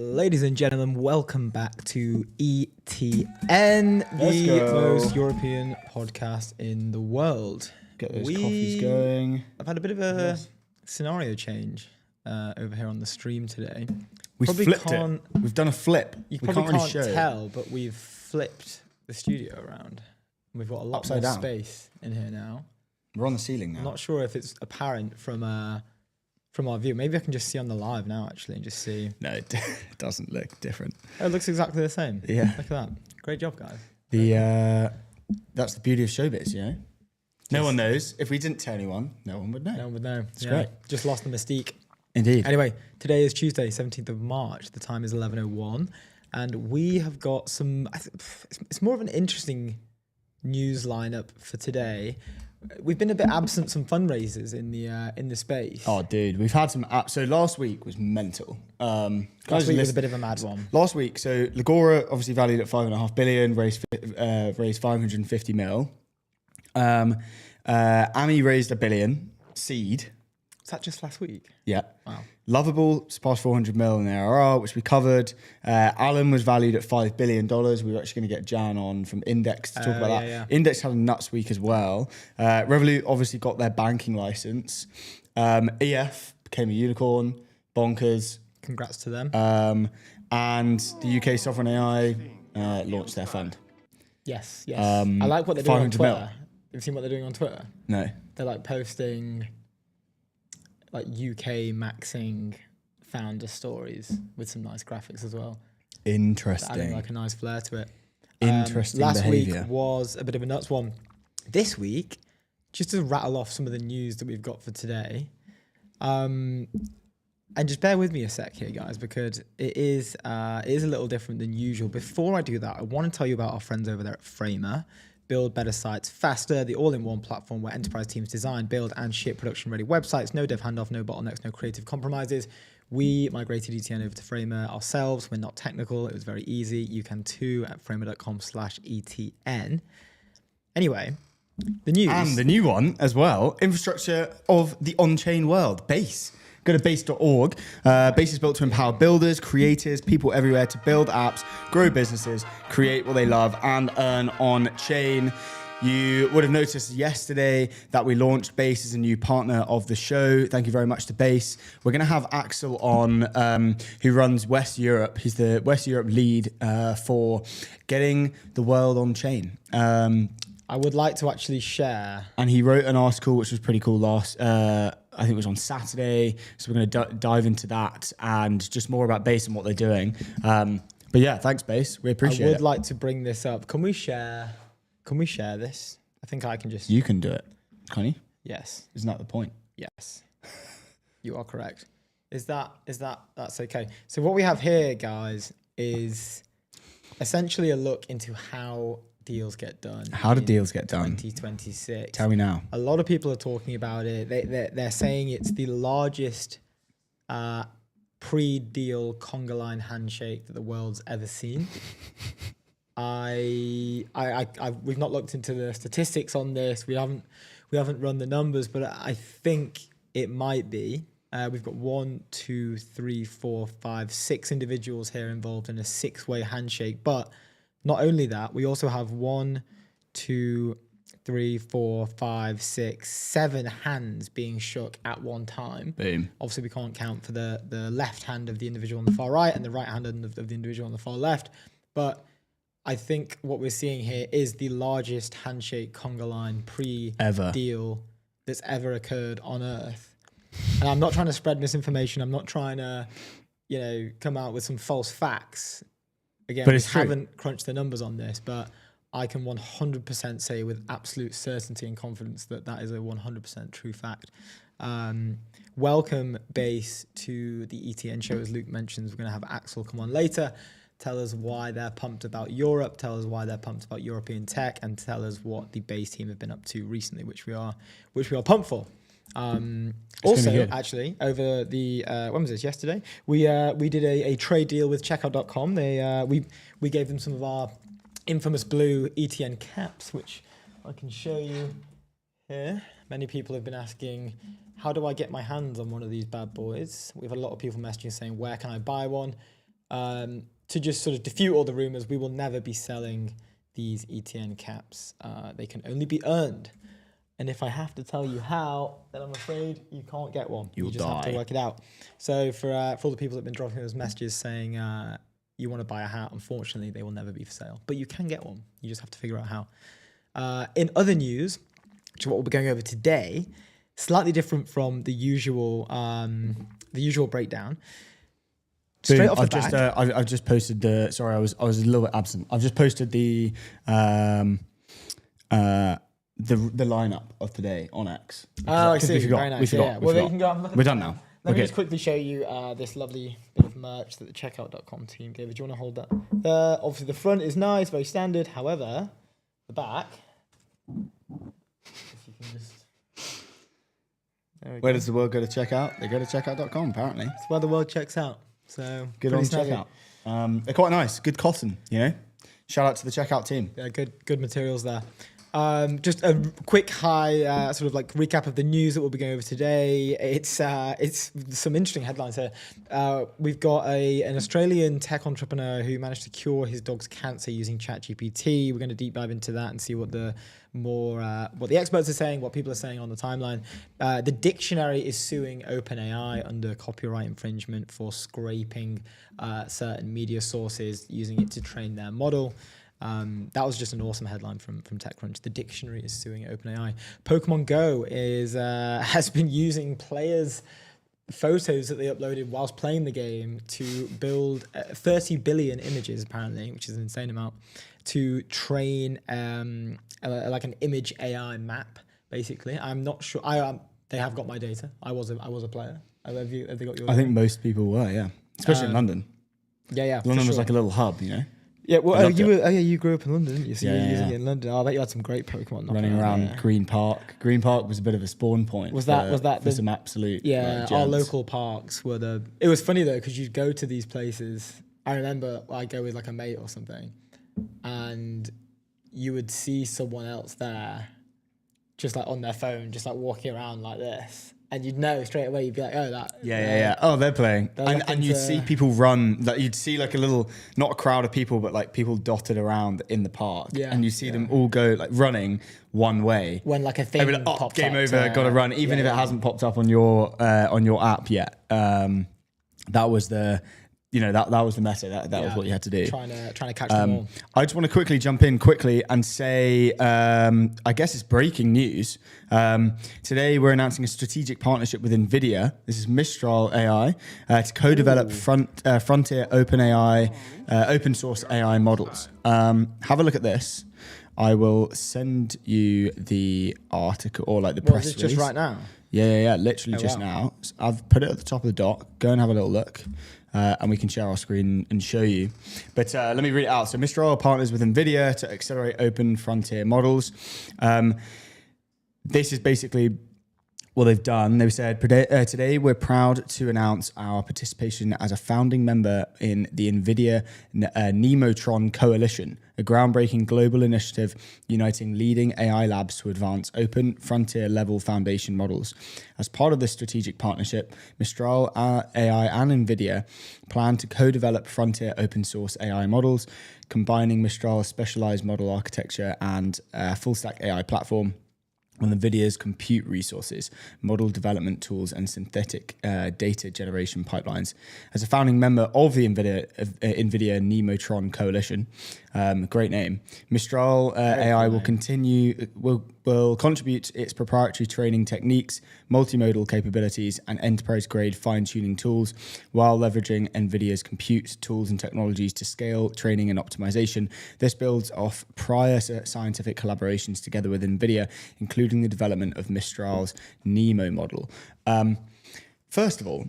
Ladies and gentlemen, welcome back to ETN, the most European podcast in the world. Get those coffees going. I've had a bit of a scenario change over here on the stream today. We flipped it. We've done a flip. You probably can't tell, but we've flipped the studio around. We've got a lot more space in here now. We're on the ceiling now. I'm not sure if it's apparent from our view. Maybe I can just see on the live now, actually, and just see. No, it doesn't look different. Oh, it looks exactly the same. Yeah. Look at that. Great job, guys. That's the beauty of showbiz, you know? No one knows. If we didn't tell anyone, no one would know. No one would know. It's great. Just lost the mystique. Indeed. Anyway, today is Tuesday, 17th of March. The time is 11:01. And we have got some... It's more of an interesting news lineup for today. We've been a bit absent some fundraisers in the space. Oh, dude, we've had some. So last week was mental. Last week was a bit of a mad one. Last week, so Legora, obviously valued at 5.5 billion, raised 550 mil. Ami raised $1 billion seed. Was that just last week? Yeah. Wow. Lovable surpassed 400 mil in ARR, which we covered. Alan was valued at $5 billion. We were actually going to get Jan on from Index to talk about that. Yeah. Index had a nuts week as well. Revolut obviously got their banking license. EF became a unicorn. Bonkers. Congrats to them. And the UK Sovereign AI launched their fund. Yes. I like what they're doing on Twitter. Mil. You've seen what they're doing on Twitter? No. They're like posting like UK maxing founder stories with some nice graphics as well. Interesting. Adding like a nice flair to it. Interesting last behavior. week was a bit of a nuts one. This week, just to rattle off some of the news that we've got for today, and just bear with me a sec here, guys, because it is a little different than usual. Before I do that, I want to tell you about our friends over there at Framer. Build better sites faster, the all-in-one platform where enterprise teams design, build, and ship production-ready websites. No dev handoff, no bottlenecks, no creative compromises. We migrated ETN over to Framer ourselves. We're not technical. It was very easy. You can too at framer.com/ETN. Anyway, the news. And the new one as well, infrastructure of the on-chain world, Base. Go to base.org. Base is built to empower builders, creators, people everywhere to build apps, grow businesses, create what they love, and earn on-chain. You would have noticed yesterday that we launched Base as a new partner of the show. Thank you very much to Base. We're going to have Axel on, who runs West Europe. He's the West Europe lead for getting the world on-chain. I would like to actually share. And he wrote an article which was pretty cool I think it was on Saturday. So we're going to dive into that and just more about Base and what they're doing. But yeah, thanks, Base. We appreciate it. I would like to bring this up. Can we share this? I think I can just... You can do it, can't you? Yes. Isn't that the point? Yes. You are correct. That's okay. So what we have here, guys, is essentially a look into how deals get done. How do deals get done? 2026. Tell me now. A lot of people are talking about it. They're saying it's the largest pre-deal conga line handshake that the world's ever seen. We've not looked into the statistics on this. We haven't run the numbers, but I think it might be. We've got 6 individuals here involved in a 6-way handshake, but not only that, we also have 7 hands being shook at one time. Boom. Obviously, we can't count for the left hand of the individual on the far right and the right hand of the individual on the far left. But I think what we're seeing here is the largest handshake conga line pre-deal that's ever occurred on Earth. And I'm not trying to spread misinformation. I'm not trying to, come out with some false facts. Again, we haven't crunched the numbers on this, but I can 100% say with absolute certainty and confidence that is a 100% true fact. Welcome, Base, to the ETN show. As Luke mentions, we're going to have Axel come on later, tell us why they're pumped about Europe, tell us why they're pumped about European tech, and tell us what the Base team have been up to recently, which we are pumped for. Also, actually, over the when was this? Yesterday, we did a trade deal with Checkout.com. We gave them some of our infamous blue ETN caps, which I can show you here. Many people have been asking, how do I get my hands on one of these bad boys? We've had a lot of people messaging saying, where can I buy one? To just sort of defute all the rumors, we will never be selling these ETN caps. They can only be earned. And if I have to tell you how, then I'm afraid you can't get one. You'll you just have die. to work it out. So for all the people that have been dropping those messages saying you want to buy a hat, unfortunately, they will never be for sale. But you can get one. You just have to figure out how. In other news, which is what we'll be going over today, slightly different from the usual breakdown. Straight off the bat, I've just posted the. Sorry, I was a little bit absent. I've just posted the lineup of today on X. Oh, I see. We forgot. Very nice. We forgot. Yeah. We Well, forgot. you can go and look at We're the done channel. now. Let me Okay. just quickly show you this lovely bit of merch that the checkout.com team gave. Do you want to hold that? Obviously, the front is nice, very standard. However, the back. If you can just. There we Where go. does the world go to check out? They go to checkout.com apparently. It's where the world checks out. So Good pretty on snazzy. checkout. They're quite nice. Good cotton, you know. Shout out to the checkout team. Yeah, good materials there. Just a quick high sort of like recap of the news that we'll be going over today. It's some interesting headlines here. We've got an Australian tech entrepreneur who managed to cure his dog's cancer using ChatGPT. We're going to deep dive into that and see what the experts are saying, what people are saying on the timeline. The dictionary is suing OpenAI under copyright infringement for scraping certain media sources, using it to train their model. That was just an awesome headline from TechCrunch. The dictionary is suing OpenAI. Pokemon Go has been using players' photos that they uploaded whilst playing the game to build 30 billion images, apparently, which is an insane amount, to train like an image AI map. Basically, I'm not sure. They have got my data. I was a player. Have they got yours? I think most people were, yeah, especially in London. Yeah. London for was sure. like a little hub, you know. Yeah, well, loved you grew up in London, didn't you? So Yeah, you were yeah, using yeah. it in London. Oh, I bet you had some great Pokemon knocking Running around there. Green Park. Green Park was a bit of a spawn point. Was that for the- some absolute? Yeah, like, our gents. local parks were the. It was funny though because you'd go to these places. I remember I'd go with like a mate or something, and you would see someone else there, just like on their phone, just like walking around like this, and you'd know straight away. You'd be like, "Oh, that." Yeah. Oh, they're playing, They're and looking you'd to- see people run. Like you'd see like a little, not a crowd of people, but like people dotted around in the park. Yeah, and you see them all go like running one way. When like a thing They'd be like, oh, pops game up over, got to run, even if it hasn't popped up on your app yet. That was the, that was the meta. That was what you had to do. Trying to catch them all. I just want to quickly jump in and say, I guess it's breaking news. Today, we're announcing a strategic partnership with NVIDIA. This is Mistral AI to co-develop frontier OpenAI, open source AI models. Have a look at this. I will send you the article or like the Well, press is it release. just right now? Yeah. Literally Oh, just wow. now. So I've put it at the top of the doc. Go and have a little look. And we can share our screen and show you. But let me read it out. So Mistral partners with NVIDIA to accelerate open frontier models. This is basically what they've done. They've said, today we're proud to announce our participation as a founding member in the NVIDIA Nemotron Coalition, a groundbreaking global initiative uniting leading AI labs to advance open frontier level foundation models. As part of this strategic partnership, Mistral AI and NVIDIA plan to co-develop frontier open source AI models, combining Mistral's specialized model architecture and full stack AI platform on NVIDIA's compute resources, model development tools, and synthetic data generation pipelines. As a founding member of the NVIDIA Nemotron Coalition, great name, Mistral AI will will contribute its proprietary training techniques, multimodal capabilities, and enterprise-grade fine-tuning tools while leveraging NVIDIA's compute tools and technologies to scale training and optimization. This builds off prior scientific collaborations together with NVIDIA, including the development of Mistral's Nemo model. First of all,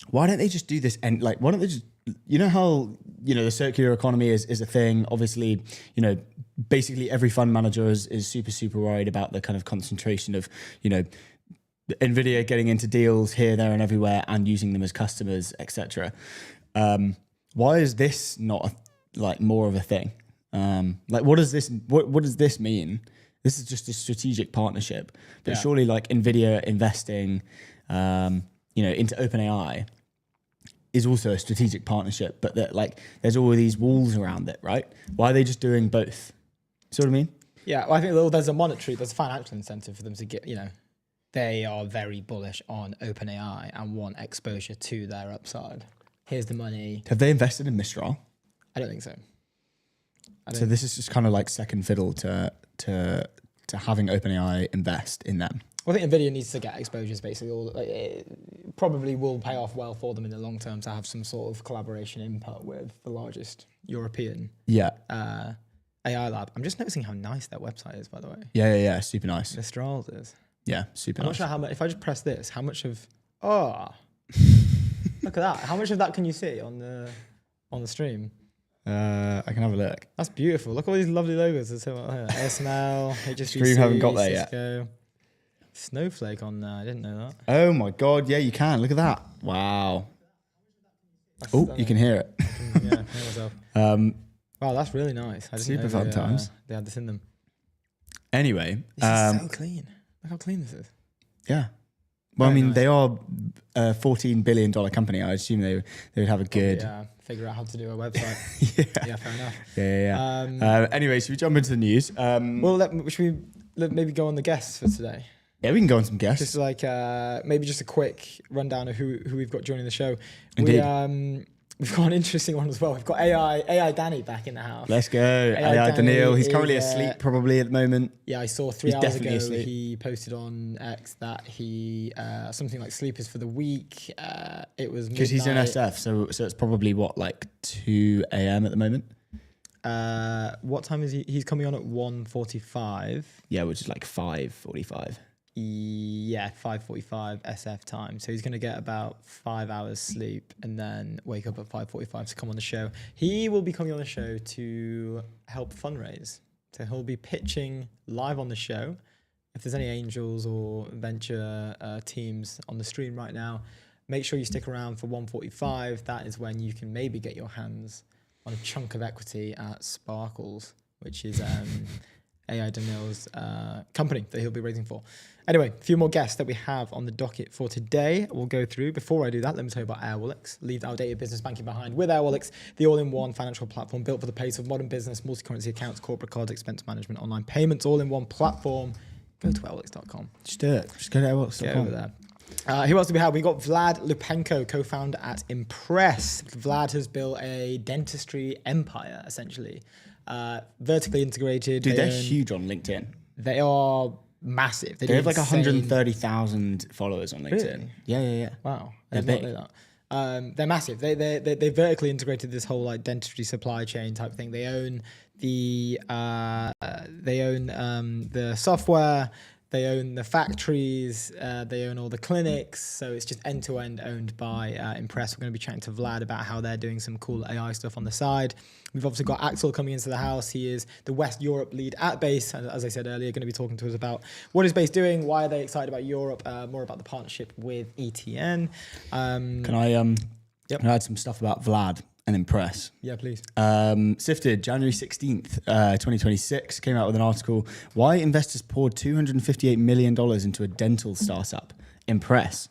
why don't they just do this? And like, why don't they just, how, the circular economy is a thing. Obviously, basically every fund manager is super, super worried about the kind of concentration of, NVIDIA getting into deals here, there, and everywhere and using them as customers, etc. Why is this not more of a thing? What does this mean? This is just a strategic partnership, but surely NVIDIA investing, into OpenAI is also a strategic partnership, but that like there's all these walls around it, right? Why are they just doing both? See what I mean? Yeah, well, I think there's a financial incentive for them to get, they are very bullish on OpenAI and want exposure to their upside. Here's the money. Have they invested in Mistral? I don't think so. So this is just kind of like second fiddle to having OpenAI invest in them. Well, I think NVIDIA needs to get exposures, basically. It probably will pay off well for them in the long term to have some sort of collaboration input with the largest European AI lab. I'm just noticing how nice their website is, by the way. Yeah. Super nice. Mistral is. Yeah, super I'm nice. not sure how much, if I just press this, how much of, look at that. How much of that can you see on the stream? I can have a look. That's beautiful. Look at all these lovely logos. There's ASML, HSBC, Stream haven't got there Cisco. Yet. Snowflake on there. I didn't know that. Oh my God. Yeah, you can. Look at that. Wow. Oh, you can hear it. Yeah, hear myself. Wow, that's really nice. I didn't Super know fun times. They had this in them. Anyway. This is so clean. Look how clean this is. Yeah. Well, Very I mean, nice. they are a $14 billion company. I assume they would have a good... Yeah, figure out how to do a website. Yeah, fair enough. Yeah. Anyway, should we jump into the news? Well, should we maybe go on the guests for today? Yeah, we can go on some guests. Just like maybe just a quick rundown of who we've got joining the show. Indeed. We've got an interesting one as well. We've got AI Danny back in the house. Let's go. AI Daniil. He's currently is, asleep probably at the moment. Yeah, I saw 3 He's hours definitely ago asleep. he posted on X that he something like sleep is for the week. It was Because he's in midnight. SF, so it's probably what, like 2 a.m. at the moment? What time is he? He's coming on at 1:45. Yeah, which is like 5:45. Yeah, 5:45 SF time. So he's going to get about 5 hours sleep and then wake up at 5:45 to come on the show. He will be coming on the show to help fundraise. So he'll be pitching live on the show. If there's any angels or venture teams on the stream right now, make sure you stick around for 1:45. That is when you can maybe get your hands on a chunk of equity at Sparkles, which is AI Daniil's company that he'll be raising for. Anyway, a few more guests that we have on the docket for today. We'll go through. Before I do that, let me tell you about Airwallex. Leave outdated business banking behind with Airwallex, the all-in-one financial platform built for the pace of modern business, multi-currency accounts, corporate cards, expense management, online payments, all-in-one platform. Go to airwallex.com. Just do it. Just go to Airwallex.com. Get over there. Who else do we have? We got Vlad Lupenko, co-founder at Impress. Vlad has built a dentistry empire, essentially. Vertically integrated. Dude, they're huge on LinkedIn. They are massive. They have like 130,000 followers on LinkedIn. Really? Yeah. Wow. I They're did not big. know that. They're massive. They vertically integrated this whole like dentistry supply chain type thing. They own the software. They own the factories. They own all the clinics. So it's just end to end owned by Impress. We're going to be chatting to Vlad about how they're doing some cool AI stuff on the side. We've obviously got Axel coming into the house. He is the West Europe lead at Base. And as I said earlier, going to be talking to us about what is Base doing, why are they excited about Europe, more about the partnership with ETN. Can I add some stuff about Vlad and Impress? Yeah, please. Sifted, January 16th, 2026, came out with an article, Why Investors Poured $258 million into a Dental Startup, Impress.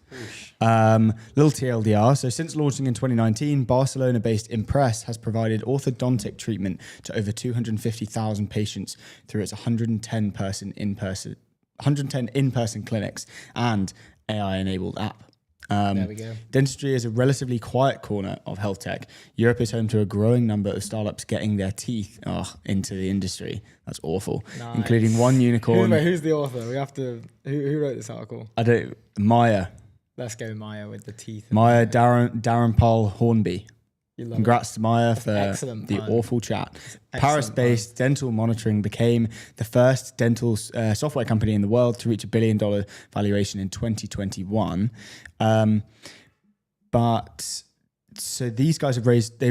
Little TLDR, so since launching in 2019, Barcelona-based Impress has provided orthodontic treatment to over 250,000 patients through its 110 in-person clinics and AI-enabled app. There we go. Dentistry is a relatively quiet corner of health tech. Europe is home to a growing number of startups getting their teeth into the industry. That's awful. Nice. Including one unicorn. Who's the author? We have to. Who wrote this article? Maya. Let's go, Maya, with the teeth. Maya Darren Paul Hornby. You love Congrats to Maya for excellent the pun. awful chat. Excellent Paris-based dental monitoring became the first dental software company in the world to reach $1 billion valuation in 2021. But so these guys they've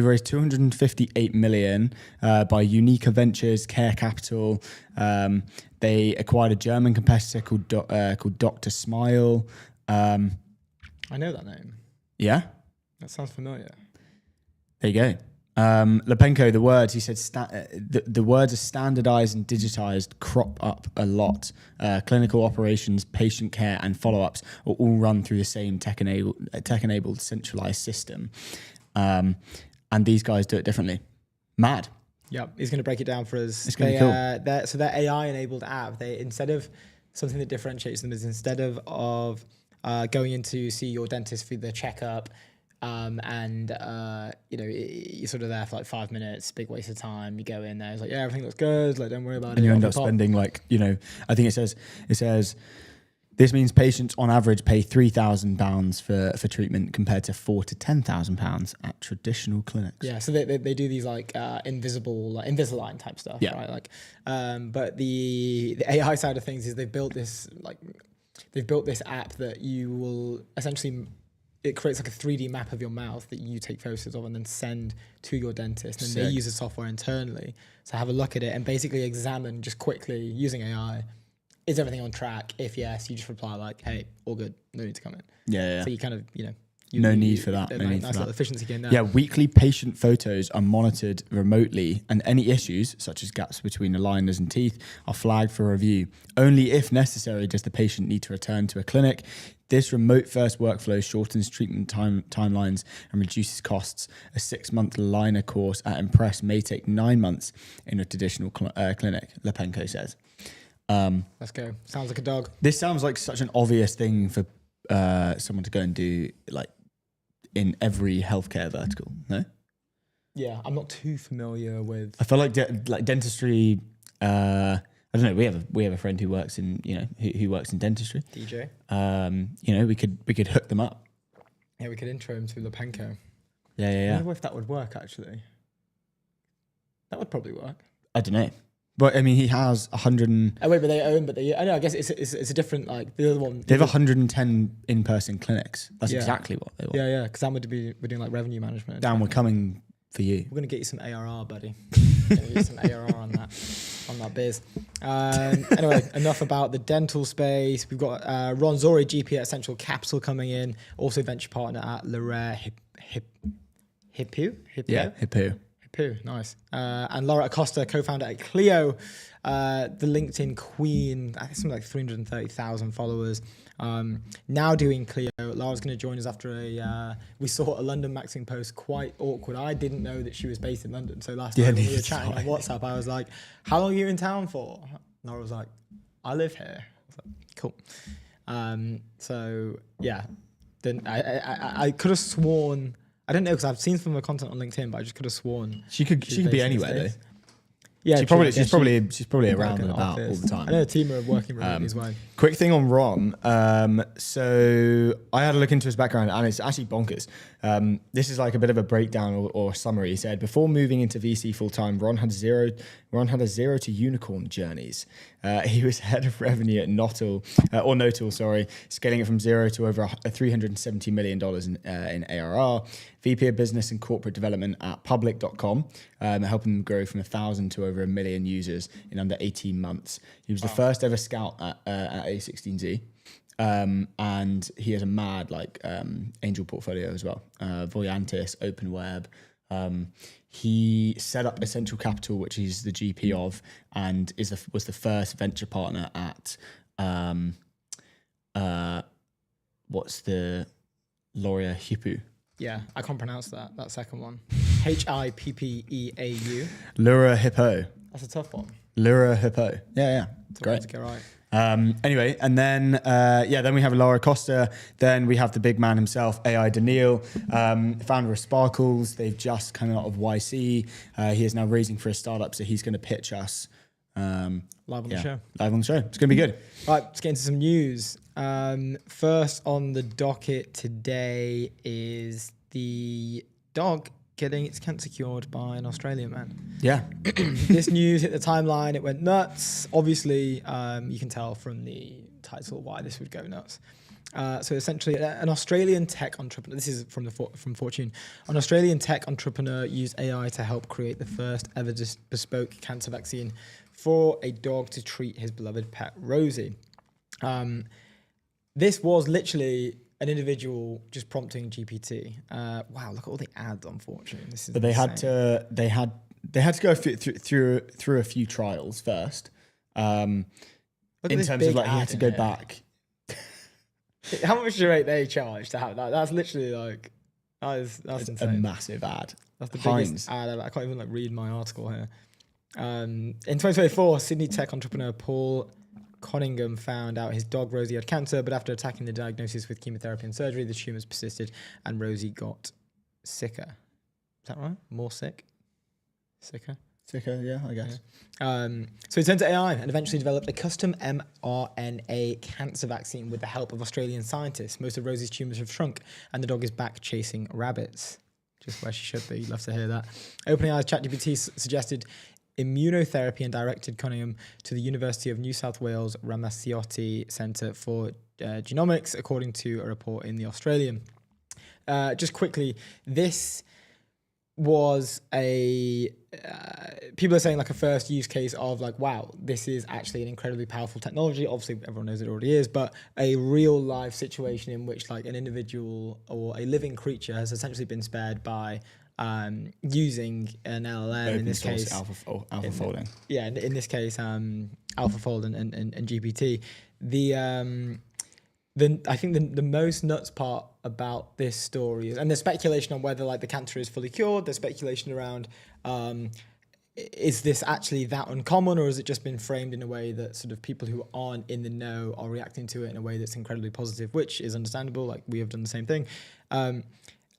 raised $258 million by Unica Ventures, Care Capital. They acquired a German competitor called Dr. Smile. I know that name. Yeah, That sounds familiar. there you go. Lepenko, the words, he said, the words are standardized and digitized crop up a lot. Clinical operations, patient care, and follow-ups are all run through the same tech-enabled centralized system. And these guys do it differently. Mad. Yeah, he's going to break it down for us. It's going to be cool. So their AI-enabled app, instead of something that differentiates them is instead of going in to see your dentist for the checkup, you're sort of there for like 5 minutes, big waste of time. You go in there, it's like, yeah, everything looks good, like don't worry about it. And you end up spending like, I think it says this means patients on average pay £3,000 for treatment compared to £4,000 to £10,000 at traditional clinics. Yeah, so they do these like Invisalign type stuff, right? Like, but the AI side of things is they've built this app that you will essentially. It creates like a 3D map of your mouth that you take photos of and then send to your dentist. And they use the software internally to have a look at it and basically examine just quickly using AI. Is everything on track? If yes, you just reply like, hey, all good. No need to come in. Yeah. So you kind of, no need for that. Nice little efficiency gain there. Yeah, weekly patient photos are monitored remotely and any issues, such as gaps between aligners and teeth, are flagged for review. Only if necessary does the patient need to return to a clinic. This remote-first workflow shortens treatment timelines and reduces costs. A 6-month liner course at Impress may take 9 months in a traditional clinic, Lepenko says. Let's go. Sounds like a dog. This sounds like such an obvious thing for someone to go and do, like, in every healthcare vertical, no? Yeah, I'm not too familiar with. I feel like dentistry. I don't know. We have a friend who works in who works in dentistry. DJ. We could hook them up. Yeah, we could intro him to Lepenko. Yeah. I wonder if that would work actually. That would probably work. I don't know. But I mean, he has 100. Oh wait, but I know. I guess it's a different like the other one. They have 110 in-person clinics. That's exactly what they want. Yeah. Because we're doing like revenue management. Dan, we're coming for you. We're gonna get you some ARR, buddy. Get you some ARR on that biz. Anyway, enough about the dental space. We've got Ron Zori, GP at Essential Capital, coming in. Also venture partner at Lare Hippo. Yeah, Hippo. Nice. And Laura Acosta, co-founder at Clio, the LinkedIn queen. I think something like 330,000 followers. Now doing Clio. Laura's going to join us after we saw a London Maxing post, quite awkward. I didn't know that she was based in London. So last night when we were chatting on WhatsApp, I was like, how long are you in town for? Laura was like, I live here. I was like, cool. So yeah, then I could have sworn. I don't know because I've seen some of her content on LinkedIn, but I just could have sworn she could be anywhere though. Yeah, she's probably around and about all the time. I know a team are working remotely as well. Quick thing on Ron. So I had a look into his background, and it's actually bonkers. This is like a bit of a breakdown or summary. He said before moving into VC full time, Ron had a zero to unicorn journeys. He was head of revenue at Notal, scaling it from zero to over $370 million in ARR. VP of Business and Corporate Development at Public.com, helping them grow from 1,000 to over 1 million users in under 18 months. He was the first ever scout at A16Z. And he has a mad angel portfolio as well. Voyantis, Open Web. He set up Essential Capital, which he's the GP of, and was the first venture partner at what's the Laura Hippo. Yeah, I can't pronounce that second one. HIPPEAU. Lura Hippo. That's a tough one. Lura Hippo. Yeah. Great. To get right. Anyway, and then then we have Laura Costa. Then we have the big man himself, AI Daniil, founder of Sparkles. They've just come out of YC. He is now raising for a startup, so he's going to pitch us live on the show. Live on the show. It's going to be good. Right, let's get into some news. First on the docket today is the dog getting its cancer cured by an Australian man. Yeah. This news hit the timeline. It went nuts. Obviously, you can tell from the title why this would go nuts. So essentially, an Australian tech entrepreneur, this is from Fortune, an Australian tech entrepreneur used AI to help create the first ever bespoke cancer vaccine for a dog to treat his beloved pet, Rosie. This was literally an individual just prompting GPT. Wow, look at all the ads. Unfortunately, this is. But they had insane. they had to go through a few trials first. In Look at this terms of big like he ad had to in go here. back. How much do you rate they charge to have that? That's literally like that's It's a insane. massive ad. That's the Heinz. biggest ad ever. I can't even like read my article here. In 2024, Sydney tech entrepreneur Paul Conningham found out his dog Rosie had cancer, but after attacking the diagnosis with chemotherapy and surgery, the tumours persisted and Rosie got sicker. Is that right? More sick? Sicker? Sicker, yeah, I guess. So he turned to AI and eventually developed a custom mRNA cancer vaccine with the help of Australian scientists. Most of Rosie's tumours have shrunk and the dog is back chasing rabbits. Just where she should be. You'd love to hear that. OpenAI's ChatGPT suggested immunotherapy and directed Cunningham to the University of New South Wales Ramasiotti Centre for Genomics, according to a report in The Australian. Just quickly, this was people are saying like a first use case of like, wow, this is actually an incredibly powerful technology. Obviously, everyone knows it already is, but a real life situation in which like an individual or a living creature has essentially been spared by using an LLM Open in this source case. AlphaFolding. Yeah, in this case, AlphaFold and GPT. I think the most nuts part about this story is, and there's speculation on whether like the cancer is fully cured. There's speculation around, is this actually that uncommon, or has it just been framed in a way that sort of people who aren't in the know are reacting to it in a way that's incredibly positive, which is understandable. Like we have done the same thing.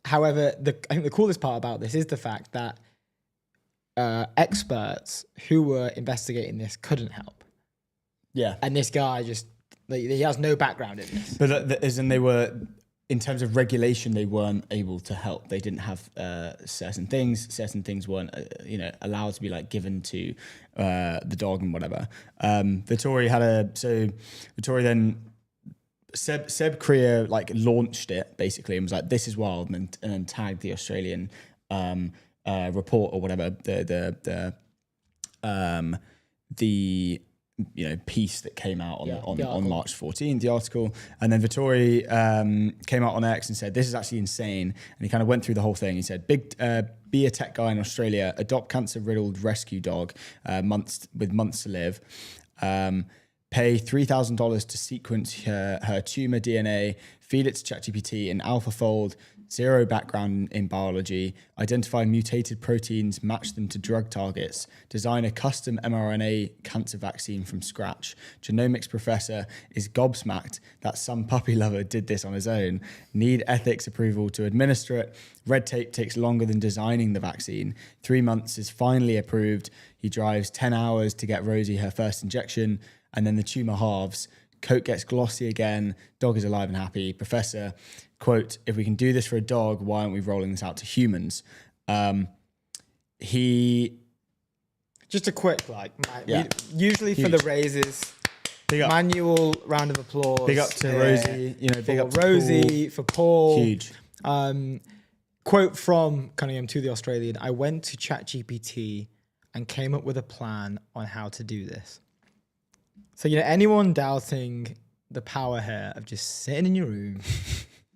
However, I think the coolest part about this is the fact that experts who were investigating this couldn't help. Yeah. And this guy just, he has no background in this. But as in they were, in terms of regulation, they weren't able to help. They didn't have certain things. Certain things weren't, allowed to be like given to the dog and whatever. Vittori then Seb Krier like launched it basically and was like, "This is wild," and then tagged the Australian report or whatever the piece that came out on March 14th, the article. And then Vittori came out on X and said, "This is actually insane." And he kind of went through the whole thing. He said, be a tech guy in Australia, adopt cancer-riddled rescue dog, months to live. Pay $3,000 to sequence her tumor DNA, feed it to ChatGPT in AlphaFold, zero background in biology, identify mutated proteins, match them to drug targets, design a custom mRNA cancer vaccine from scratch. Genomics professor is gobsmacked that some puppy lover did this on his own. Need ethics approval to administer it. Red tape takes longer than designing the vaccine. 3 months is finally approved. He drives 10 hours to get Rosie her first injection, and then the tumor halves. Coat gets glossy again. Dog is alive and happy. Professor, quote, "If we can do this for a dog, why aren't we rolling this out to humans?" Just a quick usually huge. For the raises, manual round of applause. Big up to Rosie. Big up to Rosie, for Paul. Huge. Quote from Cunningham to the Australian: "I went to ChatGPT and came up with a plan on how to do this." So, anyone doubting the power here of just sitting in your room,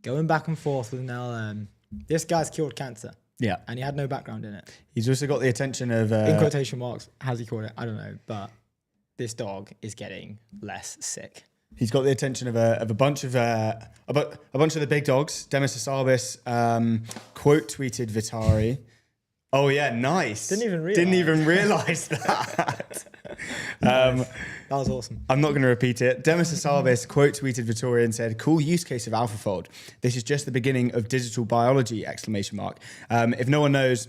going back and forth with an LLM, this guy's cured cancer. Yeah. And he had no background in it. He's also got the attention of... in quotation marks, has he cured it? I don't know. But this dog is getting less sick. He's got the attention of a bunch of the big dogs. Demis Hassabis quote tweeted Vittori. Oh yeah, nice. Didn't even realize that. Nice. That was awesome. I'm not going to repeat it. Demis Hassabis quote tweeted Vittori and said, "Cool use case of AlphaFold. This is just the beginning of digital biology!" Exclamation mark. If no one knows,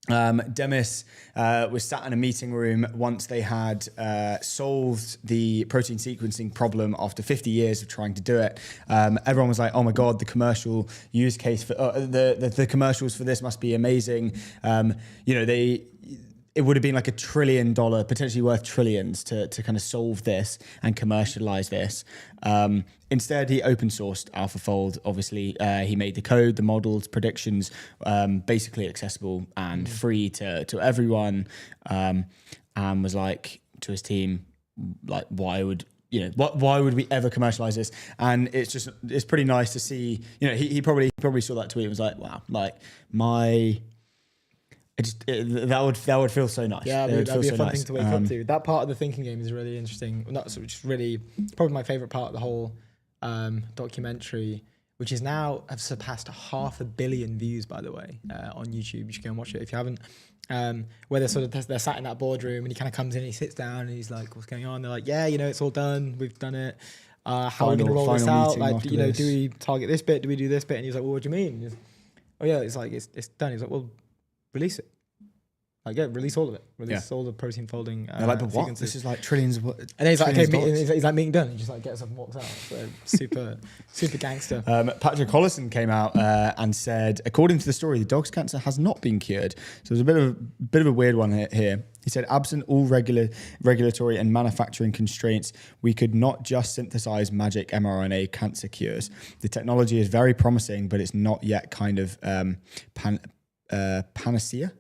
Demis was sat in a meeting room once they had solved the protein sequencing problem after 50 years of trying to do it. Everyone was like, "Oh my God, the commercial use case for the commercials for this must be amazing." It would have been like $1 trillion, potentially worth trillions to kind of solve this and commercialize this. Instead, he open sourced AlphaFold. Obviously, he made the code, the models, predictions, basically accessible and free to everyone. And was like to his team, like, why would why would we ever commercialize this? And it's pretty nice to see, he probably saw that tweet and was like, wow, like that would feel so nice. Yeah, that'd be a fun thing to wake up to. That part of the thinking game is really interesting. Just really probably my favorite part of the whole documentary, which is now have surpassed 500 million views, by the way, on YouTube. You should go and watch it if you haven't. Where they're sat in that boardroom and he kind of comes in and he sits down and he's like, what's going on? They're like, yeah, it's all done. We've done it. How are we going to roll this out? Like, do we target this bit? Do we do this bit? And he's like, well, what do you mean? Oh yeah, it's like, it's done. He's like, well, release it. Like, yeah, release all of it. Release all the protein folding. They're like, but what? This is like trillions of. And he's like, okay, he's like, meeting done. He just like gets up and walks out. So super gangster. Patrick Collison came out and said, according to the story, the dog's cancer has not been cured. So there's a bit of a weird one here. He said, absent all regulatory and manufacturing constraints, we could not just synthesize magic mRNA cancer cures. The technology is very promising, but it's not yet kind of panacea.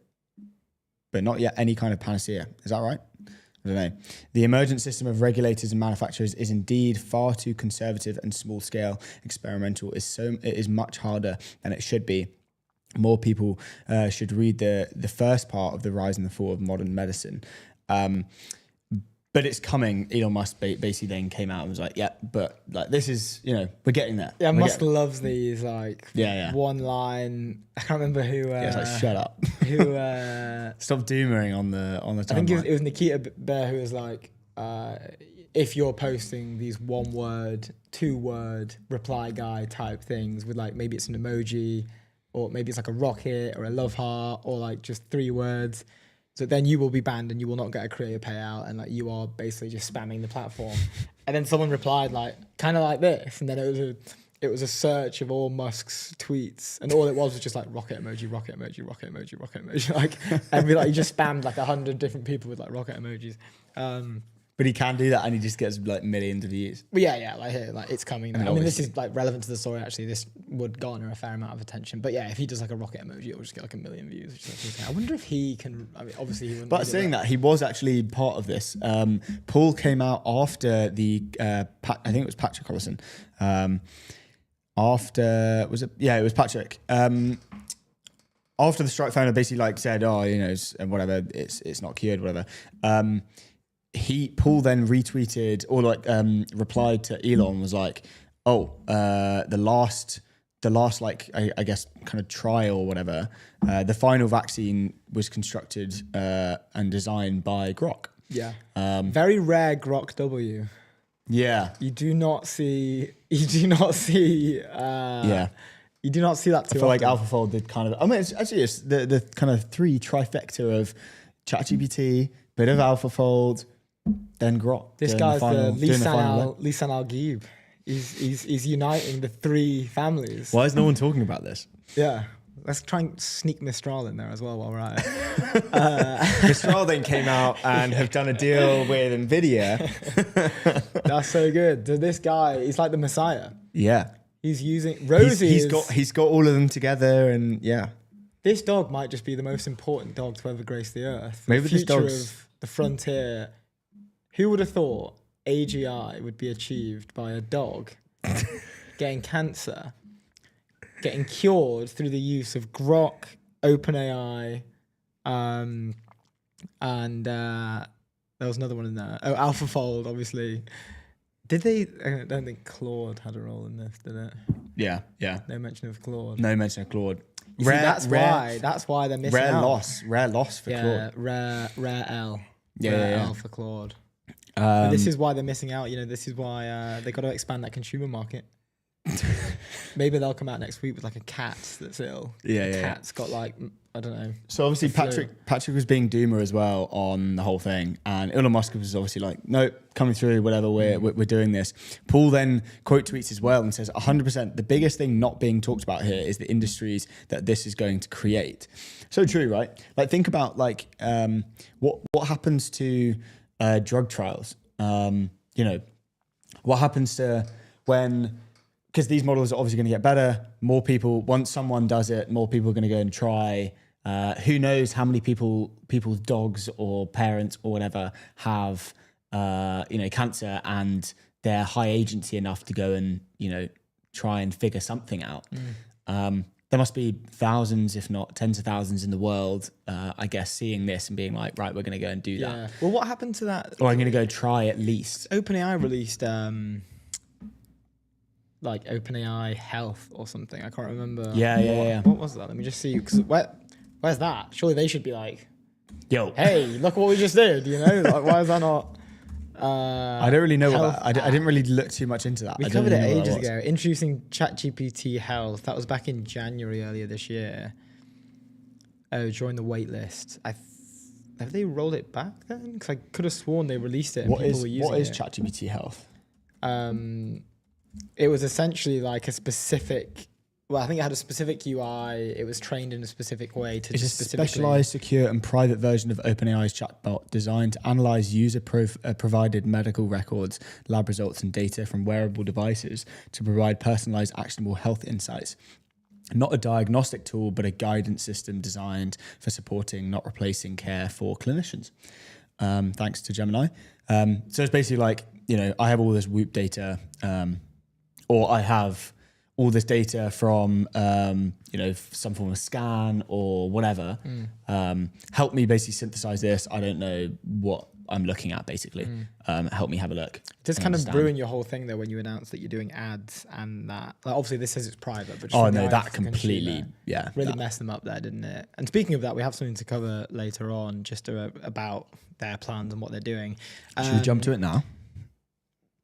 But not yet any kind of panacea. Is that right? I don't know. The emergent system of regulators and manufacturers is indeed far too conservative and small scale. Experimental it is much harder than it should be. More people should read the first part of The Rise and the Fall of Modern Medicine. But it's coming. Elon Musk basically then came out and was like, yeah, but like this is, we're getting there. Yeah, Musk loves these one line. I can't remember who. It's like, shut up. Who? Stop doomering on the timeline. I think it was Nikita Bear who was like, if you're posting these 1 word, 2 word reply guy type things with like maybe it's an emoji or maybe it's like a rocket or a love heart or like just 3 words. So then you will be banned and you will not get a creator payout and like you are basically just spamming the platform. And then someone replied like kind of like this, and then it was a search of all Musk's tweets, and all it was just like rocket emoji, rocket emoji, rocket emoji, rocket emoji. Like he just spammed like 100 different people with like rocket emojis. But he can do that, and he just gets like millions of views. But yeah, like here, like it's coming. I mean, this is like relevant to the story. Actually, this would garner a fair amount of attention. But yeah, if he does like a rocket emoji, it will just get like 1 million views. Which is like, I wonder if he can. I mean, obviously he wouldn't. But saying that, he was actually part of this. Paul came out after the. I think it was Patrick Collison. It was Patrick. After the strike founder basically like said, and whatever, it's not cured, whatever. Paul then retweeted or like replied to Elon, was like, the last like I guess kind of trial or whatever, the final vaccine was constructed and designed by Grok. Yeah. Very rare Grok W. Yeah. You do not see You do not see that too I feel often. like AlphaFold did kind of. I mean, it's the kind of 3 trifecta of ChatGPT, bit of AlphaFold, then Grok. This guy's the Lisan Al-Ghaib. He's uniting the 3 families. Why is no one talking about this? Yeah. Let's try and sneak Mistral in there as well while we're at it. Mistral then came out and have done a deal with NVIDIA. That's so good. This guy, he's like the Messiah. Yeah. He's using Rosie. He's got all of them together, and yeah. This dog might just be the most important dog to ever grace the earth. Maybe the this future dog's of the frontier. Who would have thought AGI would be achieved by a dog getting cancer, getting cured through the use of Grok, OpenAI, and there was another one in there. Oh, AlphaFold, obviously. Did they? I don't think Claude had a role in this, did it? Yeah. No mention of Claude. No mention of Claude. That's why they're missing out. Rare loss for Claude. Rare L. Yeah. L for Claude. But this is why they're missing out. This is why they got to expand that consumer market. Maybe they'll come out next week with like a cat that's ill. Yeah, cat's got like, I don't know. So obviously Patrick was being doomer as well on the whole thing, and Elon Musk was obviously like, no, coming through, whatever, we're doing this. Paul then quote tweets as well and says 100% the biggest thing not being talked about here is the industries that this is going to create. So true, right? Like think about like what happens to drug trials. What happens to when, because these models are obviously going to get better, more people, once someone does it, more people are going to go and try. Who knows how many people's dogs or parents or whatever have, cancer, and they're high agency enough to go and, you know, try and figure something out. There must be thousands, if not tens of thousands in the world, I guess, seeing this and being like, right, we're going to go and do that. Yeah. Well, what happened to that? Or I'm going to go try at least. OpenAI released like OpenAI Health or something. I can't remember. Yeah. What was that? Let me just see. Because where's that? Surely they should be like, yo, hey, look what we just did. You know, like, why is that not? I don't really know what that, I didn't really look too much into that. We covered it ages ago. Introducing ChatGPT Health. That was back in January earlier this year. Oh, join the wait list. Have they rolled it back then? Because I could have sworn they released it. And What people were using is it. ChatGPT Health? It was essentially like a specific. Well, I think it had a specific UI. It was trained in a specific way to It's a just specifically. specialized, secure, and private version of OpenAI's chatbot designed to analyze user-provided medical records, lab results, and data from wearable devices to provide personalized, actionable health insights. Not a diagnostic tool, but a guidance system designed for supporting, not replacing care for clinicians. Thanks to Gemini. So it's basically like, you know, I have all this Whoop data, or I have all this data from, you know, some form of scan or whatever. Help me basically synthesize this. I don't know what I'm looking at, basically. Help me have a look. It does and kind understand. of ruin your whole thing, though, when you announce that you're doing ads and that. Like, obviously, this says it's private, but just Oh, from the no, eye that of the completely, consumer, yeah. really that- messed them up there, didn't it? And speaking of that, we have something to cover later on, just about their plans and what they're doing. Should we jump to it now?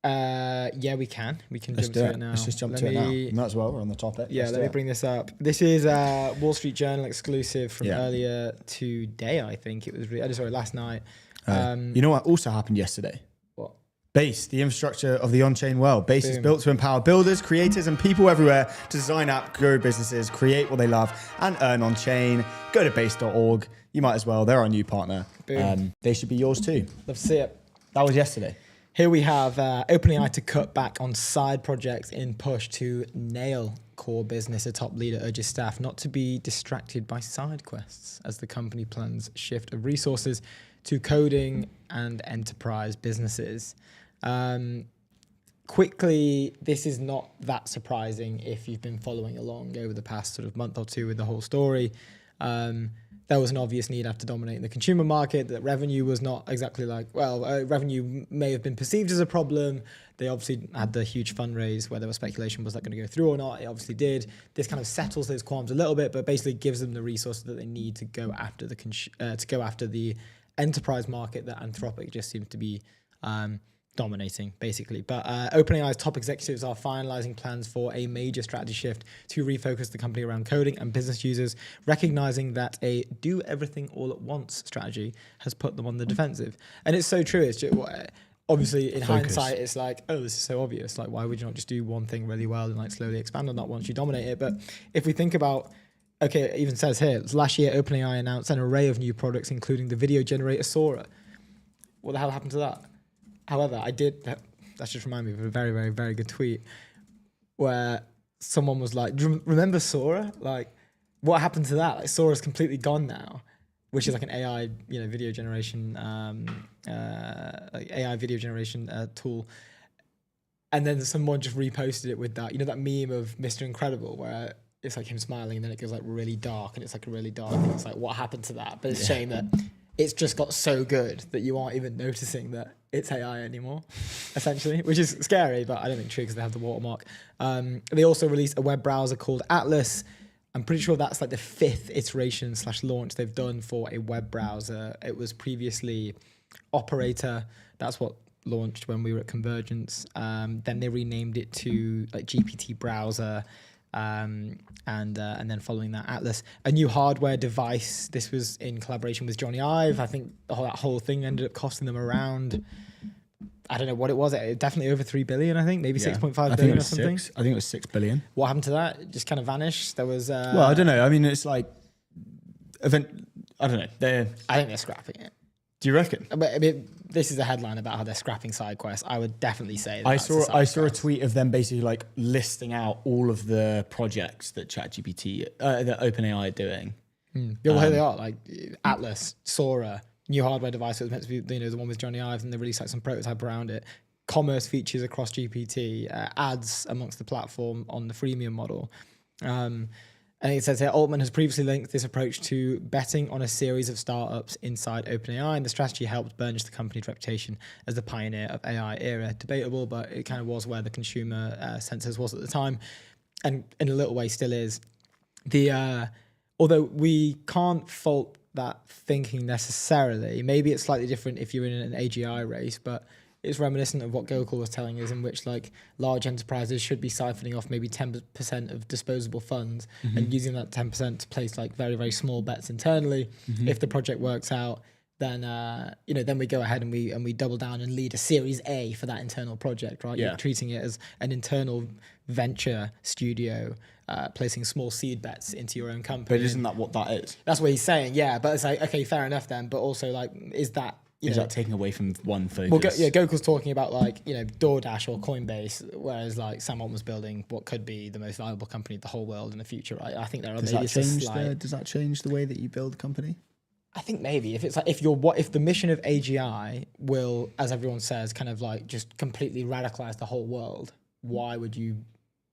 Yeah, we can. We can Let's jump do to it. it now. Let's just jump Let to it now. me- Might as well. We're on the topic. Yeah, Let's let do me it. bring this up. This is Wall Street Journal exclusive from Yeah. earlier today, I think it was. Sorry, last night. You know what also happened yesterday? What? Base, the infrastructure of the on-chain world. Base is Boom. built to empower builders, creators, and people everywhere to design apps, grow businesses, create what they love, and earn on-chain. Go to base.org. You might as well. They're our new partner. Boom. They should be yours too. Love to see it. That was yesterday. Here we have OpenAI to cut back on side projects in push to nail core business. A top leader urges staff not to be distracted by side quests as the company plans shift of resources to coding and enterprise businesses. Quickly, this is not that surprising if you've been following along over the past sort of month or two with the whole story. There was an obvious need after dominating the consumer market that revenue was not exactly like, revenue may have been perceived as a problem. They obviously had the huge fundraise where there was speculation, was that going to go through or not? It obviously did. This kind of settles those qualms a little bit, but basically gives them the resources that they need to go after the enterprise market that Anthropic just seems to be dominating, basically. But OpenAI's top executives are finalizing plans for a major strategy shift to refocus the company around coding and business users, recognizing that a do everything all at once strategy has put them on the defensive. And it's so true. It's just, obviously, in hindsight, it's like, oh, this is so obvious. Like, why would you not just do one thing really well and like slowly expand on that once you dominate it? But if we think about, okay, it even says here, last year, OpenAI announced an array of new products, including the video generator Sora. What the hell happened to that? However, that just reminded me of a very, very, very good tweet where someone was like, do you remember Sora? Like, what happened to that? Like, Sora's completely gone now, which is like an AI, video generation, like AI video generation tool. And then someone just reposted it with that, that meme of Mr. Incredible where it's like him smiling and then it goes like really dark and it's like a really dark thing. It's like, what happened to that? But it's a shame that it's just got so good that you aren't even noticing that it's AI anymore, essentially, which is scary, but I don't think true because they have the watermark. They also released a web browser called Atlas. I'm pretty sure that's like the 5th iteration / launch they've done for a web browser. It was previously Operator. That's what launched when we were at Convergence. Then they renamed it to like GPT Browser. And then following that, Atlas, a new hardware device. This was in collaboration with Johnny Ive. I think that whole thing ended up costing them around, I don't know what it was. Definitely over 3 billion, I think, maybe 6.5 billion or something. I think it was 6 billion. What happened to that? It just kind of vanished. There was. Well, I don't know. I mean, it's like I don't know. I think they're scrapping it. Do you reckon? But I mean, this is a headline about how they're scrapping side quests. I would definitely say that I saw a tweet of them basically like listing out all of the projects that ChatGPT, that OpenAI are doing. Yeah, well, here they are, like Atlas, Sora, new hardware device that was meant to be, the one with Johnny Ive, and they released like some prototype around it. commerce features across GPT, ads amongst the platform on the freemium model. And it says here, Altman has previously linked this approach to betting on a series of startups inside OpenAI, and the strategy helped burnish the company's reputation as the pioneer of AI era. Debatable, but it kind of was where the consumer census was at the time, and in a little way still is. Although we can't fault that thinking necessarily, maybe it's slightly different if you're in an AGI race, but it's reminiscent of what Gokul was telling us, in which like large enterprises should be siphoning off maybe 10% of disposable funds and using that 10% to place like very, very small bets internally. If the project works out, then then we go ahead and we double down and lead a Series A for that internal project, right? Yeah. You're treating it as an internal venture studio, placing small seed bets into your own company. But isn't that what that is? That's what he's saying, yeah. But it's like, okay, fair enough then. But also, like, is that that taking away from one focus? Well, Gokul's talking about like DoorDash or Coinbase, whereas like Sam Altman's building what could be the most valuable company in the whole world in the future, right? I think there are does that change the way that you build a company? I think maybe if it's like if the mission of AGI will, as everyone says, kind of like just completely radicalize the whole world, why would you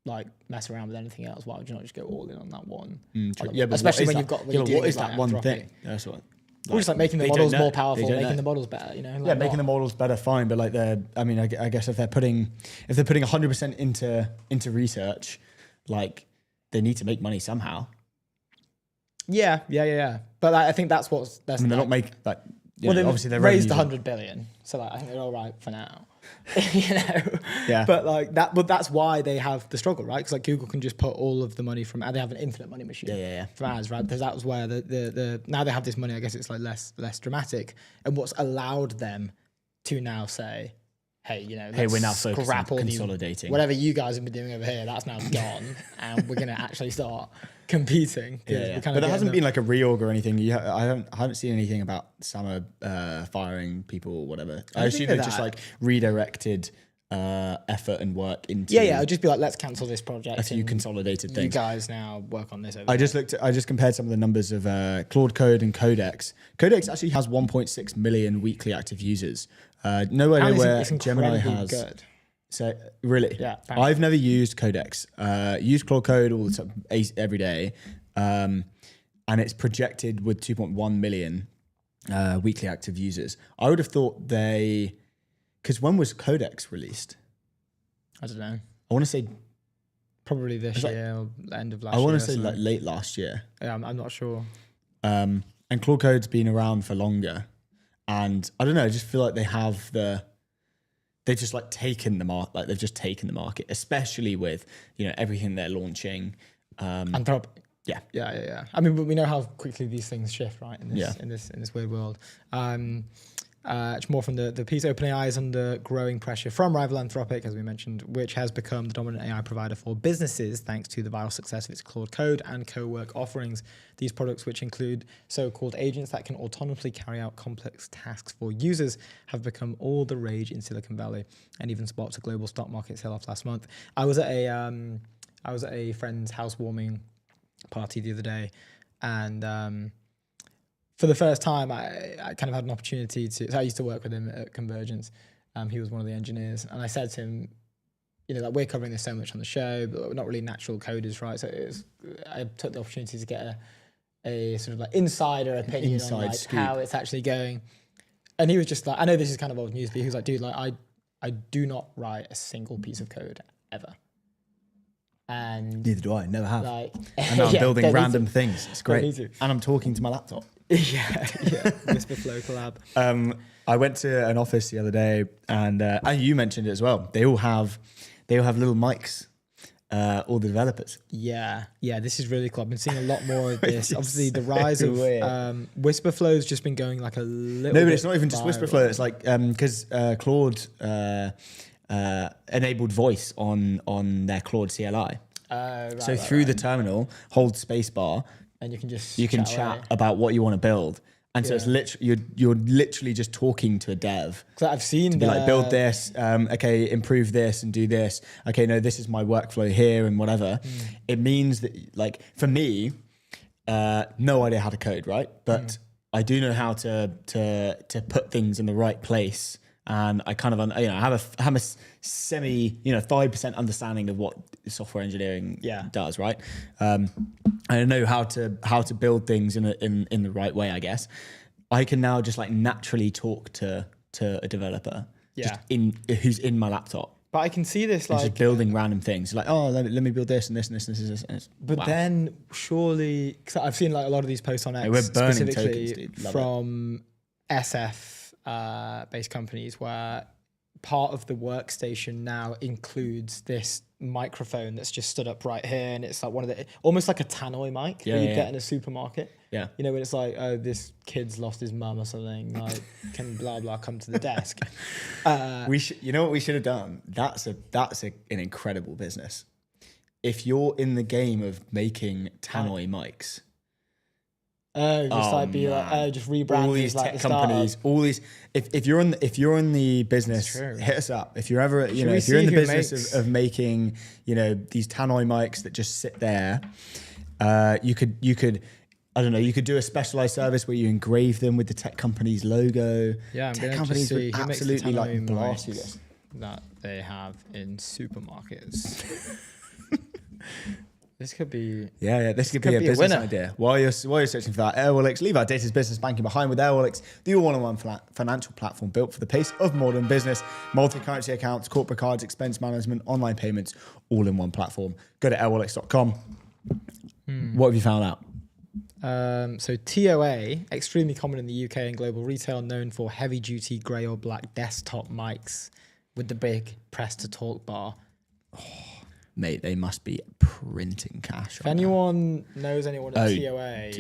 like mess around with anything else? Why would you not just go all in on that one? But especially when you've got what is that one thing? That's what. Or just like making the models more powerful, making the models better, Like making the models better, fine. But like I guess if they're putting 100% into research, like they need to make money somehow. Yeah. But like, I think that's what's. They're not making like. Well, they obviously they're raised 100 billion, so like I think they're all right for now. Yeah. But like that, but that's why they have the struggle, right? Because like Google can just put all of the money from, and they have an infinite money machine. Yeah. From ads, right? Because that was where the now they have this money. I guess it's like less dramatic, and what's allowed them to now say, hey, we're now focused on all consolidating. Whatever you guys have been doing over here, that's now gone, and we're gonna actually start competing. But there hasn't been like a reorg or anything. I haven't seen anything about Sama firing people or whatever. I assume they just like redirected effort and work into. Yeah. I'd just be like, let's cancel this project. A few consolidated things. You guys now work on this. I just compared some of the numbers of Claude Code and Codex. Codex actually has 1.6 million weekly active users. Nowhere near where Gemini has. Good. So really, yeah. I've never used Codex. Use Claude Code all the time, every day, and it's projected with 2.1 million weekly active users. I would have thought because when was Codex released? I don't know. I want to say probably this year or end of last year. I want to say like late last year. Yeah, I'm not sure. And Claude Code's been around for longer, and I don't know. I just feel like they've just like taken the market. Like they've just taken the market, especially with everything they're launching. Anthropic. Yeah. I mean, we know how quickly these things shift, right? In this weird world. More from the piece. OpenAI is under growing pressure from rival Anthropic, as we mentioned, which has become the dominant AI provider for businesses thanks to the viral success of its Claude Code and co-work offerings. These products, which include so-called agents that can autonomously carry out complex tasks for users, have become all the rage in Silicon Valley and even sparked a global stock market sell-off last month. I was at a friend's housewarming party the other day, and for the first time, I kind of had an opportunity to. So I used to work with him at Convergence. He was one of the engineers, and I said to him, like we're covering this so much on the show, but we're not really natural coders, right? So I took the opportunity to get a sort of like insider opinion on like how it's actually going. And he was just like, I know this is kind of old news, but he was like, dude, like I do not write a single piece of code ever. And neither do I. Never have. Like, and now I'm building random things. It's great. And I'm talking to my laptop. Yeah. Whisper Flow collab. I went to an office the other day, and you mentioned it as well. They all have little mics. All the developers. Yeah. This is really cool. I've been seeing a lot more of this. Obviously, the rise of Whisper Flow has just been going like a little. No, but it's not even just Whisper Flow. It's like because Claude enabled voice on their Claude CLI. So through the terminal, hold spacebar, and you can chat about what you want to build. And so it's literally you're literally just talking to a dev. So I've seen like build this, okay, improve this and do this. Okay, no, this is my workflow here and whatever. It means that, like, for me, no idea how to code, right? But I do know how to put things in the right place and I kind of, I have a semi, 5% understanding of what software engineering does, right? I know how to build things in the right way, I guess. I can now just like naturally talk to a developer, who's in my laptop. But I can see this And like just building random things, like let me build this and this and this and this and this. But then surely, because I've seen like a lot of these posts on X, we're burning specifically tokens, dude. from SF based companies, where part of the workstation now includes this microphone that's just stood up right here, and it's like one of the almost like a tannoy mic that you get in a supermarket. Yeah, when it's like, oh, this kid's lost his mum or something. Like, can blah blah come to the desk? You know what we should have done? That's an incredible business. If you're in the game of making tannoy mics. Just rebrand all these like tech companies, all these. If you're in the business, hit us up. If you're ever, if you're in the business of making, these tannoy mics that just sit there, you could. I don't know. You could do a specialized service where you engrave them with the tech company's logo. Yeah, tech companies would absolutely like blast you this. That they have in supermarkets. This could be this could be a business idea. While you're searching for that, Airwallex, leave our data's business banking behind with Airwallex, the all-in-one financial platform built for the pace of modern business. Multi-currency accounts, corporate cards, expense management, online payments, all in one platform. Go to airwallex.com. What have you found out? So TOA, extremely common in the UK and global retail, known for heavy-duty grey or black desktop mics with the big press-to-talk bar. Mate, they must be printing cash. If anyone knows anyone at TOA,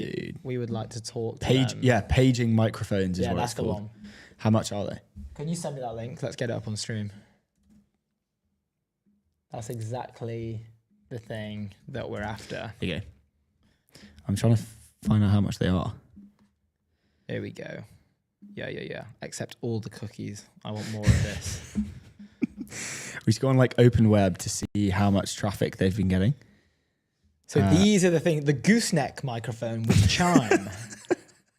we would like to talk to them. Paging microphones is what that's it's called. the one. How much are they? Can you send me that link? Let's get it up on stream. That's exactly the thing that we're after. Here you go. I'm trying to find out how much they are. Here we go. Yeah. Accept all the cookies. I want more of this. We should go on like open web to see how much traffic they've been getting. So these are the things. The gooseneck microphone with chime.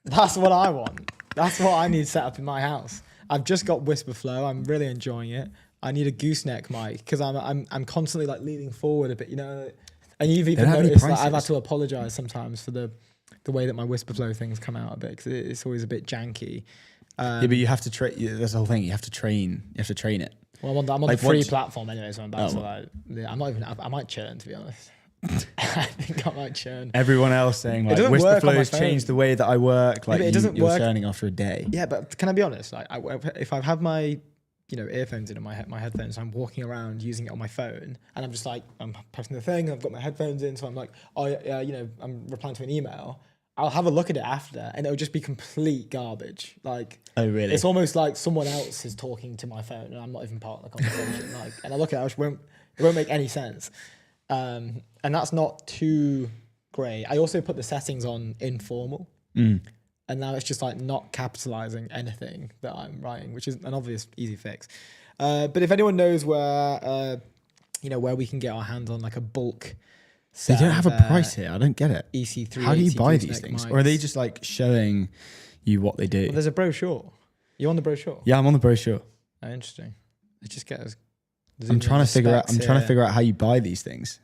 That's what I want. That's what I need set up in my house. I've just got Whisper Flow. I'm really enjoying it. I need a gooseneck mic because I'm constantly like leaning forward a bit, And you've even noticed that I've had to apologize sometimes for the way that my Whisper Flow things come out a bit because it's always a bit janky. But you have to train. That's the whole thing. You have to train. You have to train it. Well, I'm on the free platform anyway, so I'm about to I'm not even. I might churn, to be honest. I think I might churn. Everyone else saying like Whisper Flow's changed the way that I work. Like it doesn't work. You're churning after a day. Yeah, but can I be honest? Like, if I have my earphones in my headphones, I'm walking around using it on my phone, and I'm just like I'm pressing the thing. I've got my headphones in, so I'm like, I'm replying to an email. I'll have a look at it after, and it'll just be complete garbage. Like, oh really? It's almost like someone else is talking to my phone, and I'm not even part of the conversation. And I look at it, it won't make any sense. And that's not too great. I also put the settings on informal, and now it's just like not capitalizing anything that I'm writing, which is an obvious easy fix. But if anyone knows where we can get our hands on like a bulk. They don't have a price here. I don't get it. EC3. How do you buy these things? Or are they just like showing you what they do? Well, there's a brochure. You on the brochure? Yeah, I'm on the brochure. Oh, interesting. Let's just get us. I'm trying to figure out how you buy these things.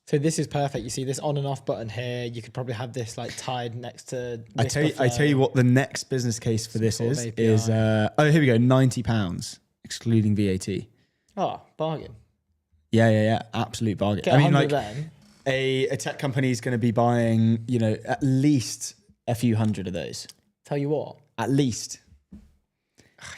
So this is perfect. You see this on and off button here. You could probably have this like tied next to. I tell you what the next business case for this is here we go, £90 excluding VAT. Oh, bargain. Yeah, absolute bargain. Get 100 then. A tech company is going to be buying, at least a few hundred of those. Tell you what, at least.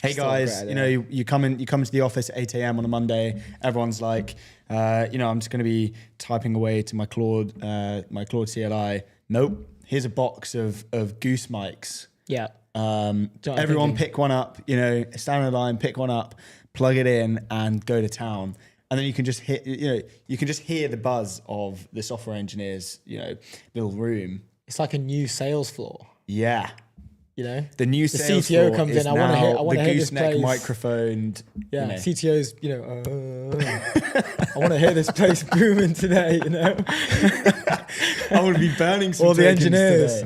Hey guys, you come into the office at 8 a.m. on a Monday. Everyone's like, I'm just going to be typing away to my Claude CLI. Nope. Here's a box of Goose mics. Yeah. Everyone pick one up. Stand in line, pick one up, plug it in, and go to town. And then you can just hear the buzz of the software engineer's, little room. It's like a new sales floor. Yeah. The new sales CTO floor comes is in. I want to hear this gooseneck place. microphone. Yeah. CTO's, I want to hear this place booming today. I want to be burning some all the engineers.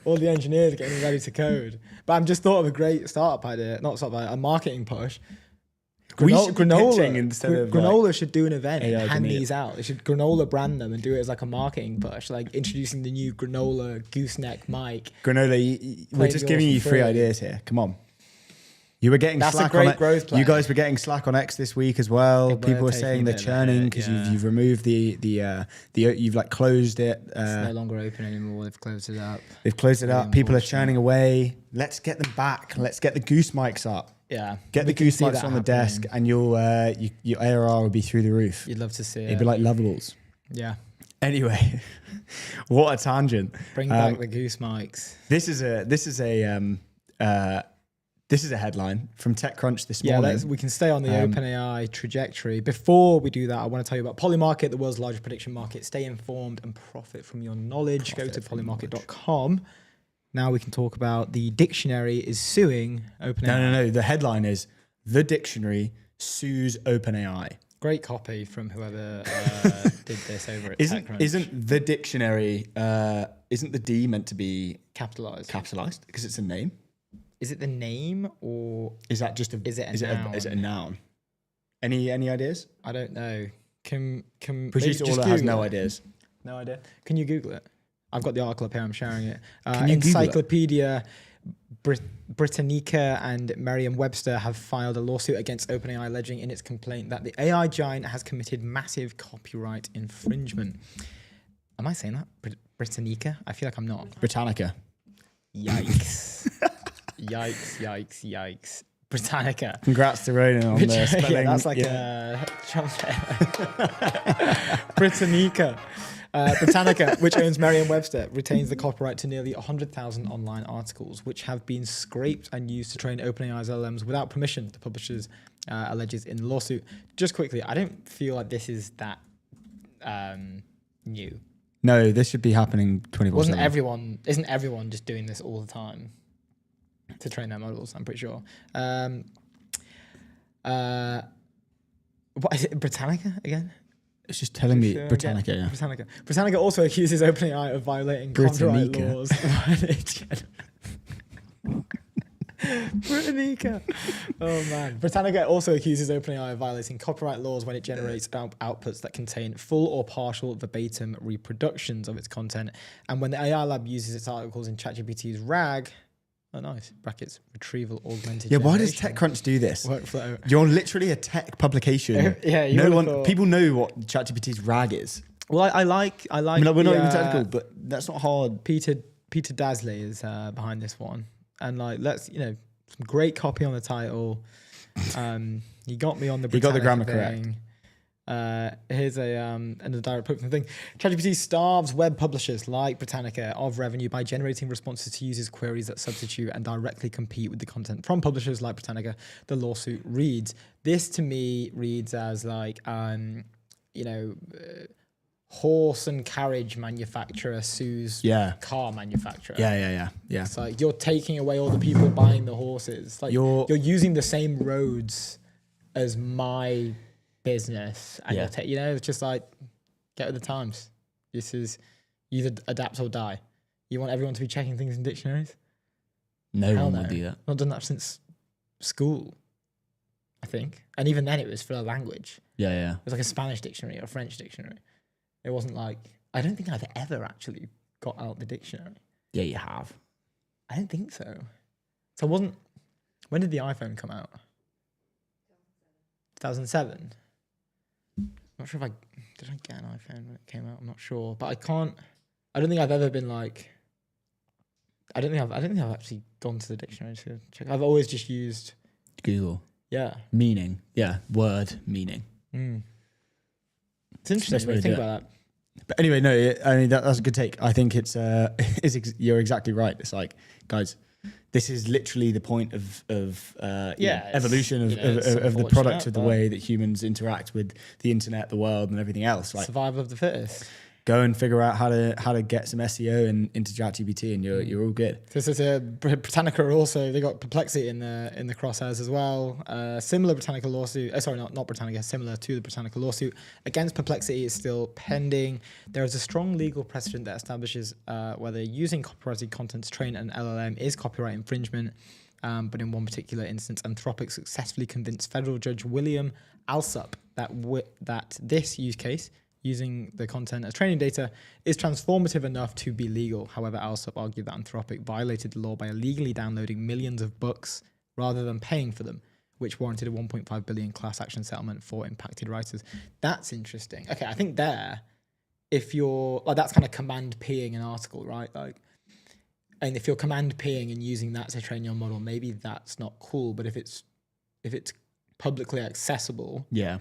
all the engineers getting ready to code. But I'm just thought of a great startup idea, not startup idea, a marketing push. We should be pitching instead of Granola should do an event AI and hand grenade. these out. They should Granola brand them and do it as like a marketing push, like introducing the new Granola gooseneck mic. Granola, we're just yours giving you for free free. ideas here. Come on. You were getting That's a slack great on it. growth plan. You guys were getting slack on X this week as well. They were People were taking saying a they're bit of a churning hit, because yeah. you've removed the you've like closed it. It's no longer open anymore. They've closed it up. They've closed it Really up. People are unfortunate. churning away. Let's get them back. Let's get the goose mics up. Yeah, Get the we can goose see mics that on the desk, happening. and your ARR will be through the roof. You'd love to see It'd it. be like lovables. Yeah, Anyway, what a tangent. bring back the goose mics. This is a headline from TechCrunch this morning. We can stay on the OpenAI trajectory. Before we do that, I want to tell you about Polymarket, the world's largest prediction market. Stay informed and profit from your knowledge. Go to polymarket.com. Now we can talk about the dictionary is suing OpenAI. No. The headline is The Dictionary Sues OpenAI. Great copy from whoever did this over at Isn't TechCrunch. the dictionary, isn't the D meant to be Capitalized. capitalized because it's a name? Is it the name or Is that just Is it a noun? Is it a noun? Any ideas? I don't know. Can Producer maybe just Orla has Google no it? ideas. No idea. Can you Google it? I've got the article up here. I'm sharing it. Can you Google it? Encyclopedia Britannica and Merriam-Webster have filed a lawsuit against OpenAI, alleging in its complaint that the AI giant has committed massive copyright infringement. Am I saying that? Britannica? I feel like I'm not. Britannica. Yikes. Yikes. Britannica. Congrats to Ronan on the spelling. Yeah, that's like Britannica. Britannica, which owns Merriam-Webster, retains the copyright to nearly 100,000 online articles, which have been scraped and used to train OpenAI's LLMs without permission, the publishers alleges in the lawsuit. Just quickly, I don't feel like this is that new. No, this should be happening 24/7. Isn't everyone just doing this all the time to train their models? I'm pretty sure. What is it? Britannica again? It's just telling me Sure, Britannica, again. yeah. Britannica. Britannica also accuses OpenAI of violating copyright Britannica. laws. Britannica. Oh man. Britannica also accuses OpenAI of violating copyright laws when it generates outputs that contain full or partial verbatim reproductions of its content, and when the AI lab uses its articles in ChatGPT's RAG. Oh, nice. Brackets, retrieval augmented Yeah, why does generation. TechCrunch do this? Workflow. You're literally a tech publication. Yeah, you would've thought- people know what ChatGPT's RAG is. Well, I like. I mean, we're not the, even technical, but that's not hard. Peter Dasley is behind this one, and like some great copy on the title. He got me on the. He got the Britannica grammar thing. Here's a direct quote from the thing. ChatGPT starves web publishers like Britannica of revenue by generating responses to users' queries that substitute and directly compete with the content from publishers like Britannica. The lawsuit reads. This to me reads as like horse and carriage manufacturer sues car manufacturer. Yeah. It's like you're taking away all the people buying the horses. Like you're using the same roads as my business, and it's just like get with the times. This is either adapt or die. You want everyone to be checking things in dictionaries? No Hell one no. will do that. Not done that since school, I think. And even then, it was for a language. Yeah. It was like a Spanish dictionary or a French dictionary. It wasn't like I don't think I've ever actually got out the dictionary. Yeah, you have. I don't think so. So I wasn't. When did the iPhone come out? 2007. Not sure if did I get an iPhone when it came out. I'm not sure, but I don't think I've ever been like. I don't think I've actually gone to the dictionary to check. I've always just used Google. Yeah. Meaning. Yeah. Word meaning. It's interesting Best way when you to think do about that. But anyway, no, I mean, that's a good take. I think you're exactly right. It's like, guys, this is literally the point of evolution of the product, of the way that humans interact with the internet, the world, and everything else. Like, Survival of the fittest. Go and figure out how to get some SEO into ChatGPT, and you're all good. This is Britannica also. They got Perplexity in the crosshairs as well. Similar Britannica lawsuit. Sorry, not Britannica. Similar to the Britannica lawsuit against Perplexity is still pending. There is a strong legal precedent that establishes whether using copyrighted content to train an LLM is copyright infringement. But in one particular instance, Anthropic successfully convinced federal judge William Alsup that this use case, using the content as training data, is transformative enough to be legal. However, Alsup argued that Anthropic violated the law by illegally downloading millions of books rather than paying for them, which warranted a 1.5 billion class action settlement for impacted writers. That's interesting. Okay, I think if you're like, that's kind of command P-ing an article, right? Like, and if you're command P-ing and using that to train your model, maybe that's not cool. But if it's publicly accessible, yeah,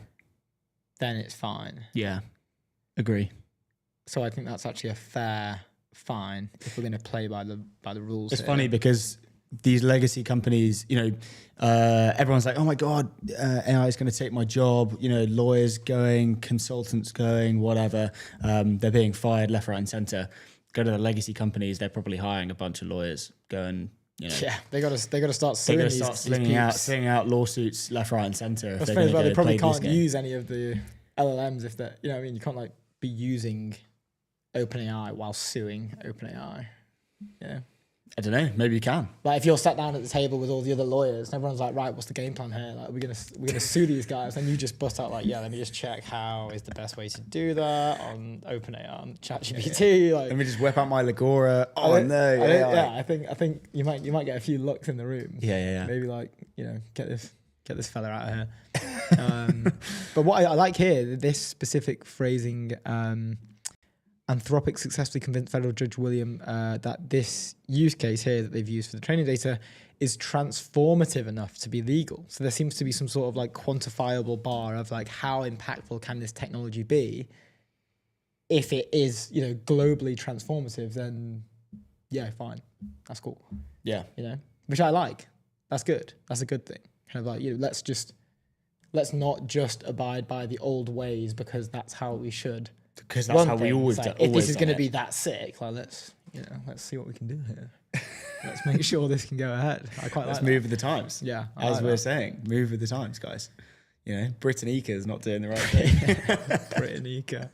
then it's fine. Yeah. Agree. So I think that's actually a fair fine if we're going to play by the rules. It's funny because these legacy companies, everyone's like, oh my God, AI is going to take my job. Lawyers going, consultants going, whatever. They're being fired left, right, and center. Go to the legacy companies, they're probably hiring a bunch of lawyers. Go and yeah, they got to start suing slinging out lawsuits left, right, and center. That's funny, they probably can't use any of the LLMs if they're, you can't like be using OpenAI while suing OpenAI. Yeah. I don't know. Maybe you can. Like if you're sat down at the table with all the other lawyers and everyone's like, right, what's the game plan here? Like we're gonna sue these guys, and you just bust out like, yeah, let me just check how is the best way to do that on OpenAI, on ChatGPT. Yeah. Like, let me just whip out my Legora. I think you might get a few looks in the room. Yeah. Maybe like get this fella out of here. But what I like here, this specific phrasing. Anthropic successfully convinced federal judge William that this use case here that they've used for the training data is transformative enough to be legal. So there seems to be some sort of like quantifiable bar of like how impactful can this technology be. If it is, globally transformative, then yeah, fine. That's cool. Yeah. Which I like. That's good. That's a good thing. Kind of like, let's not just abide by the old ways because that's how we should. Because that's how we always do. If this is going to be that sick, like let's see what we can do here. Let's make sure this can go ahead. I quite let's like move with the times. Yeah, as we're saying, move with the times, guys. Britannica is not doing the right thing. Britannica.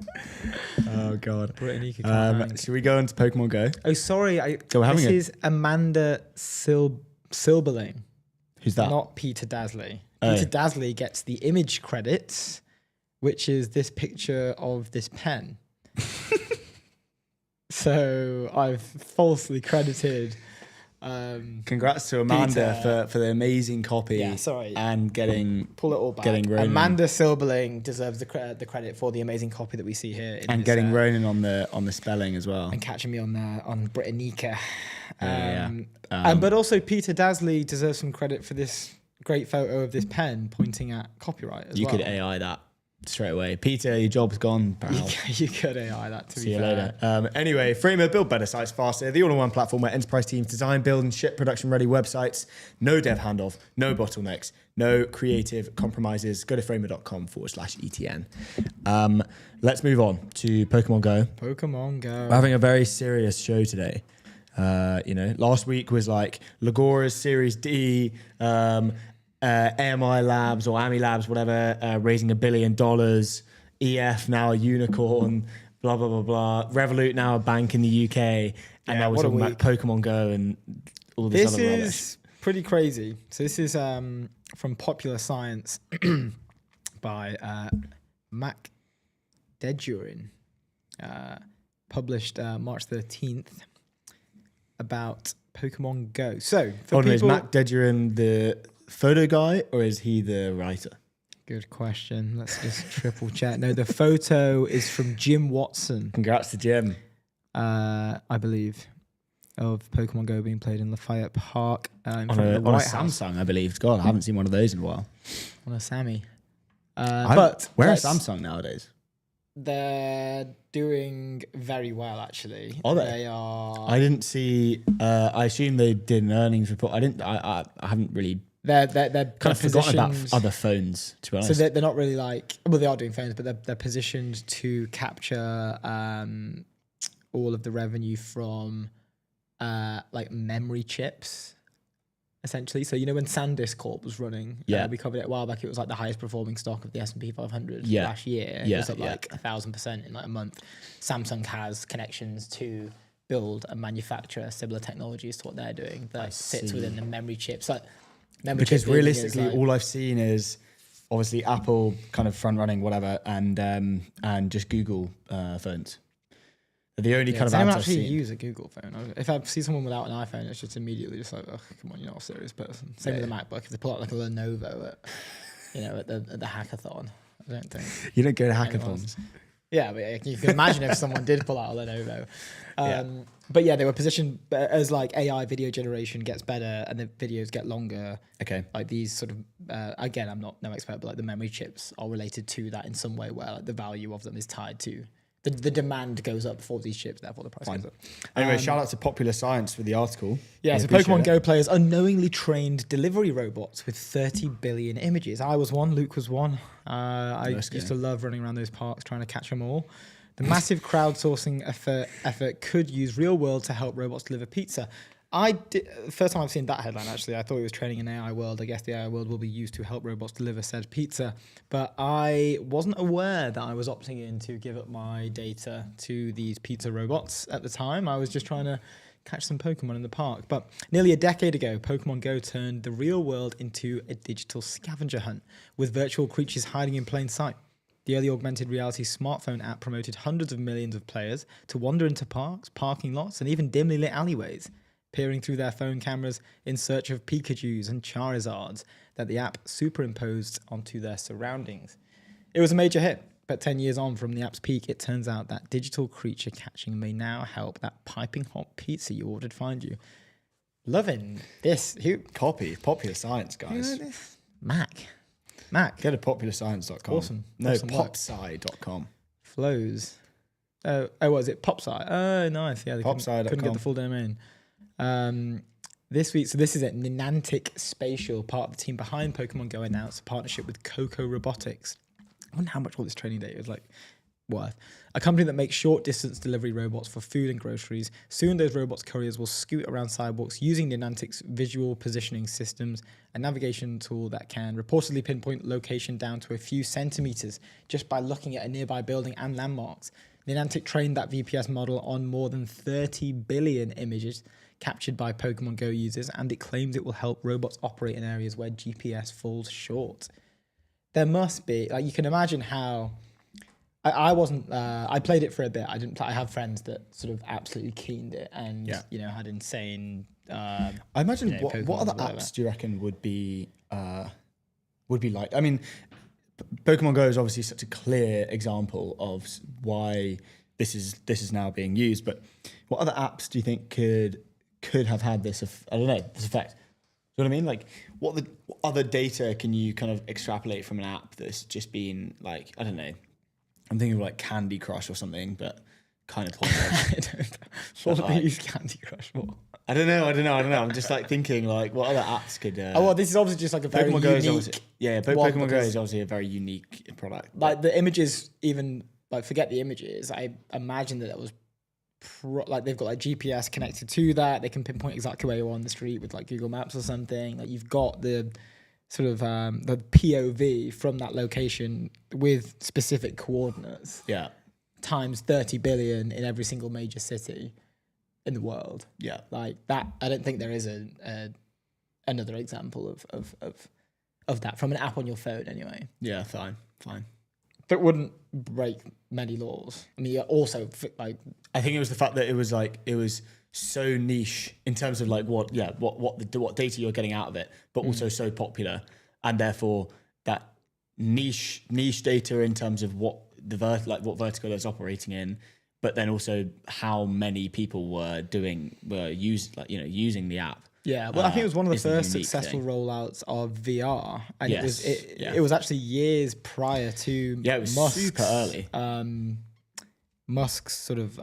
Oh God, Britannica. Should we go into Pokemon Go? Oh, sorry. This is Amanda Silberling. Who's that? Not Peter Dasley. Peter Dasley gets the image credits, which is this picture of this pen. So I've falsely credited. Congrats to Amanda for the amazing copy. Yeah, sorry. And pull it all back. Getting Ronan. Amanda Silberling deserves the credit for the amazing copy that we see here. And getting Ronan on the spelling as well. And catching me on Britannica. But also Peter Dasley deserves some credit for this great photo of this pen pointing at copyright as well. You could AI that straight away. Peter, your job's gone, pal. You could AI that, to See be you fair. later. Anyway, Framer, build better sites faster. The all-in-one platform where enterprise teams design, build, and ship production-ready websites. No dev handoff, no bottlenecks, no creative compromises. Go to framer.com/ETN. Let's move on to Pokemon Go. Pokemon Go. We're having a very serious show today. Last week was like Legora's Series D, AMI Labs or AMI Labs, whatever, raising $1 billion. EF now a unicorn, blah, blah, blah, blah. Revolut now a bank in the UK. And now we're talking about Pokemon Go and all this other rubbish. This is pretty crazy. So this is from Popular Science by Mac Dedurin, published March 13th about Pokemon Go. So is Mac Dedurin the photo guy or is he the writer? Good question. Let's just triple check. No, the photo is from Jim Watson. Congrats to Jim. I believe, of Pokemon Go being played in Lafayette Park on a Samsung, I believe. God, I haven't seen one of those in a while. On a Sammy. But where is Samsung nowadays? They're doing very well, actually. Are they? They are. I didn't see. I assume they did an earnings report. I haven't really they're Kind of forgotten about positioned- other phones, to be honest. So they're not really like, well, they are doing phones, but they're positioned to capture all of the revenue from like memory chips, essentially. So, you know, when SanDisk Corp was running, we covered it a while back, it was like the highest performing stock of the S&P 500 last year. It was up like 1,000% in like a month. Samsung has connections to build and manufacture similar technologies to what they're doing that sits within the memory chips. Like, because realistically, all I've seen is obviously Apple kind of front running whatever, and just Google phones. The only kind of ads ads actually I've seen. use a Google phone. If I see someone without an iPhone, it's just immediately just like, oh, come on, you're not a serious person. Same with the MacBook. If they pull out like a Lenovo at the hackathon, I don't think. You don't go to hackathons. Yeah, but you can imagine if someone did pull out a Lenovo. But yeah, they were positioned as like AI video generation gets better and the videos get longer. Okay. Like these sort of, again, I'm not no expert, but like the memory chips are related to that in some way where like the value of them is tied to the demand goes up for these chips, therefore the price goes up. Anyway, shout out to Popular Science for the article. Yeah, so Pokemon Go players unknowingly trained delivery robots with 30 billion images. I was one, Luke was one. I used to love running around those parks trying to catch them all. The massive crowdsourcing effort could use real world to help robots deliver pizza. The first time I've seen that headline, actually, I thought it was training an AI world. I guess the AI world will be used to help robots deliver said pizza. But I wasn't aware that I was opting in to give up my data to these pizza robots at the time. I was just trying to catch some Pokemon in the park. But nearly a decade ago, Pokemon Go turned the real world into a digital scavenger hunt with virtual creatures hiding in plain sight. The early augmented reality smartphone app promoted hundreds of millions of players to wander into parks, parking lots, and even dimly lit alleyways, peering through their phone cameras in search of Pikachus and Charizards that the app superimposed onto their surroundings. It was a major hit, but 10 years on from the app's peak, it turns out that digital creature catching may now help that piping hot pizza you ordered find you. Loving this. Popular Science, guys. Mac. Go to popularscience.com. Awesome. No, Awesome work. popsci.com. Flows. Oh, what is it? Popsci. Oh, nice. Yeah, they couldn't get the full domain. This week, so this is it. Niantic Spatial, part of the team behind Pokemon Go, announced a partnership with Coco Robotics. I wonder how much all this training data is like worth. A company that makes short distance delivery robots for food and groceries. Soon those robots couriers will scoot around sidewalks using Niantic's visual positioning systems, a navigation tool that can reportedly pinpoint location down to a few centimeters just by looking at a nearby building and landmarks. Niantic trained that VPS model on more than 30 billion images captured by Pokemon Go users, and it claims it will help robots operate in areas where GPS falls short. There must be, like, you can imagine how. I wasn't. I played it for a bit. I didn't. I have friends that sort of absolutely keened it, and had insane. I imagine what other apps do you reckon would be like? I mean, Pokemon Go is obviously such a clear example of why this is now being used. But what other apps do you think could have had this? I don't know, this effect. Do you know what I mean? Like, what other data can you kind of extrapolate from an app that's just been like, I don't know. I'm thinking of like Candy Crush or something, but kind of pointless. What do they use Candy Crush for? I don't know. I'm just like thinking like what other apps could. This is obviously just like a very Pokemon unique. Go is Pokemon Go is obviously a very unique product. Like the images, even like forget the images. I imagine that was like they've got like GPS connected to that. They can pinpoint exactly where you are on the street with like Google Maps or something. Like you've got the sort of the POV from that location with specific coordinates. Yeah. Times 30 billion in every single major city in the world. Yeah. Like that, I don't think there is another example of that from an app on your phone anyway. Yeah, fine. That wouldn't break many laws. I mean, also like I think it was the fact that it was so niche in terms of like what data you're getting out of it, but also so popular, and therefore that niche data in terms of what what vertical it's operating in, but then also how many people were using the app. Yeah, well, I think it was one of the first successful rollouts of VR, and it was actually years prior to it was Musk's, super early. Musk's sort of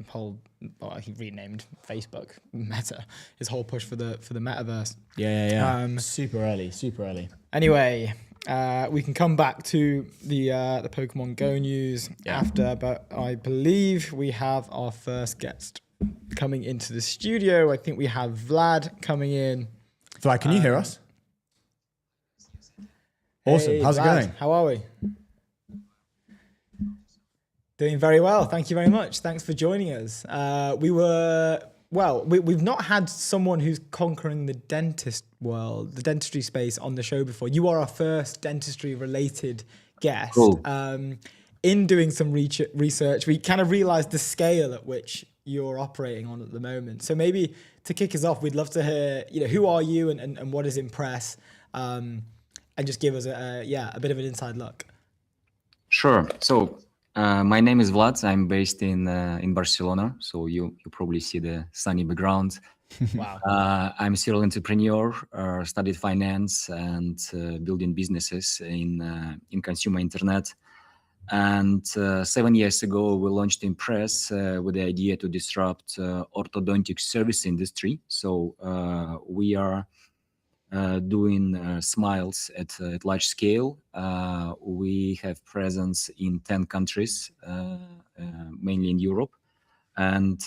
whole, well, he renamed Facebook Meta, his whole push for the metaverse. Yeah. Super early. Anyway, we can come back to the Pokemon Go news after, but I believe we have our first guest coming into the studio. I think we have Vlad coming in. Vlad, can you hear us? Awesome. Hey, How's Vlad, it going? How are we? Doing very well. Thank you very much. Thanks for joining us. We've not had someone who's conquering the dentist world, the dentistry space on the show before. You are our first dentistry related guest. Cool. In doing some research, we kind of realized the scale at which you're operating on at the moment. So maybe to kick us off, we'd love to hear, who are you and what is Impress? And just give us a bit of an inside look. Sure. So my name is Vlad. I'm based in Barcelona. So you probably see the sunny background. Wow. I'm a serial entrepreneur, studied finance and building businesses in consumer internet. And 7 years ago, we launched Impress with the idea to disrupt orthodontic service industry. So we are doing smiles at large scale. We have presence in 10 countries, mainly in Europe. And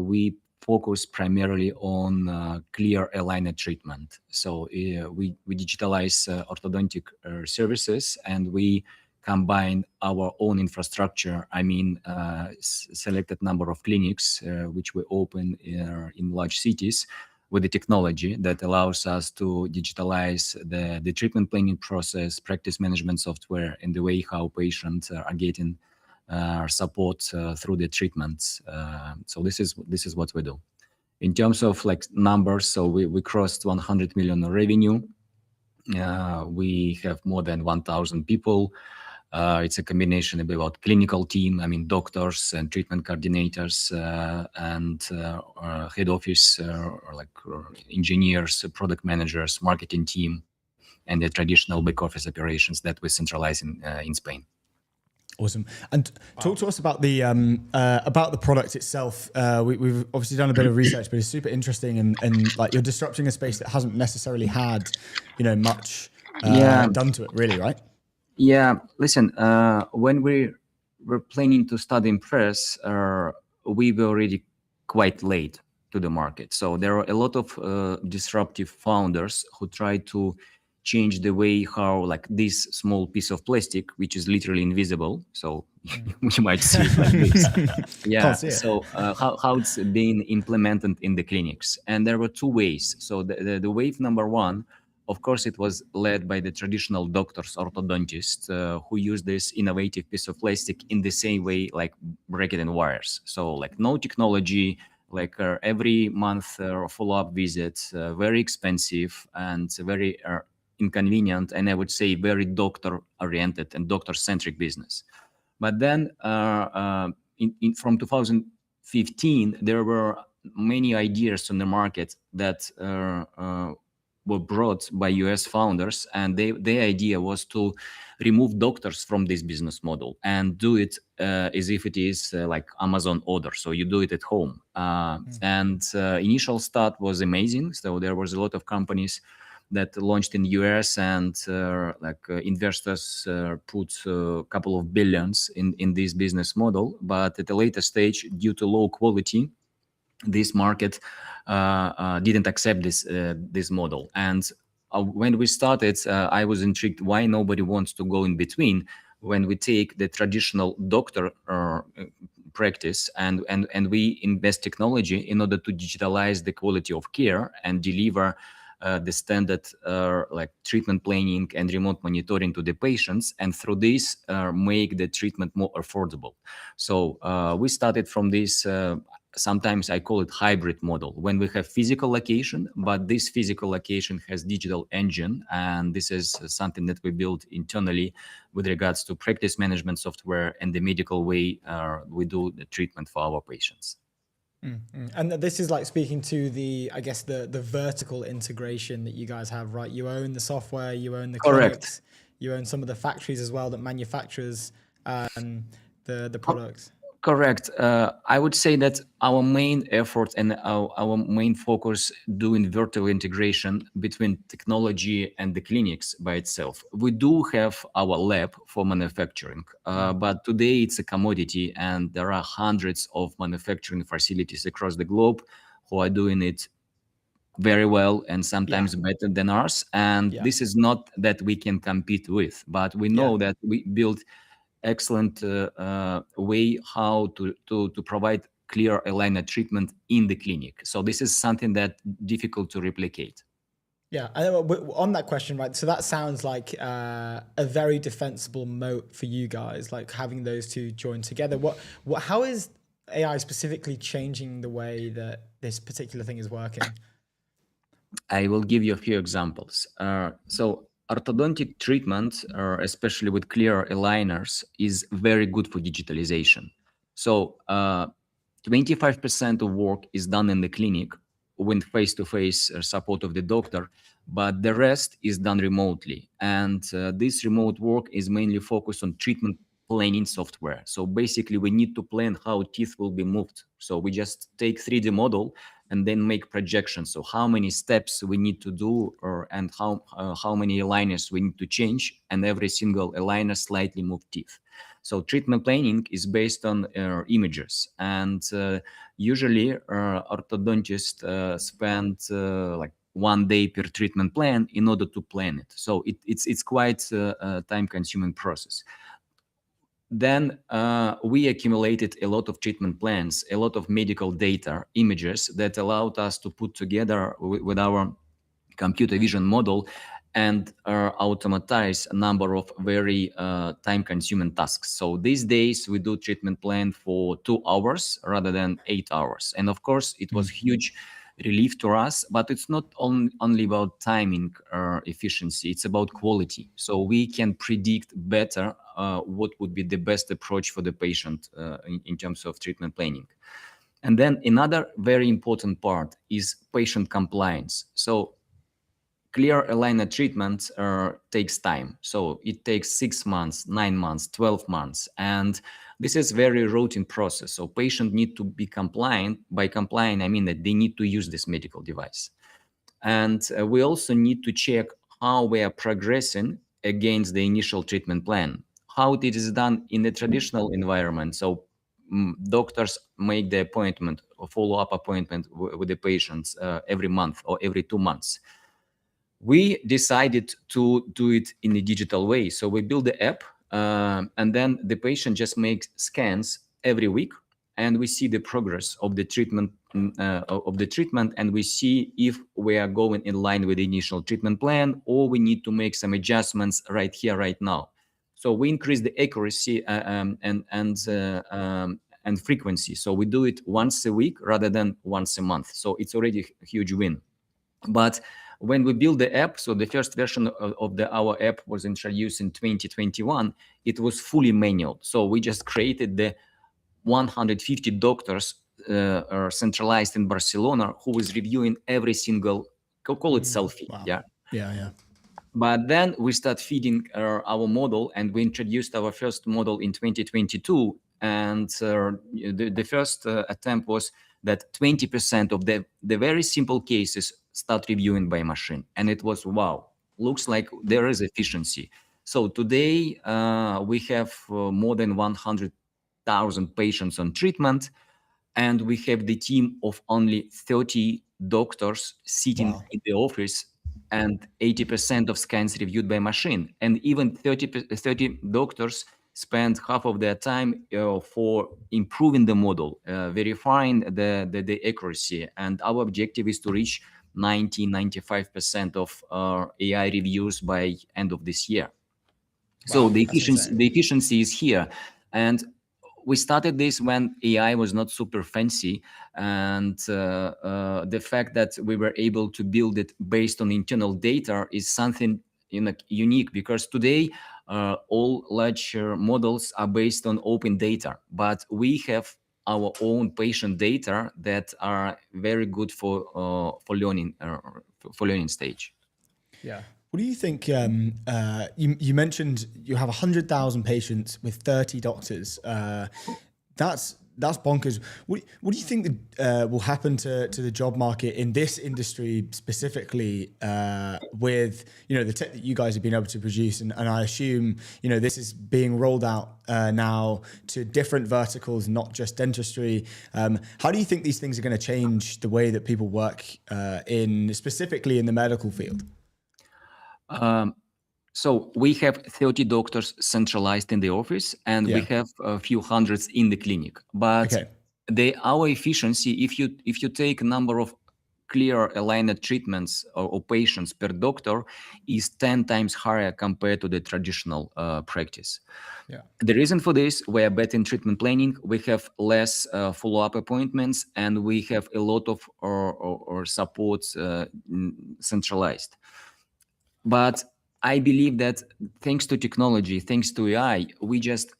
we focus primarily on clear aligner treatment. So we digitalize orthodontic services, and we combine our own infrastructure. I mean, selected number of clinics, which we open in large cities, with the technology that allows us to digitalize the treatment planning process, practice management software, and the way how patients are getting support through the treatments. So this is what we do. In terms of like numbers, so we crossed 100 million revenue. We have more than 1,000 people. It's a combination of about clinical team, I mean doctors and treatment coordinators and head office engineers, product managers, marketing team, and the traditional back office operations that we centralize in Spain. Awesome. And talk to us about the product itself. We've obviously done a bit of research, but it's super interesting and like you're disrupting a space that hasn't necessarily had, much done to it, really, right? Yeah, listen, when we were planning to start Impress, we were already quite late to the market. So there are a lot of disruptive founders who try to change the way how like this small piece of plastic, which is literally invisible. So you might see it like this. Yeah. So how it's being implemented in the clinics. And there were two ways. So the wave number one, of course, it was led by the traditional doctors, orthodontists, who use this innovative piece of plastic in the same way like bracket and wires. So like no technology, like every month follow-up visits, very expensive and very inconvenient, and I would say very doctor-oriented and doctor-centric business. But then from 2015, there were many ideas on the market that were brought by US founders, and their idea was to remove doctors from this business model and do it as if it is like Amazon order. So you do it at home. And initial start was amazing. So there was a lot of companies that launched in the US, and investors put a couple of billions in this business model. But at a later stage, due to low quality, this market didn't accept this model. And when we started, I was intrigued why nobody wants to go in between when we take the traditional doctor practice and we invest technology in order to digitalize the quality of care and deliver the standard like treatment planning and remote monitoring to the patients, and through this make the treatment more affordable. So we started from this sometimes I call it hybrid model, when we have physical location, but this physical location has digital engine. And this is something that we built internally with regards to practice management software and the medical way we do the treatment for our patients. Mm-hmm. And this is like speaking to the vertical integration that you guys have, right? You own the software, you own the clinics, you own some of the factories as well that manufactures the products. Correct. I would say that our main effort and our main focus doing vertical integration between technology and the clinics by itself. We do have our lab for manufacturing, but today it's a commodity, and there are hundreds of manufacturing facilities across the globe who are doing it very well and sometimes better than ours. And this is not that we can compete with, but we know that we build excellent way how to provide clear aligner treatment in the clinic. So this is something that difficult to replicate. Yeah, and on that question, right? So that sounds like a very defensible moat for you guys, like having those two joined together. How is AI specifically changing the way that this particular thing is working? I will give you a few examples. So orthodontic treatment, especially with clear aligners, is very good for digitalization. So 25% of work is done in the clinic with face-to-face support of the doctor, but the rest is done remotely. And this remote work is mainly focused on treatment planning software. So basically, we need to plan how teeth will be moved. So we just take 3D model and then make projections. So how many steps we need to do, and how many aligners we need to change, and every single aligner slightly move teeth. So treatment planning is based on images, and usually orthodontists spend like 1 day per treatment plan in order to plan it. So it's quite a time-consuming process. Then we accumulated a lot of treatment plans, a lot of medical data, images that allowed us to put together with our computer vision model and automatize a number of very time-consuming tasks. So these days we do treatment plan for 2 hours rather than 8 hours. And of course, it was huge relief to us, but it's not only about timing or efficiency, it's about quality. So we can predict better what would be the best approach for the patient in terms of treatment planning. And then another very important part is patient compliance. So clear aligner treatment takes time. So it takes 6 months, 9 months, 12 months. And this is very routine process. So patient need to be compliant. By compliant, I mean that they need to use this medical device. And we also need to check how we are progressing against the initial treatment plan, how it is done in the traditional environment. So doctors make the appointment or follow-up appointment with the patients every month or every 2 months. We decided to do it in a digital way. So we build the app, and then the patient just makes scans every week, and we see the progress of the treatment, and we see if we are going in line with the initial treatment plan, or we need to make some adjustments right here, right now. So we increase the accuracy and frequency. So we do it once a week rather than once a month. So it's already a huge win. But when we built the app, so the first version of our app was introduced in 2021, it was fully manual. So we just created the 150 doctors centralized in Barcelona who was reviewing every single, call it selfie. Wow. Yeah. Yeah. But then we start feeding our model, and we introduced our first model in 2022. And the first attempt was that 20% of the very simple cases start reviewing by machine. And it was, wow, looks like there is efficiency. So today we have more than 100,000 patients on treatment, and we have the team of only 30 doctors sitting in the office, and 80% of scans reviewed by machine. And even 30 doctors spend half of their time for improving the model, verifying the accuracy. And our objective is to reach 95% of AI reviews by end of this year. So the efficiency is here. And we started this when AI was not super fancy, and the fact that we were able to build it based on internal data is something unique, because today all large models are based on open data, but we have our own patient data that are very good for learning stage. Yeah. What do you think? You mentioned you have 100,000 patients with 30 doctors That's bonkers. What do you think will happen to the job market in this industry specifically with the tech that you guys have been able to produce? And I assume this is being rolled out now to different verticals, not just dentistry. How do you think these things are going to change the way that people work specifically in the medical field? So we have 30 doctors centralized in the office, and we have a few hundreds in the clinic. But our efficiency, if you take a number of clear aligned treatments or patients per doctor, is 10 times higher compared to the traditional practice. Yeah. The reason for this, we are better in treatment planning. We have less follow-up appointments, and we have a lot of our support centralized. But I believe that thanks to technology, thanks to AI, we just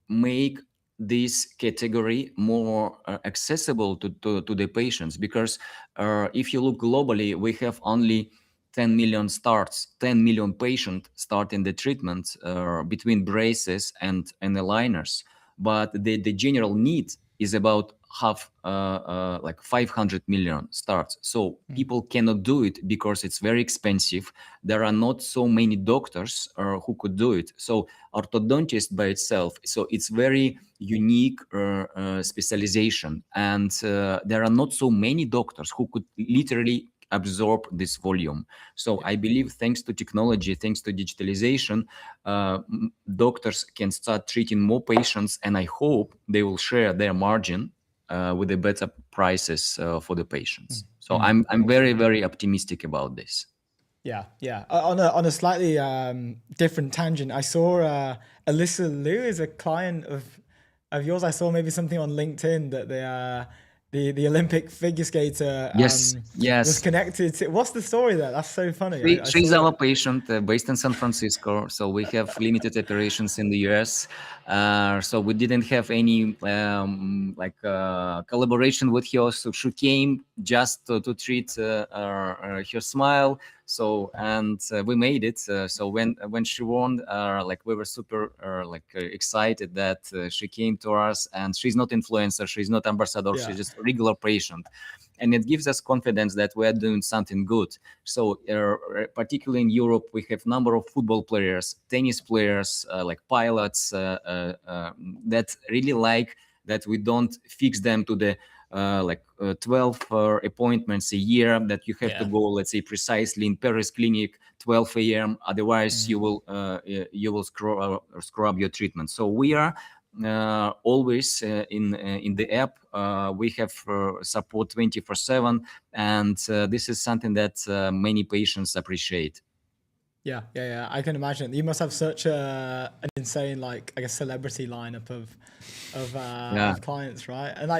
make this category more accessible to the patients. Because if you look globally, we have only 10 million patients starting the treatment between braces and aligners. But the general need is about like 500 million starts. So people cannot do it because it's very expensive. There are not so many doctors who could do it. So orthodontist by itself, so it's very unique specialization. And there are not so many doctors who could literally absorb this volume. So I believe thanks to technology, thanks to digitalization, doctors can start treating more patients, and I hope they will share their margin with the better prices for the patients. So I'm very, very optimistic about this. Yeah. On a slightly different tangent, I saw Alyssa Liu is a client of yours. I saw maybe something on LinkedIn that the Olympic figure skater was connected to. What's the story there? That's so funny. She's our patient based in San Francisco. So we have limited operations in the US. So we didn't have any collaboration with her. So she came just to treat her smile. So we made it. So when she won, we were super excited that she came to us. And she's not influencer, she's not ambassador, she's just a regular patient, and it gives us confidence that we are doing something good. So particularly in Europe, we have number of football players, tennis players, like pilots that really like that we don't fix them to the 12 appointments a year that you have to go, let's say, precisely in Paris clinic 12 a.m. Otherwise, you will screw up your treatment. So we are always in the app. We have support 24/7, and this is something that many patients appreciate. Yeah. I can imagine. You must have such an insane, celebrity lineup of clients, right? And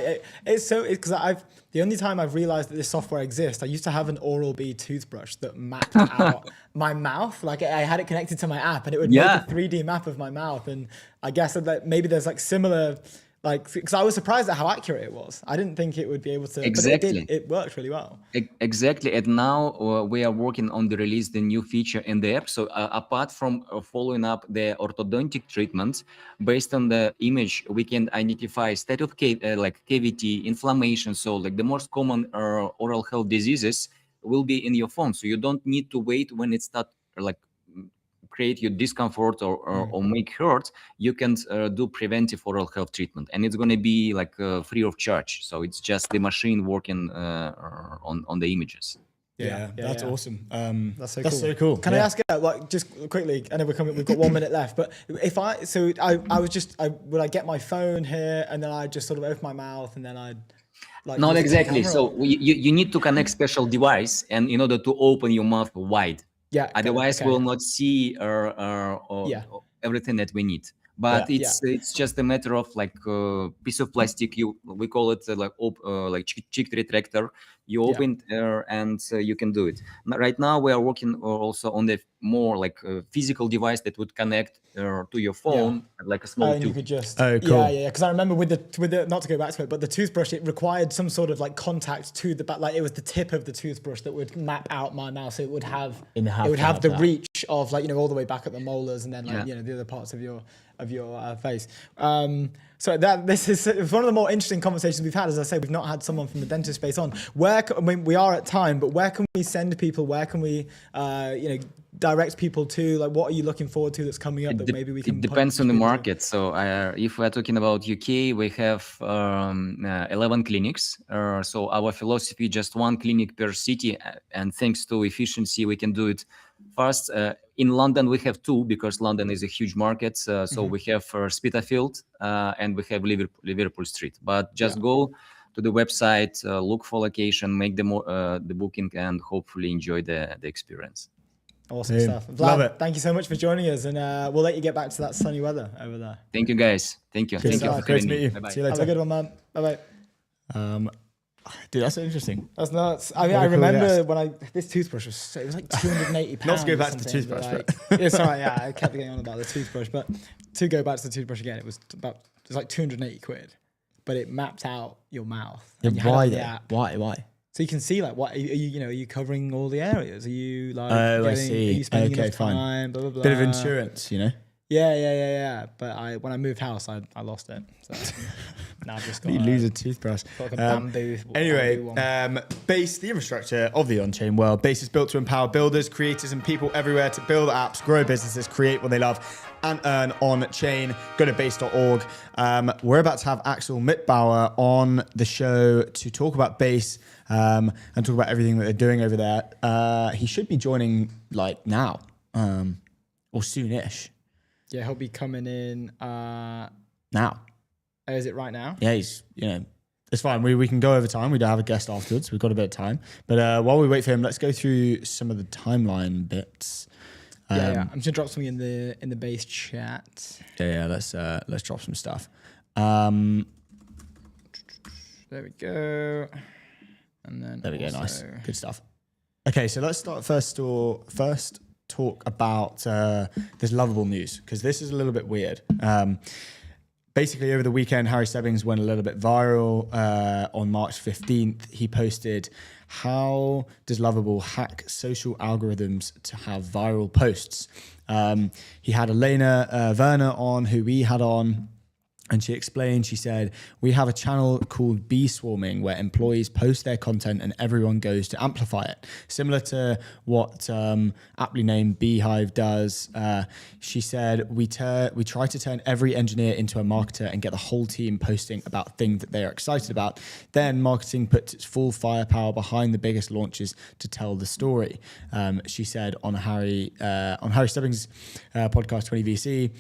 it's because the only time I've realized that this software exists, I used to have an Oral-B toothbrush that mapped out my mouth. Like I had it connected to my app, and it would make a 3D map of my mouth. And I guess that maybe there's similar. Because I was surprised at how accurate it was. I didn't think it would be able to. Exactly. But it worked really well. Exactly. And now we are working on the release the new feature in the app. So apart from following up the orthodontic treatments, based on the image, we can identify state of cavity, inflammation. So the most common oral health diseases will be in your phone. So you don't need to wait when it starts create you discomfort or make hurt. You can do preventive oral health treatment, and it's going to be free of charge. So it's just the machine working on the images. That's awesome. That's so cool. Can I ask just quickly? I know we've got 1 minute left, but if I would I get my phone here and then I just sort of open my mouth and then I'd not exactly. So you need to connect special device and in order to open your mouth wide. Otherwise, we'll not see everything that we need. But it's just a matter of piece of plastic. We call it cheek retractor. You open and you can do it. Right now, we are working also on the more physical device that would connect to your phone, like a small tube. You could just cool. Because I remember with the not to go back to it, but the toothbrush, it required some sort of contact to the back. It was the tip of the toothbrush that would map out my mouth, so it would have the reach of like, all the way back at the molars and then like, Yeah. the other parts of your face. So this is it's one of the more interesting conversations we've had. As I say, we've not had someone from the dentist space on. We are at time, but where can we send people? Where can we, direct people to? Like, what are you looking forward to that's coming up that maybe we can? It depends on the market. So if we're talking about UK, we have 11 clinics. So our philosophy, just one clinic per city, and thanks to efficiency, we can do it fast. In London, we have 2 because London is a huge market. So we have Spitalfield and we have Liverpool Street. But just go to the website, look for location, make the booking, and hopefully enjoy the experience. Awesome stuff. Vlad, Love it. thank you so much for joining us, and we'll let you get back to that sunny weather over there. Thank you, guys. Thank you. Thank you for Great to having meet me. you. Bye-bye. See you Have later. a good one, man. Bye bye. Dude, that's so interesting. That's nuts. I mean, What I a cool remember guest. when this toothbrush was it was like £280. Not to go back to the or something, toothbrush, but yeah, sorry, I kept getting on about the toothbrush, but to go back to the toothbrush again, it was like 280 quid, but it mapped out your mouth. and you had it on the app. Why? So you can see like what are you covering all the areas? Are you like Oh, I see. Are you spending Okay, enough fine. time? Blah blah blah. Bit of insurance, Yeah. But when I moved house, I lost it. So now I've just got You lose a toothbrush. like a bamboo. Anyway, bamboo one. Base, the infrastructure of the on-chain world. Base is built to empower builders, creators, and people everywhere to build apps, grow businesses, create what they love, and earn on-chain. Go to base.org. We're about to have Axel Mitbauer on the show to talk about Base and talk about everything that they're doing over there. He should be joining like now or soonish. Yeah, he'll be coming in. Now. Is it right now? Yeah, he's, it's fine. We can go over time. We don't have a guest afterwards. We've got a bit of time. But while we wait for him, let's go through some of the timeline bits. Yeah. I'm just gonna drop something in the base chat. Yeah. Let's drop some stuff. There we go. And then There we go. Nice, also- good stuff. Okay, so let's start first talk about this lovable news, because this is a little bit weird. Basically, over the weekend, Harry Stebbings went a little bit viral. On March 15th, he posted, "How does Lovable hack social algorithms to have viral posts?" He had Elena Werner on, who we had on, and she explained, she said, "We have a channel called Bee Swarming where employees post their content and everyone goes to amplify it. Similar to what aptly named Beehive does." She said, we try to turn every engineer into a marketer and get the whole team posting about things that they are excited about. Then marketing puts its full firepower behind the biggest launches to tell the story." She said on Harry Stebbings' podcast 20VC.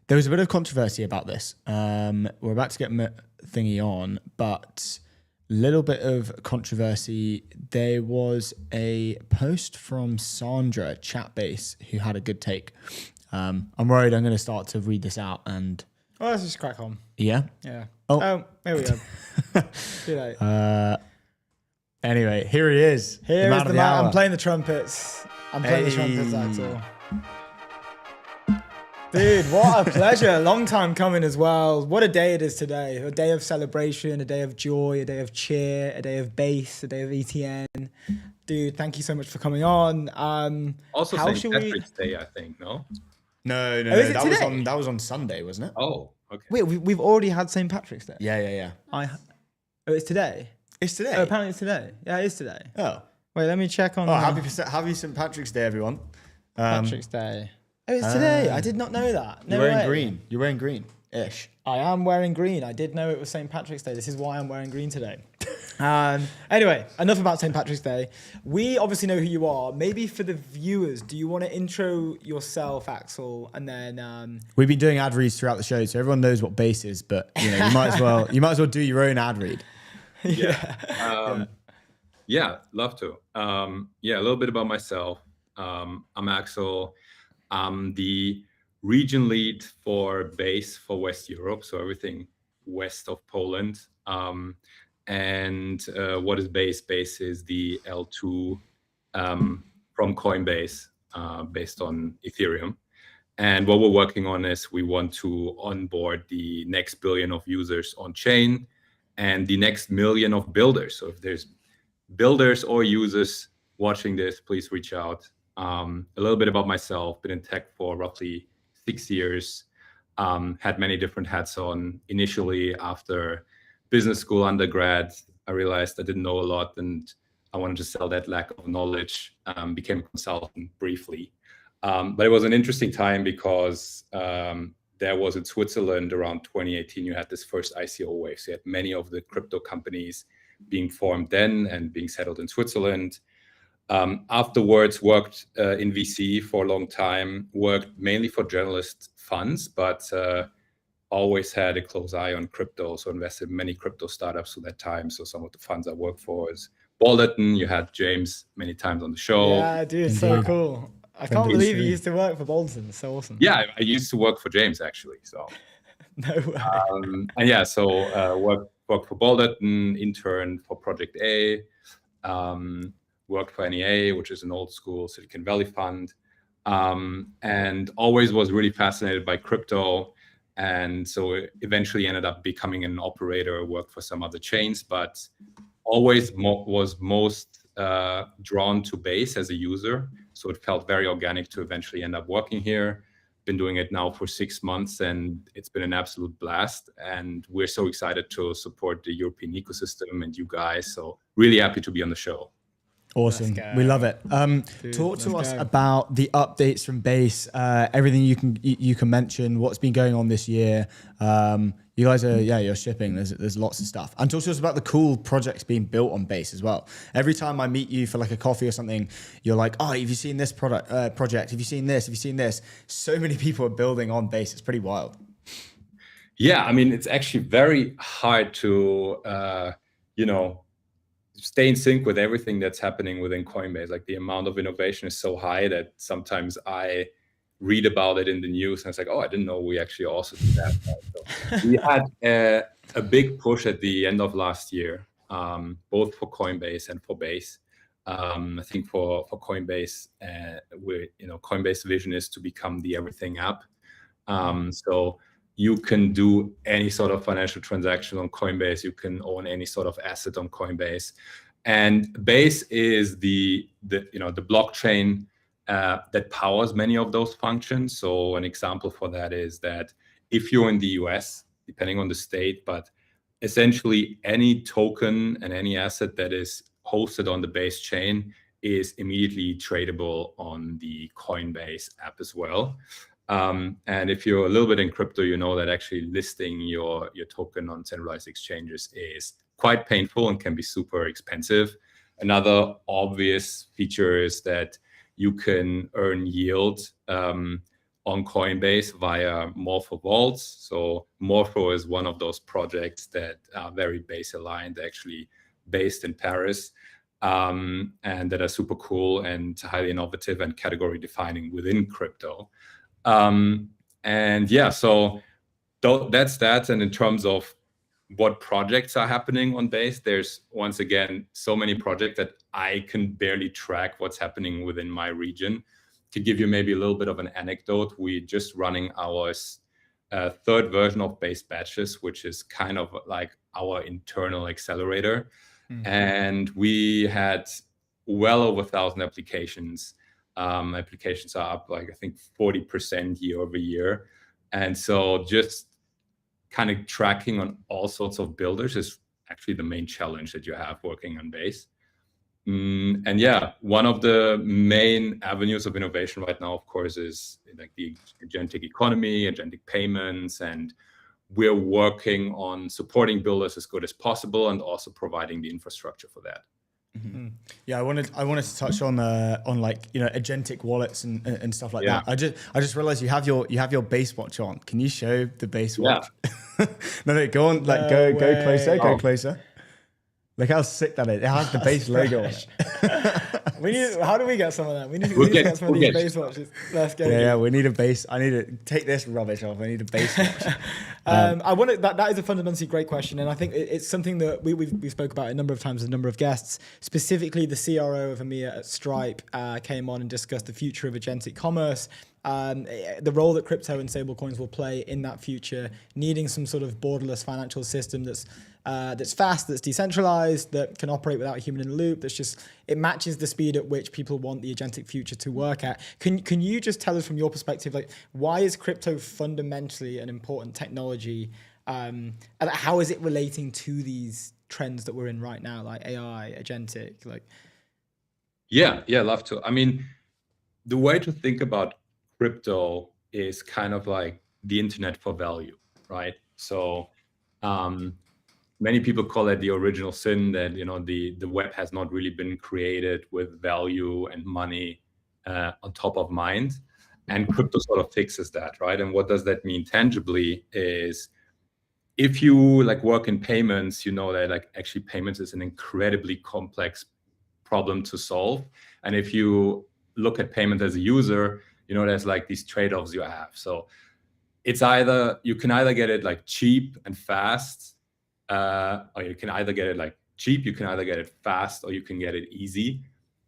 There was a bit of controversy about this. We're about to get Thingy on, but a little bit of controversy. There was a post from Sandra at Chatbase who had a good take. I'm worried I'm going to start to read this out and... Oh, let's just crack on. Yeah? Yeah. Oh. There we go. Too late. Anyway, here he is. Here is of the man. hour. I'm playing the trumpets. Hey. Axel. Dude, what a pleasure. Long time coming as well. What a day it is today. A day of celebration, a day of joy, a day of cheer, a day of bass, a day of ETN. Dude, thank you so much for coming on. Also how St. should we- Patrick's Day, I think, no? No. is it today? That was on Sunday, wasn't it? Oh, okay. Wait, we've already had St. Patrick's Day. Yeah. Oh, it's today? It's today. Oh, apparently it's today. Yeah, it is today. Oh. Wait, let me check on Happy St. Patrick's Day, everyone. Patrick's Day. Oh, it's today. I did not know that. No You're wearing way. green. You're wearing green-ish. I am wearing green. I did know it was St. Patrick's Day. This is why I'm wearing green today. Anyway, enough about St. Patrick's Day. We obviously know who you are. Maybe for the viewers, do you want to intro yourself, Axel, and then We've been doing ad reads throughout the show, so everyone knows what Base is. But you might as well do your own ad read. Yeah, love to. A little bit about myself. I'm Axel. I'm the region lead for Base for West Europe, so everything west of Poland. And what is Base? Base is the L2 from Coinbase, based on Ethereum. And what we're working on is we want to onboard the next billion of users on chain and the next million of builders. So if there's builders or users watching this, please reach out. A little bit about myself, been in tech for roughly 6 years, had many different hats on. Initially, after business school undergrad, I realized I didn't know a lot and I wanted to sell that lack of knowledge, became a consultant briefly. But it was an interesting time because there was in Switzerland around 2018, you had this first ICO wave. So you had many of the crypto companies being formed then and being settled in Switzerland. Afterwards, worked in VC for a long time, worked mainly for journalist funds, but always had a close eye on crypto. So invested in many crypto startups through that time. So some of the funds I worked for is Balderton. You had James many times on the show. Yeah, dude, it's so cool. I can't believe you used to work for Bolton. It's so awesome. Yeah, I used to work for James actually. So No way. and yeah, so worked for Balderton, interned for Project A, worked for NEA, which is an old school Silicon Valley fund, and always was really fascinated by crypto. And so eventually ended up becoming an operator, worked for some other chains, but always was most drawn to Base as a user. So it felt very organic to eventually end up working here. Been doing it now for 6 months and it's been an absolute blast. And we're so excited to support the European ecosystem and you guys. So really happy to be on the show. Awesome. We love it. Talk to us about the updates from Base, everything you can mention, what's been going on this year. You guys are, you're shipping. There's lots of stuff. And talk to us about the cool projects being built on Base as well. Every time I meet you for like a coffee or something, you're like, oh, have you seen this project? Have you seen this? Have you seen this? So many people are building on Base. It's pretty wild. Yeah, I mean, it's actually very hard to, stay in sync with everything that's happening within Coinbase. Like the amount of innovation is so high that sometimes I read about it in the news and it's like, oh, I didn't know we actually also did that. So we had a big push at the end of last year, both for Coinbase and for Base. I think for Coinbase, Coinbase vision is to become the everything app. So you can do any sort of financial transaction on Coinbase. You can own any sort of asset on Coinbase, and Base is the blockchain that powers many of those functions. So an example for that is that if you're in the US, depending on the state, but essentially any token and any asset that is hosted on the Base chain is immediately tradable on the Coinbase app as well. And if you're a little bit in crypto, you know that actually listing your token on centralized exchanges is quite painful and can be super expensive. Another obvious feature is that you can earn yield on Coinbase via Morpho vaults. So Morpho is one of those projects that are very Base aligned, actually based in Paris, and that are super cool and highly innovative and category defining within crypto. So that's that. And in terms of what projects are happening on Base, there's once again so many projects that I can barely track what's happening within my region. To give you maybe a little bit of an anecdote, we're just running our third version of Base Batches, which is kind of like our internal accelerator. And we had well over 1,000 applications. Applications are up like I think 40% year over year. And so just kind of tracking on all sorts of builders is actually the main challenge that you have working on Base. And yeah, one of the main avenues of innovation right now, of course, is like the agentic economy, agentic payments, and we're working on supporting builders as good as possible and also providing the infrastructure for that. Mm-hmm. Yeah, I wanted to touch on like agentic wallets and stuff like that. I just realized you have your Base watch on. Can you show the Base watch? Yeah. no, go on, like go closer, go closer. Look how sick that is. It has the Base logo on it. How do we get some of that? We need to get some of these Base watches. Let's get it. Yeah, we need a Base. I need to take this rubbish off. I need a Base watch. That is a fundamentally great question, and I think it's something that we spoke about a number of times with a number of guests. Specifically, the CRO of EMEA at Stripe came on and discussed the future of agentic commerce. the role that crypto and stablecoins will play in that future, needing some sort of borderless financial system that's fast, that's decentralized, that can operate without a human in the loop. It matches the speed at which people want the agentic future to work at. Can you just tell us from your perspective, like, why is crypto fundamentally an important technology? And how is it relating to these trends that we're in right now, like AI, agentic, like? Yeah, love to. I mean, the way to think about crypto is kind of like the internet for value, right? So many people call it the original sin, that the web has not really been created with value and money on top of mind, and crypto sort of fixes that, right? And what does that mean tangibly is, if you like work in payments, you know that like actually payments is an incredibly complex problem to solve. And if you look at payment as a user, there's like these trade-offs you have. So it's you can either get it like cheap and fast, or you can either get it like cheap, you can either get it fast, or you can get it easy.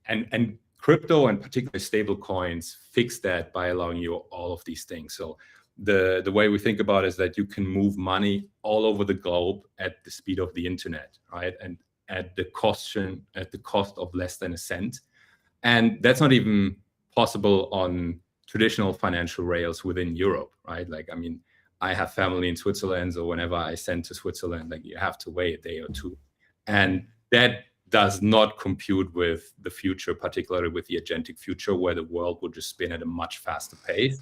And crypto, and particularly stable coins, fix that by allowing you all of these things. So the way we think about it is that you can move money all over the globe at the speed of the internet, right? And at the cost of less than a cent. And that's not even possible on traditional financial rails within Europe, right? Like, I mean, I have family in Switzerland, so whenever I send to Switzerland, like, you have to wait a day or two. And that does not compute with the future, particularly with the agentic future, where the world will just spin at a much faster pace.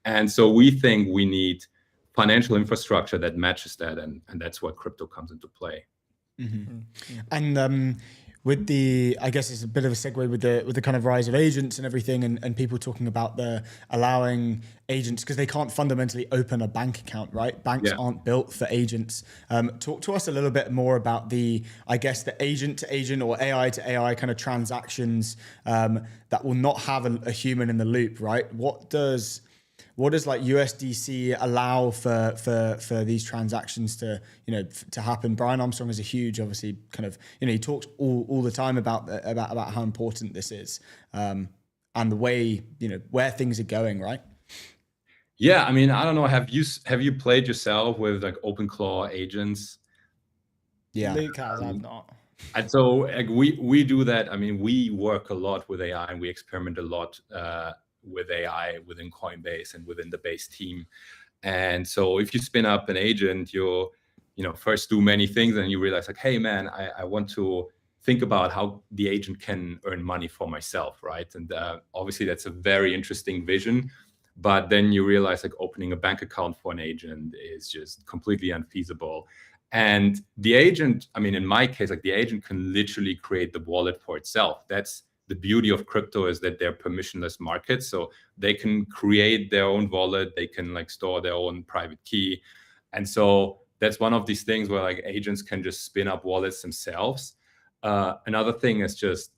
And so we think we need financial infrastructure that matches that, and that's where crypto comes into play. Mm-hmm. And with I guess it's a bit of a segue with the kind of rise of agents and everything, and people talking about allowing agents, because they can't fundamentally open a bank account, right? Banks aren't built for agents. Talk to us a little bit more about the agent to agent or AI to AI kind of transactions that will not have a human in the loop, right? What does like USDC allow for these transactions to happen? Brian Armstrong is a huge, obviously, kind of, he talks all the time about how important this is, and the way, where things are going, right? Yeah, I mean, I don't know. Have you played yourself with like OpenClaw agents? Yeah, Luke has. I've not. And so like, we do that. I mean, we work a lot with AI, and we experiment a lot with AI within Coinbase and within the Base team. And so if you spin up an agent, you'll first do many things, and you realize like, hey man, I want to think about how the agent can earn money for myself, right? And obviously that's a very interesting vision, but then you realize like opening a bank account for an agent is just completely unfeasible. And the agent, I mean, in my case, like the agent can literally create the wallet for itself. That's the beauty of crypto, is that they're permissionless markets. So they can create their own wallet, they can like store their own private key. And so that's one of these things where like agents can just spin up wallets themselves. Another thing is just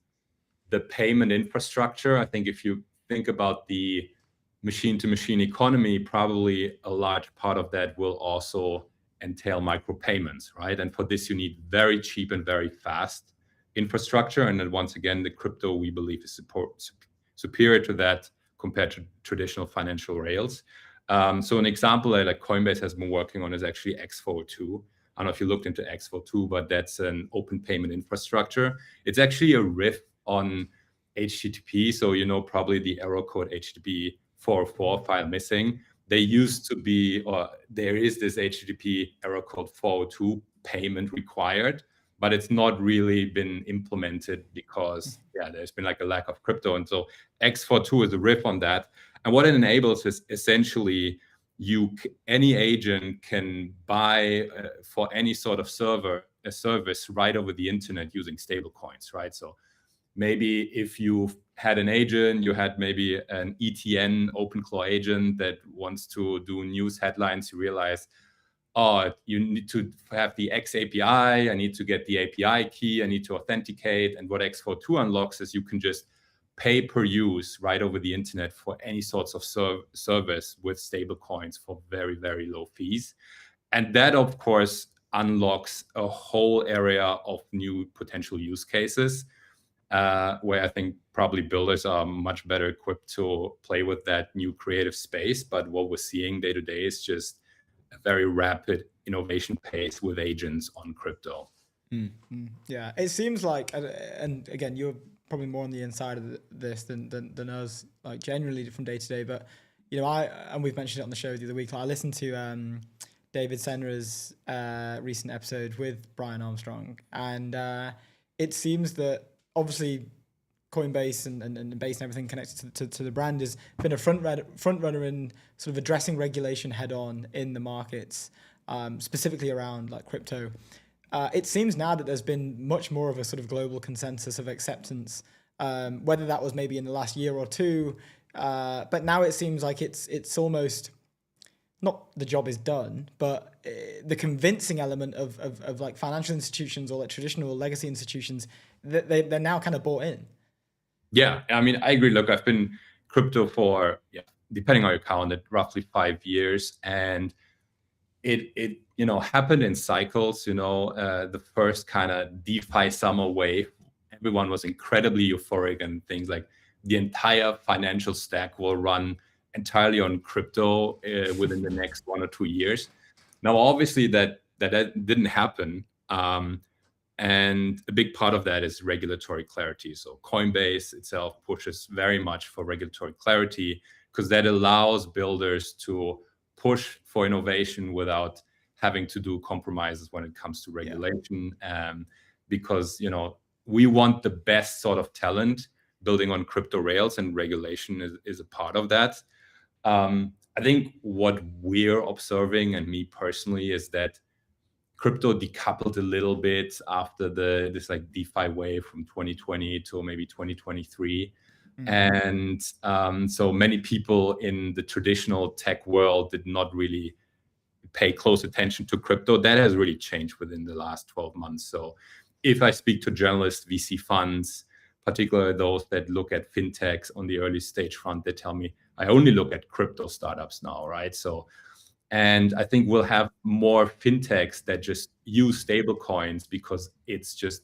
the payment infrastructure. I think if you think about the machine to machine economy, probably a large part of that will also entail micropayments, right? And for this, you need very cheap and very fast infrastructure. And then once again, the crypto, we believe, is superior to that compared to traditional financial rails. So an example that like Coinbase has been working on is actually X402. I don't know if you looked into X402, but that's an open payment infrastructure. It's actually a riff on HTTP. So probably the error code HTTP 404 file missing. They used to be, or there is this HTTP error code 402 payment required, but it's not really been implemented because there's been like a lack of crypto. And so X42 is a riff on that. And what it enables is essentially any agent can buy for any sort of a service right over the internet using stable coins, right? So maybe if you had an agent, you had maybe an ETN OpenClaw agent that wants to do news headlines, you realize, oh, you need to have the X API, I need to get the API key, I need to authenticate. And what X42 unlocks is you can just pay per use right over the internet for any sorts of service with stable coins for very, very low fees. And that, of course, unlocks a whole area of new potential use cases. where I think probably builders are much better equipped to play with that new creative space. But what we're seeing day to day is just a very rapid innovation pace with agents on crypto. Yeah, it seems like, and again, you're probably more on the inside of this than us, like generally from day to day. But and we've mentioned it on the show the other week. Like, I listened to David Senra's recent episode with Brian Armstrong, and it seems that obviously Coinbase and Base and everything connected to the brand has been a front runner in sort of addressing regulation head on in the markets, specifically around like crypto. It seems now that there's been much more of a sort of global consensus of acceptance, whether that was maybe in the last year or two, but now it seems like it's almost not the job is done, but the convincing element of like financial institutions or like traditional legacy institutions, they're now kind of bought in. Yeah, I mean, I agree. Look, I've been crypto for, depending on your count, roughly 5 years, and it happened in cycles. The first kind of DeFi summer wave, everyone was incredibly euphoric, and things like the entire financial stack will run entirely on crypto within the next 1 or 2 years. Now, obviously, that didn't happen. And a big part of that is regulatory clarity. So Coinbase itself pushes very much for regulatory clarity, because that allows builders to push for innovation without having to do compromises when it comes to regulation. Because we want the best sort of talent building on crypto rails, and regulation is a part of that. I think what we're observing, and me personally, is that crypto decoupled a little bit after this like DeFi wave from 2020 to maybe 2023. And so many people in the traditional tech world did not really pay close attention to crypto. That has really changed within the last 12 months. So if I speak to journalists, VC funds, particularly those that look at fintechs on the early stage front, they tell me, I only look at crypto startups now, right? And I think we'll have more fintechs that just use stable coins because it's just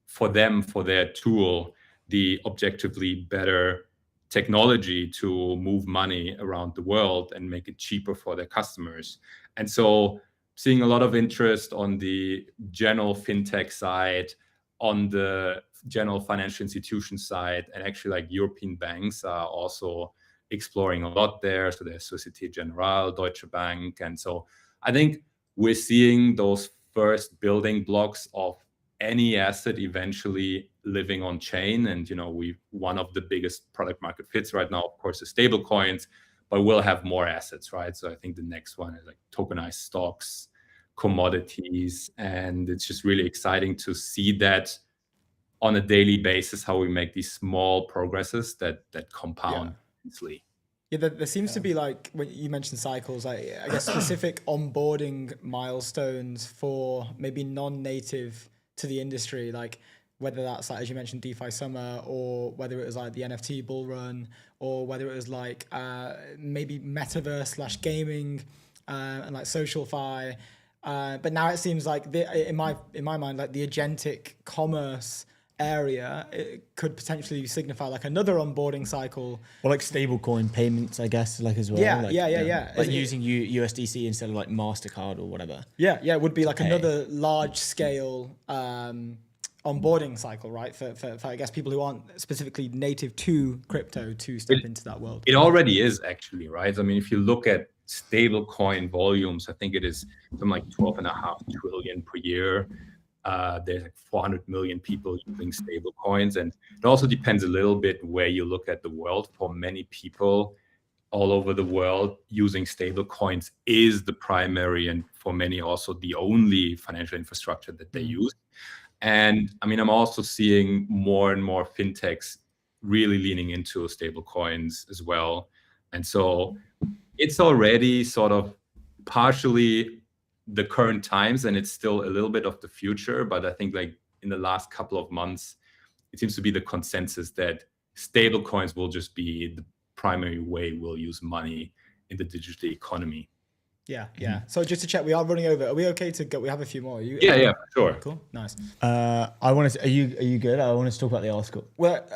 for their tool, the objectively better technology to move money around the world and make it cheaper for their customers. And so seeing a lot of interest on the general fintech side, on the general financial institution side, and actually like European banks are also exploring a lot there. So there's Societe Generale, Deutsche Bank. And so I think we're seeing those first building blocks of any asset eventually living on chain. And, one of the biggest product market fits right now, of course, is stable coins, but we'll have more assets, right? So I think the next one is like tokenized stocks, commodities. And it's just really exciting to see that on a daily basis, how we make these small progresses that compound. Yeah, there seems to be, like, when you mentioned cycles, I guess specific onboarding milestones for maybe non-native to the industry, like whether that's like, as you mentioned, DeFi summer, or whether it was like the NFT bull run, or whether it was like maybe metaverse / gaming and like social-fi. But now it seems like in my mind, like the agentic commerce area, it could potentially signify like another onboarding cycle, or like stablecoin payments, I guess, like as well. Yeah. Like using USDC instead of like MasterCard or whatever. Yeah, it would be like another large scale onboarding cycle, right? For I guess people who aren't specifically native to crypto to step into that world. It already is, actually, right? I mean, if you look at stablecoin volumes, I think it is something like 12.5 trillion per year. There's like 400 million people using stable coins, and it also depends a little bit where you look at the world. For many people all over the world, using stable coins is the primary, and for many also the only financial infrastructure that they use. And I mean, I'm also seeing more and more fintechs really leaning into stable coins as well. And so it's already sort of partially the current times, and it's still a little bit of the future. But I think like in the last couple of months, it seems to be the consensus that stable coins will just be the primary way we'll use money in the digital economy. Yeah. So just to check, we are running over. Are we okay to go? We have a few more. Are you, Yeah, sure. Cool. Nice. I want to. Are you good? I want to talk about the article. Well,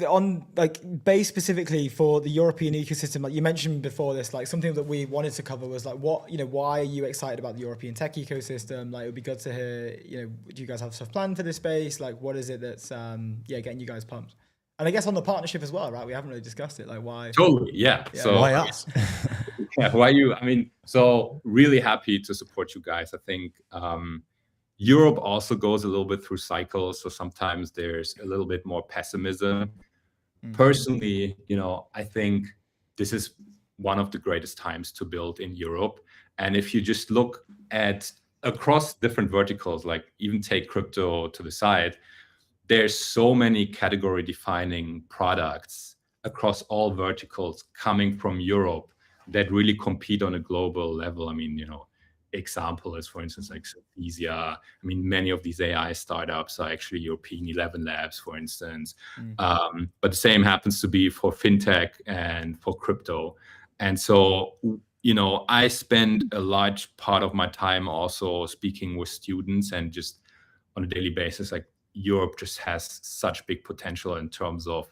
on like base specifically for the European ecosystem, like you mentioned before this, like something that we wanted to cover was like why are you excited about the European tech ecosystem? Like it would be good to hear, do you guys have stuff planned for this space? Like what is it that's getting you guys pumped? And I guess on the partnership as well, right? We haven't really discussed it. Like why? Totally, yeah. So Why us? yeah, why you? I mean, so really happy to support you guys. I think Europe also goes a little bit through cycles, so sometimes there's a little bit more pessimism. Personally, I think this is one of the greatest times to build in Europe. And if you just look at across different verticals, like even take crypto to the side, there's so many category defining products across all verticals coming from Europe that really compete on a global level. I mean, example is, for instance, like Sophisia. I mean, many of these AI startups are actually European 11 labs, for instance. But the same happens to be for fintech and for crypto. And so, I spend a large part of my time also speaking with students and just on a daily basis, like Europe just has such big potential in terms of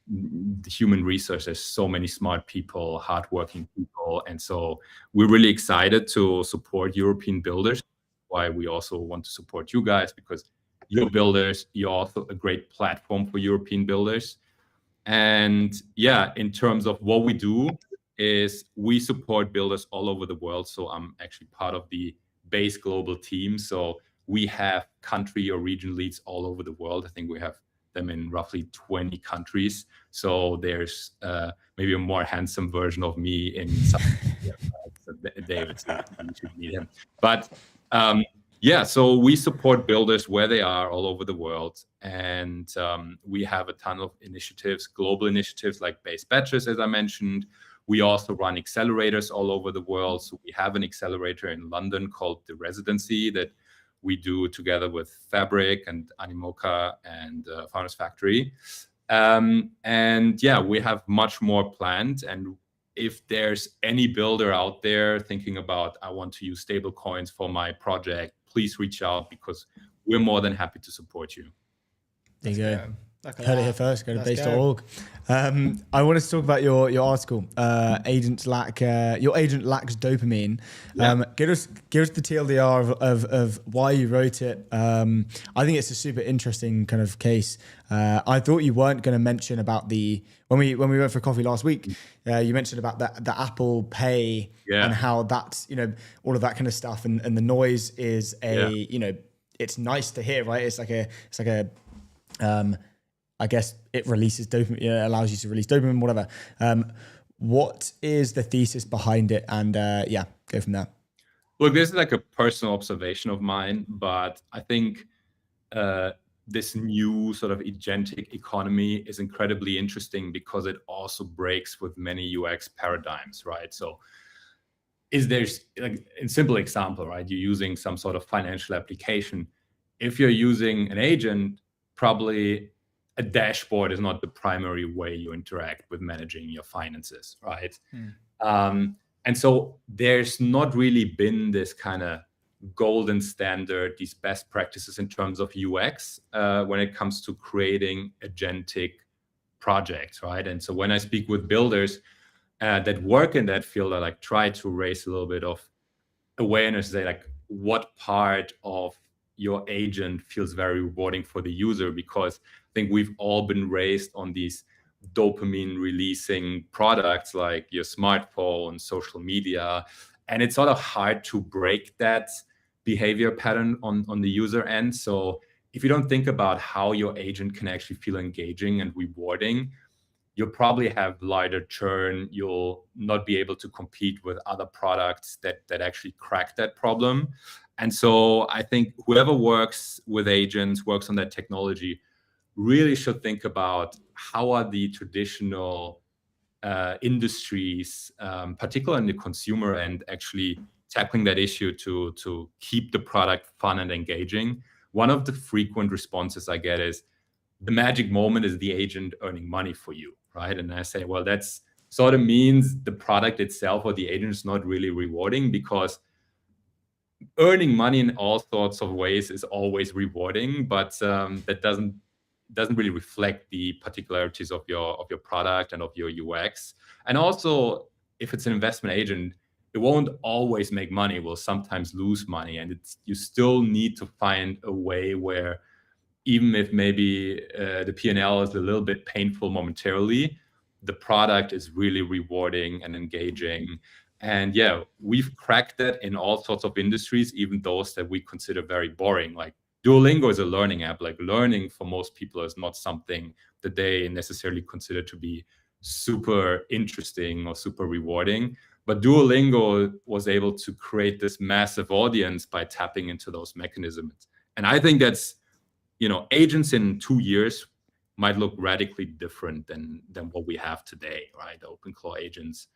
the human resources, so many smart people, hardworking people. And so we're really excited to support European builders. Why we also want to support you guys, because you're builders, you're also a great platform for European builders. And yeah, in terms of what we do is we support builders all over the world. So I'm actually part of the base global team. So we have country or region leads all over the world. I think we have them in roughly 20 countries. So there's maybe a more handsome version of me in some David, so you should meet him. But so we support builders where they are all over the world. And we have a ton of initiatives, global initiatives like base batches, as I mentioned. We also run accelerators all over the world. So we have an accelerator in London called The Residency that we do together with Fabric and Animoca and Founders Factory. And yeah, we have much more planned. And if there's any builder out there thinking about, I want to use stable coins for my project, please reach out, because we're more than happy to support you. There you go. Heard it here first. Go to base.org. I wanted to talk about your article. Your agent lacks dopamine. Give us the TLDR of why you wrote it. I think it's a super interesting kind of case. I thought you weren't going to mention about when we went for coffee last week. You mentioned about the Apple Pay and how that's all of that kind of stuff, and the noise is it's nice to hear, right? It's like a I guess it releases dopamine, allows you to release dopamine, whatever. What is the thesis behind it? And go from there. Look, this is like a personal observation of mine, but I think this new sort of agentic economy is incredibly interesting because it also breaks with many UX paradigms, right? So there's like a simple example, right? You're using some sort of financial application. If you're using an agent, probably a dashboard is not the primary way you interact with managing your finances, right? And so there's not really been this kind of golden standard, these best practices in terms of UX when it comes to creating agentic projects, right? And so when I speak with builders that work in that field, I like try to raise a little bit of awareness, say like what part of your agent feels very rewarding for the user, because I think we've all been raised on these dopamine releasing products like your smartphone, social media, and it's sort of hard to break that behavior pattern on the user end. So if you don't think about how your agent can actually feel engaging and rewarding, you'll probably have lighter churn. You'll not be able to compete with other products that actually crack that problem. And so I think whoever works with agents, works on that technology, really should think about how are the traditional industries, particularly in the consumer end, actually tackling that issue to keep the product fun and engaging. One of the frequent responses I get is, the magic moment is the agent earning money for you, right? And I say, well, that's sort of means the product itself or the agent is not really rewarding, because earning money in all sorts of ways is always rewarding, but that doesn't really reflect the particularities of your product and of your UX. And also, if it's an investment agent, it won't always make money. It will sometimes lose money, and you still need to find a way where, even if maybe the P&L is a little bit painful momentarily, the product is really rewarding and engaging. And yeah, we've cracked that in all sorts of industries, even those that we consider very boring. Like Duolingo is a learning app. Like learning for most people is not something that they necessarily consider to be super interesting or super rewarding. But Duolingo was able to create this massive audience by tapping into those mechanisms. And I think that's, agents in 2 years might look radically different than what we have today, right? The OpenClaw agents,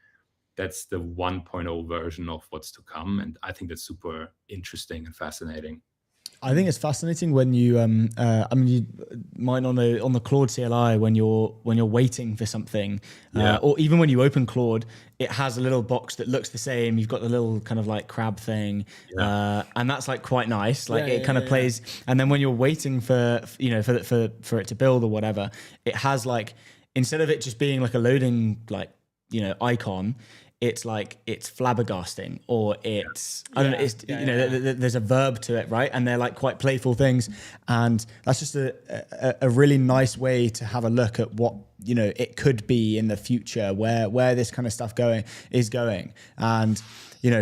that's the 1.0 version of what's to come. And I think that's super interesting and fascinating. I think it's fascinating when you, you might on the Claude CLI when you're waiting for something, or even when you open Claude, it has a little box that looks the same. You've got the little kind of like crab thing, and that's like quite nice. Like it kind of plays. And then when you're waiting for for it to build or whatever, it has like, instead of it just being like a loading icon, it's like it's flabbergasting, or it's I don't know. It's there's a verb to it, right? And they're like quite playful things, and that's just a really nice way to have a look at what it could be in the future, where this kind of stuff is going, and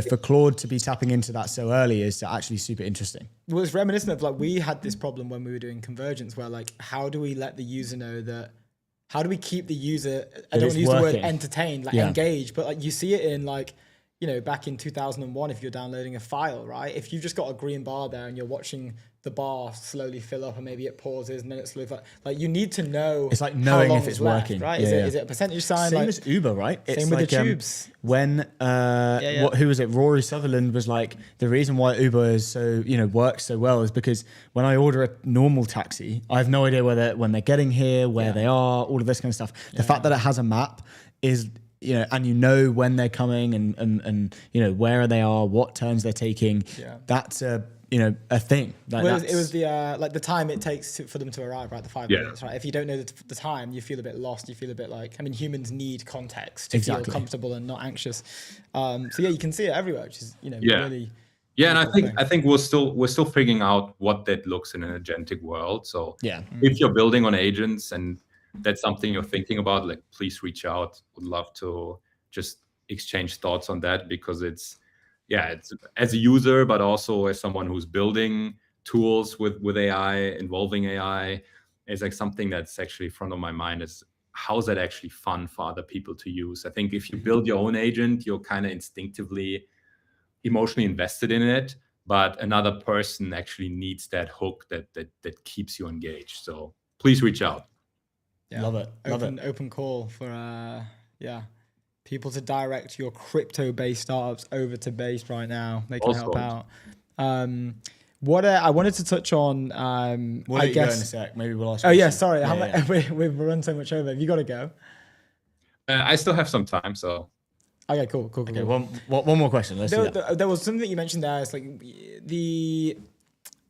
for Claude to be tapping into that so early is actually super interesting. Well, it's reminiscent of like we had this problem when we were doing convergence, where like how do we let the user know that. How do we keep the user, I don't want to use the word entertained, like engaged, but like you see it in like, back in 2001, if you're downloading a file, right? If you've just got a green bar there and you're watching the bar slowly fill up and maybe it pauses and then it slowly, like you need to know. It's like knowing if it's working, right? Is it a percentage sign? Same as Uber, right? Same with the tubes. When, who was it? Rory Sutherland was like, the reason why Uber is so, works so well is because when I order a normal taxi, I have no idea when they're getting here, where they are, all of this kind of stuff. The fact that it has a map is, and when they're coming and where they are, what turns they're taking. That's a thing. Like it was the like the time it takes for them to arrive, right? The 5 minutes, right? If you don't know the time, you feel a bit lost. You feel a bit like, humans need context to feel comfortable and not anxious. So you can see it everywhere, which is really. Yeah, and I think we're still figuring out what that looks in an agentic world. So if you're building on agents and that's something you're thinking about, like please reach out. Would love to just exchange thoughts on that, because it's as a user, but also as someone who's building tools with AI, involving AI, is like something that's actually front of my mind is how's that actually fun for other people to use. I think if you build your own agent, you're kind of instinctively emotionally invested in it, but another person actually needs that hook that keeps you engaged. So please reach out. Love it. Open call for people to direct your crypto-based startups over to Base right now. They can help out. What I wanted to touch on, we'll let you go in a sec. Maybe we'll ask. Oh yeah, sorry. We've run so much over. Have you got to go? I still have some time, so. Okay, cool. Okay, one more question. Let's do that. There was something that you mentioned there. It's like the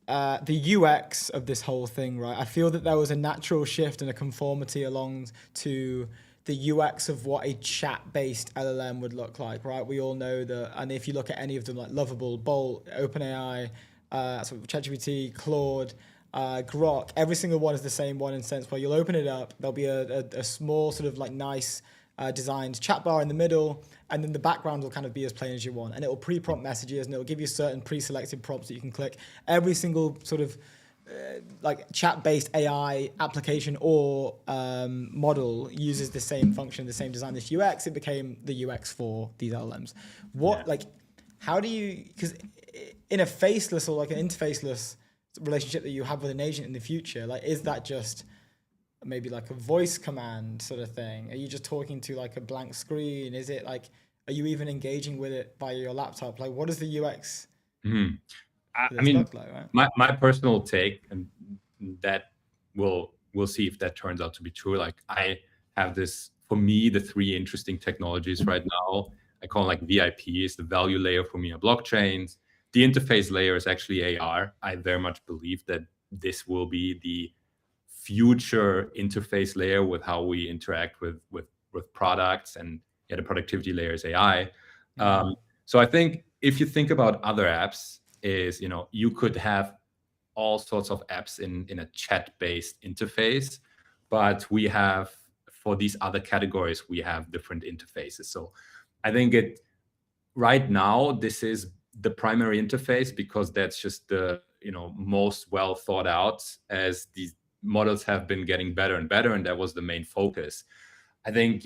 UX of this whole thing, right? I feel that there was a natural shift and a conformity along to the UX of what a chat-based LLM would look like, right? We all know that, and if you look at any of them, like Lovable, Bolt, OpenAI, ChatGPT, Claude, Grok, every single one is the same one in the sense where you'll open it up, there'll be a small sort of like nice designed chat bar in the middle, and then the background will kind of be as plain as you want, and it will pre-prompt messages, and it will give you certain pre-selected prompts that you can click. Every single sort of like chat-based AI application or model uses the same function, the same design. This UX, it became the UX for these LLMs. How do you, because in a faceless or like an interfaceless relationship that you have with an agent in the future, like is that just maybe like a voice command sort of thing? Are you just talking to like a blank screen? Is it like, are you even engaging with it via your laptop? Like what is the UX? I mean, look like, right? my personal take, and that we'll see if that turns out to be true. Like I have this for me, the three interesting technologies right now, I call them like VIPs. The value layer for me are blockchains. The interface layer is actually AR. I very much believe that this will be the future interface layer with how we interact with products, and the productivity layer is AI. So I think if you think about other apps, is you could have all sorts of apps in a chat-based interface, but we have, for these other categories, we have different interfaces. So I think right now this is the primary interface, because that's just the most well thought out, as these models have been getting better and better, and that was the main focus. I think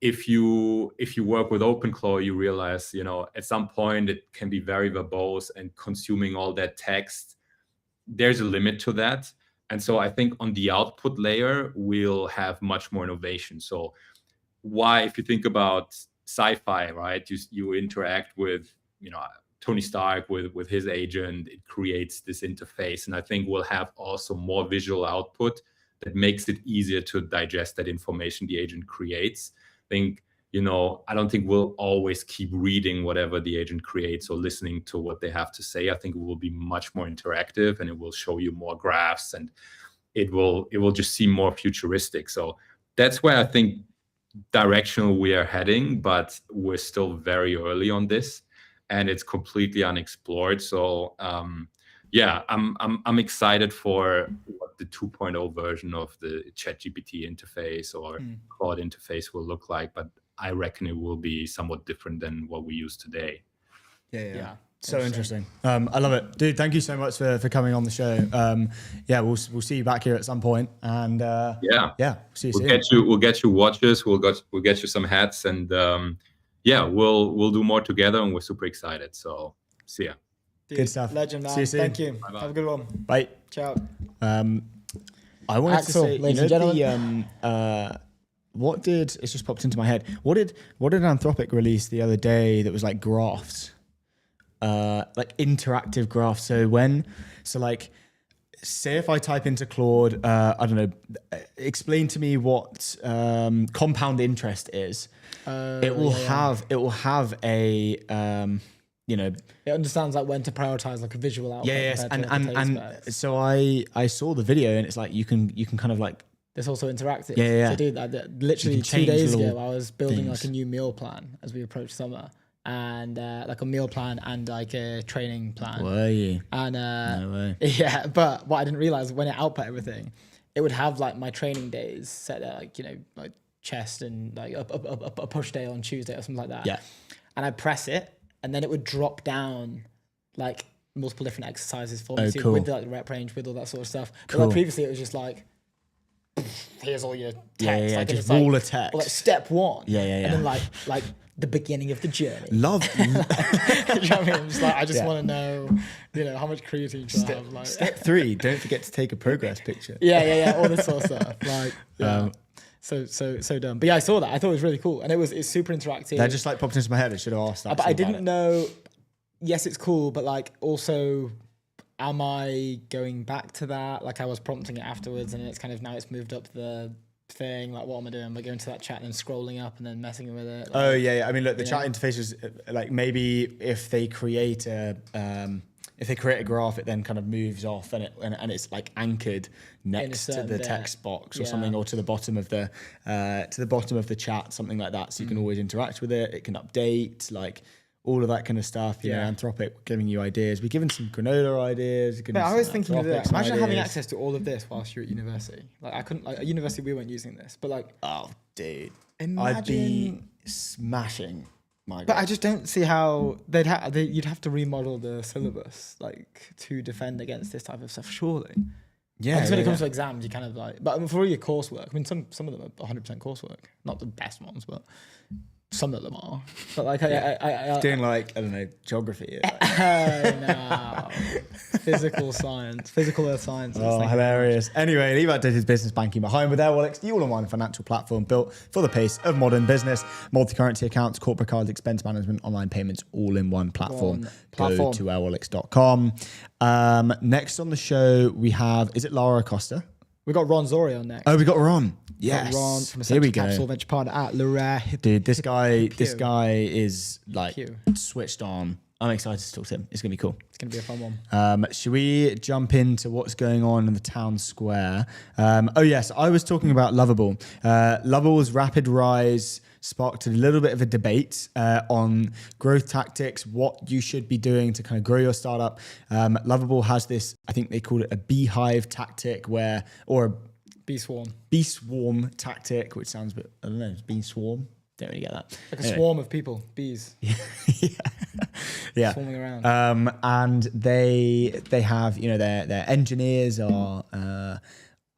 if you work with OpenClaw, you realize at some point it can be very verbose, and consuming all that text, there's a limit to that. And so I think on the output layer we'll have much more innovation. So if you think about sci-fi, right, you interact with Tony Stark with his agent, it creates this interface, and I think we'll have also more visual output that makes it easier to digest that information the agent creates. I think I don't think we'll always keep reading whatever the agent creates or listening to what they have to say. I think it will be much more interactive, and it will show you more graphs, and it will just seem more futuristic. So that's where I think directional we are heading, but we're still very early on this, and it's completely unexplored. So I'm excited for what the 2.0 version of the ChatGPT interface or Claude interface will look like, but I reckon it will be somewhat different than what we use today. Yeah. So interesting. I love it, dude. Thank you so much for coming on the show. We'll see you back here at some point, and see you soon. We'll get you watches. We'll get you some hats, and we'll do more together, and we're super excited. So see ya. Dude, good stuff. Legend, man. See you soon. Thank you. Bye-bye. Have a good one. Bye. Ciao. I wanted Axel, to say, ladies and it's just popped into my head. What did Anthropic release the other day that was like graphs? Like interactive graphs. Say if I type into Claude, I don't know, explain to me what compound interest is. It will have a it understands like when to prioritize like a visual output. Yes, compared to, like, a text and specs. so I saw the video, and it's like you can kind of like It's also interactive. Yeah. So dude, literally You can 2 change days ago, little I was building things. like a new meal plan as we approach summer, and like a meal plan and like a training plan. were you? And No way. yeah, but what I didn't realize, when it output everything, it would have like my training days set at like like chest and like a push day on Tuesday or something like that. Yeah. And I press it, and then it would drop down like multiple different exercises for me Oh, too, cool. with like the rep range, with all that sort of stuff. But Cool. like previously, it was just like, here's all your text. Yeah. Like, Just it's like, wall of text. or like step one. Yeah. And then like the beginning of the journey. Love. Do you know what I mean? I'm just like, I just Yeah. want to know, how much creatine should I have? Like, Step 3, don't forget to take a progress picture. yeah, all this sort of stuff. Like, so dumb. But yeah, I saw that. I thought it was really cool, and it's super interactive. That just like popped into my head. I should have asked that. But I didn't know. Yes, it's cool, but like also, am I going back to that? Like I was prompting it afterwards, and it's kind of now it's moved up the thing. Like, what am I doing? Am I going to that chat and then scrolling up and then messing with it? Like, Oh yeah. I mean, look, the chat interface is like, maybe if they create a graph, it then kind of moves off, and it's like anchored next to certain the bit. text box or Yeah. something, or to the bottom of the chat, something like that. So you can always interact with it. It can update, like all of that kind of stuff. You know, Anthropic giving you ideas. We're giving some granola ideas. But I was thinking of that. Anthropic some Imagine having ideas. access to all of this whilst you're at university. Like I couldn't. Like at university, we weren't using this, but like, Oh, dude, imagine. I'd be smashing my. But I grades. just don't see how you'd have to remodel the syllabus like to defend against this type of stuff. Surely. yeah. Because when it yeah, comes to exams, you kind of like. But for all your coursework, I mean, some of them are 100% coursework. Not the best ones, but some of them are. But like, I doing like, I don't know, geography. Like, no. Physical science, physical earth sciences. oh, Thank you. hilarious. Anyway, Levi did his business banking behind with Airwallex, the all-in-one financial platform built for the pace of modern business. Multi-currency accounts, corporate cards, expense management, online payments, all in one platform. Go platform. to airwallex.com. Next on the show, we have, is it Lara Acosta? We got Ron Zori on next. Oh, we got Ron. Got Yes. Ron from Here we Essential go. Capital Venture Partner at Lura. Dude, this guy is like Q. switched on. I'm excited to talk to him. It's gonna be cool. It's gonna be a fun one. Should we jump into what's going on in the town square? Oh yes, I was talking about Lovable. Lovable's rapid rise sparked a little bit of a debate on growth tactics, what you should be doing to kind of grow your startup. Lovable has this, I think they call it a beehive tactic or a Bee swarm. bee swarm tactic, which sounds a bit, I don't know, bee swarm? Don't really get that. Like a swarm of people, bees Yeah. swarming around. And they have, you know, their engineers are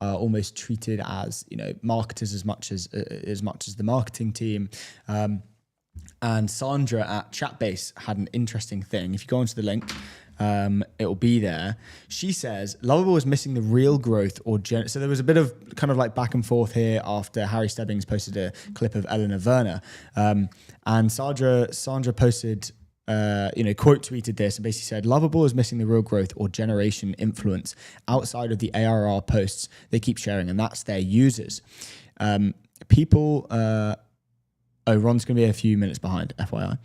almost treated as, you know, marketers as much as the marketing team. And Sandra at Chatbase had an interesting thing. If you go onto the link, it will be there. She says Lovable is missing the real growth so there was a bit of kind of like back and forth here after Harry Stebbings posted a clip of Eleanor Werner, and Sandra posted quote tweeted this and basically said Lovable is missing the real growth or generation influence outside of the ARR posts they keep sharing, and that's their users. Ron's going to be a few minutes behind, FYI.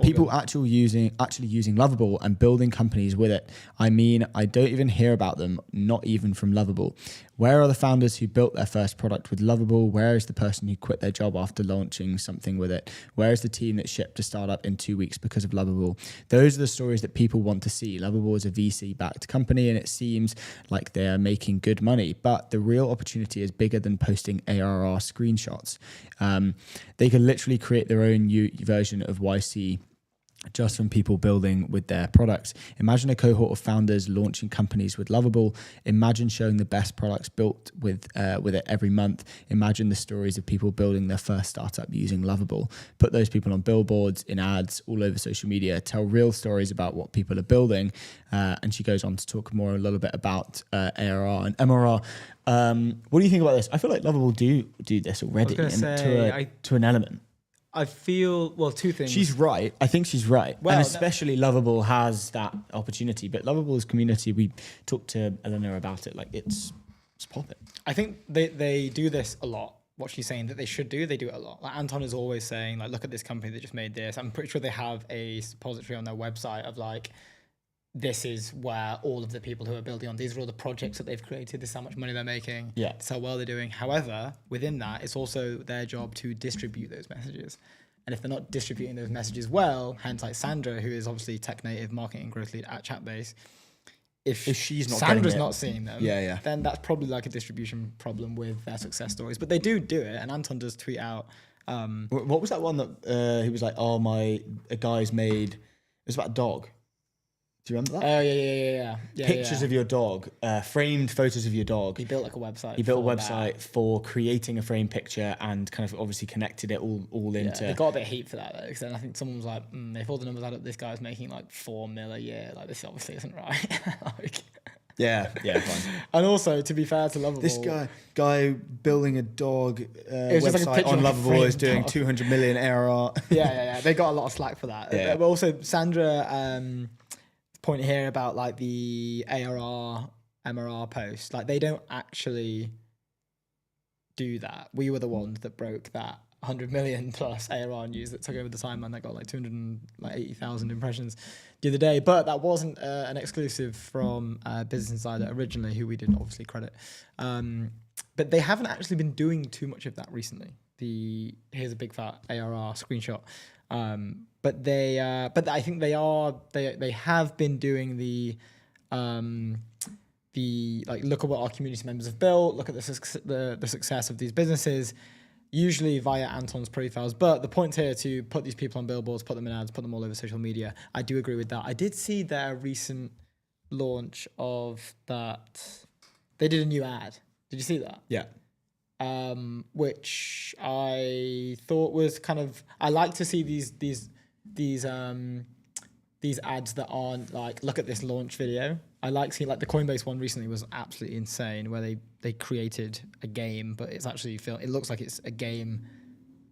People actually using Lovable and building companies with it. I mean, I don't even hear about them, not even from Lovable. Where are the founders who built their first product with Lovable? Where is the person who quit their job after launching something with it? Where is the team that shipped a startup in 2 weeks because of Lovable? Those are the stories that people want to see. Lovable is a VC-backed company and it seems like they are making good money, but the real opportunity is bigger than posting ARR screenshots. They can literally create their own version of YC just from people building with their products. Imagine a cohort of founders launching companies with Lovable. Imagine showing the best products built with it every month. Imagine the stories of people building their first startup using Lovable. Put those people on billboards, in ads, all over social media. Tell real stories about what people are building. And she goes on to talk a little bit about ARR and MRR. What do you think about this? I feel like Lovable do this already to an element. I feel, two things. She's right. I think she's right. Well, and especially Lovable has that opportunity. But Lovable's community, we talked to Eleanor about it, like it's popping. I think they do this a lot. What she's saying that they should do, they do it a lot. Like Anton is always saying, like, look at this company that just made this. I'm pretty sure they have a suppository on their website of like, this is where all of the people who are building on, these are all the projects that they've created, this is how much money they're making, yeah, it's how well they're doing. However, within that, it's also their job to distribute those messages. And if they're not distributing those messages well, hence like Sandra, who is obviously tech native marketing growth lead at Chatbase, if she's not Sandra's not seeing them, then that's probably like a distribution problem with their success stories. But they do it, and Anton does tweet out. What was that one that he was like, a guy's made, it was about a dog. Do you remember that? Oh, yeah. Pictures of your dog, framed photos of your dog. He built like a website. He built a website for creating a framed picture and kind of obviously connected it all into... They got a bit of heat for that though, because then I think someone was like, if all the numbers add up, this guy's making like 4 mil a year. Like, this obviously isn't right. Yeah, fine. And also, to be fair to Lovable... This guy building a dog website like on Lovable is doing 200 million ARR. Yeah. They got a lot of slack for that. Yeah. But also, Sandra... point here about like the ARR, MRR post, like they don't actually do that. We were the ones that broke that 100 million plus ARR news that took over the timeline that got like 280,000 impressions the other day. But that wasn't an exclusive from Business Insider originally, who we didn't obviously credit. But they haven't actually been doing too much of that recently. Here's a big fat ARR screenshot. But I think they have been doing the like, look at what our community members have built, look at the success of these businesses, usually via Anton's profiles. But the point here to put these people on billboards, put them in ads, put them all over social media. I do agree with that. I did see their recent launch of that. They did a new ad. Did you see that? Yeah. Which I thought was kind of, I like to see these ads that aren't like, look at this launch video. I like seeing, like, the Coinbase one recently was absolutely insane, where they created a game, but it's actually it looks like it's a game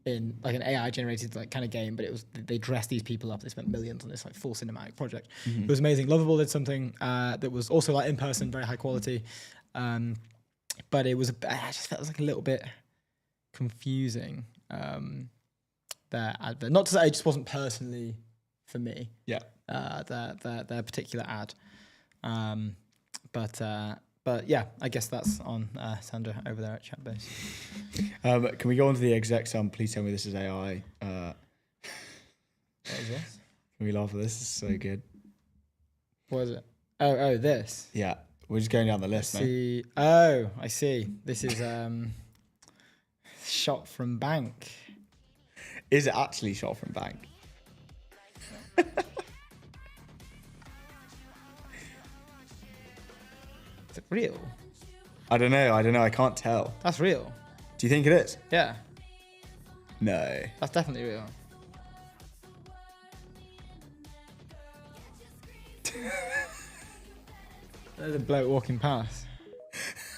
in like an AI generated like kind of game, but they dressed these people up. They spent millions on this like full cinematic project. It was amazing. Lovable did something that was also like in person, very high quality. but it was I just felt it was like a little bit confusing. Their advert, not to say it just wasn't personally for me. Yeah. Their particular ad, but yeah, I guess that's on Sandra over there at Chatbase. Can we go on to the exec sum? Please tell me this is AI. What is this? Can we laugh at this? This is so good. What is it? Oh, this. Yeah, we're just going down the list, mate. See. Oh, I see. This is shot from bank. Is it actually shot from bank? Is it real? I don't know. I can't tell. That's real. Do you think it is? Yeah, No. that's definitely real. There's a bloke walking past.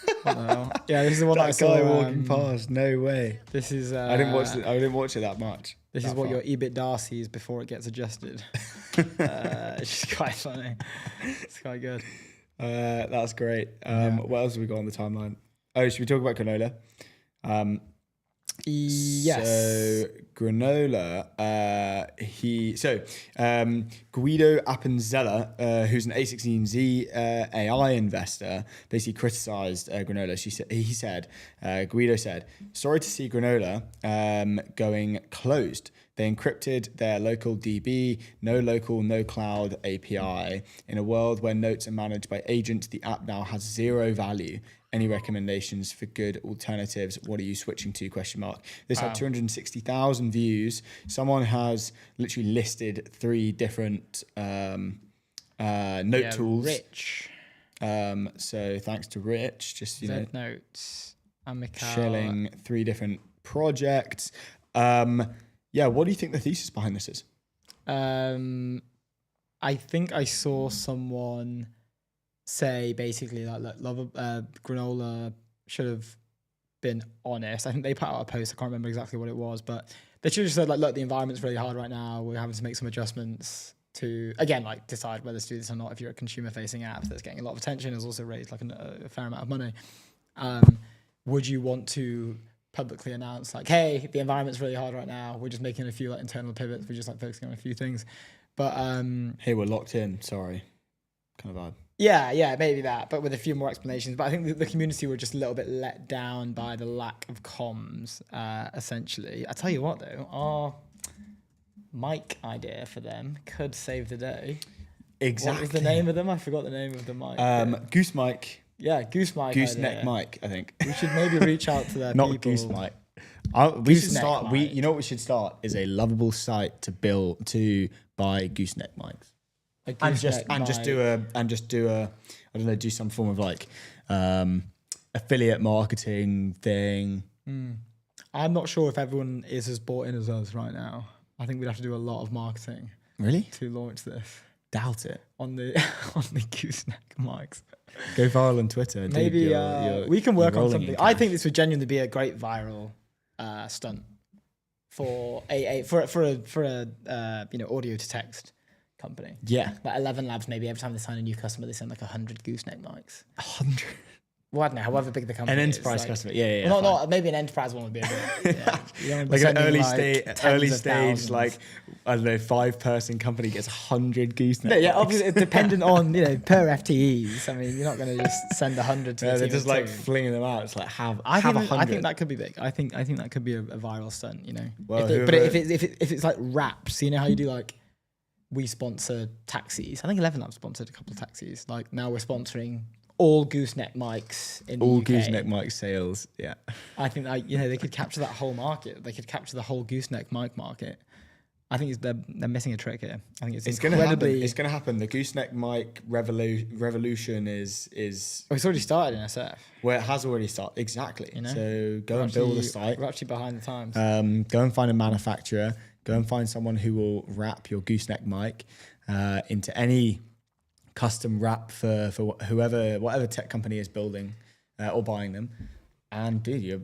What the hell? Yeah, this is the one that I That saw. guy walking past. No way. This is. I didn't watch it that much. This is what your EBITDA sees before it gets adjusted. It's just quite funny. It's quite good. That's great. What else have we got on the timeline? Oh, should we talk about granola? Yes. So granola, Guido Appenzeller, who's an A16Z AI investor, basically criticized granola. He said, Guido said, sorry to see granola going closed. They encrypted their local DB, no local, no cloud API. In a world where notes are managed by agents, the app now has zero value. Any recommendations for good alternatives? What are you switching to? ? This had 260,000 views. Someone has literally listed 3 different note tools. Rich. So thanks to Rich, just Notes. Amical. shilling 3 different projects. Yeah, what do you think the thesis behind this is? I think I saw someone say basically that granola should have been honest. I think they put out a post. I can't remember exactly what it was, but they should have just said look, the environment's really hard right now. We're having to make some adjustments to again decide whether to do this or not. If you're a consumer-facing app that's getting a lot of attention, has also raised a fair amount of money. Would you want to publicly announce hey, the environment's really hard right now. We're just making a few internal pivots. We're just focusing on a few things, but hey, we're locked in. Sorry, kind of vibe. Yeah, maybe that, but with a few more explanations. But I think the community were just a little bit let down by the lack of comms, essentially. I tell you what, though, our mic idea for them could save the day. Exactly. What was the name of them? I forgot the name of the mic. Goose mic. Yeah, Goose mic. Gooseneck mic, I think. We should maybe reach out to their Not people. Goose mic. We should start. mic. You know what we should start is a lovable site to buy gooseneck mics. And just do a I don't know, do some form of affiliate marketing thing. I'm not sure if everyone is as bought in as us right now. I think we'd have to do a lot of marketing Really? to launch this Doubt it. on the gooseneck mics. Go viral on Twitter. Maybe dude, we can work on rolling something. in I cash. think this would genuinely be a great viral stunt for a audio to text company. Yeah. 11 Labs, maybe every time they sign a new customer, they send 100 gooseneck mics. 100. Well, I don't know, however big the company An is. enterprise customer. Yeah. Well, not maybe an enterprise one would be a bit. Yeah. You don't wanna be Like an sending, early tens of stage, thousands. I don't know, 5-person company gets 100 gooseneck. No, yeah, mics. obviously it's dependent on per FTEs. I mean, you're not going to just send 100 to. Yeah, a they're team just of two. flinging them out. It's have I 100. think that could be big. I think that could be a viral stunt. Well, But if it's like wraps, you know how you do we sponsor taxis. I think 11 Labs sponsored a couple of taxis. Now we're sponsoring all gooseneck mics in the all UK. gooseneck mic sales. Yeah. I think that they could capture that whole market. They could capture the whole gooseneck mic market. I think they're missing a trick here. I think it's going to happen. incredibly. It's going to happen. The gooseneck mic revolution is Oh, it's already started in SF. where it has already started. Exactly. So go and build a site. We're actually behind the times. Go and find a manufacturer. Go and find someone who will wrap your gooseneck mic into any custom wrap for whatever tech company is building or buying them. And dude, you're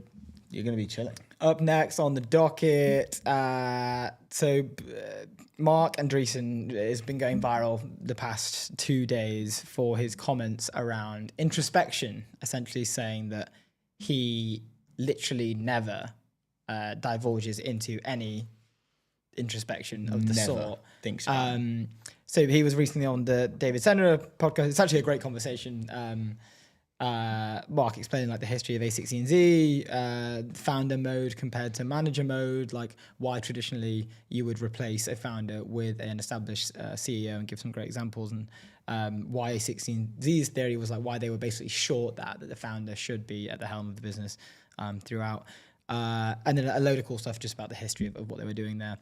going to be chilling. Up next on the docket, Mark Andreessen has been going viral the past 2 days for his comments around introspection, essentially saying that he literally never divulges into any introspection of the Never sort. think so. So he was recently on the David Senra podcast. It's actually a great conversation. Mark explaining like the history of A16Z, founder mode compared to manager mode, like why traditionally you would replace a founder with an established CEO, and give some great examples, and why A16Z's theory was like why they were basically short that the founder should be at the helm of the business throughout. And then a load of cool stuff just about the history of what they were doing there.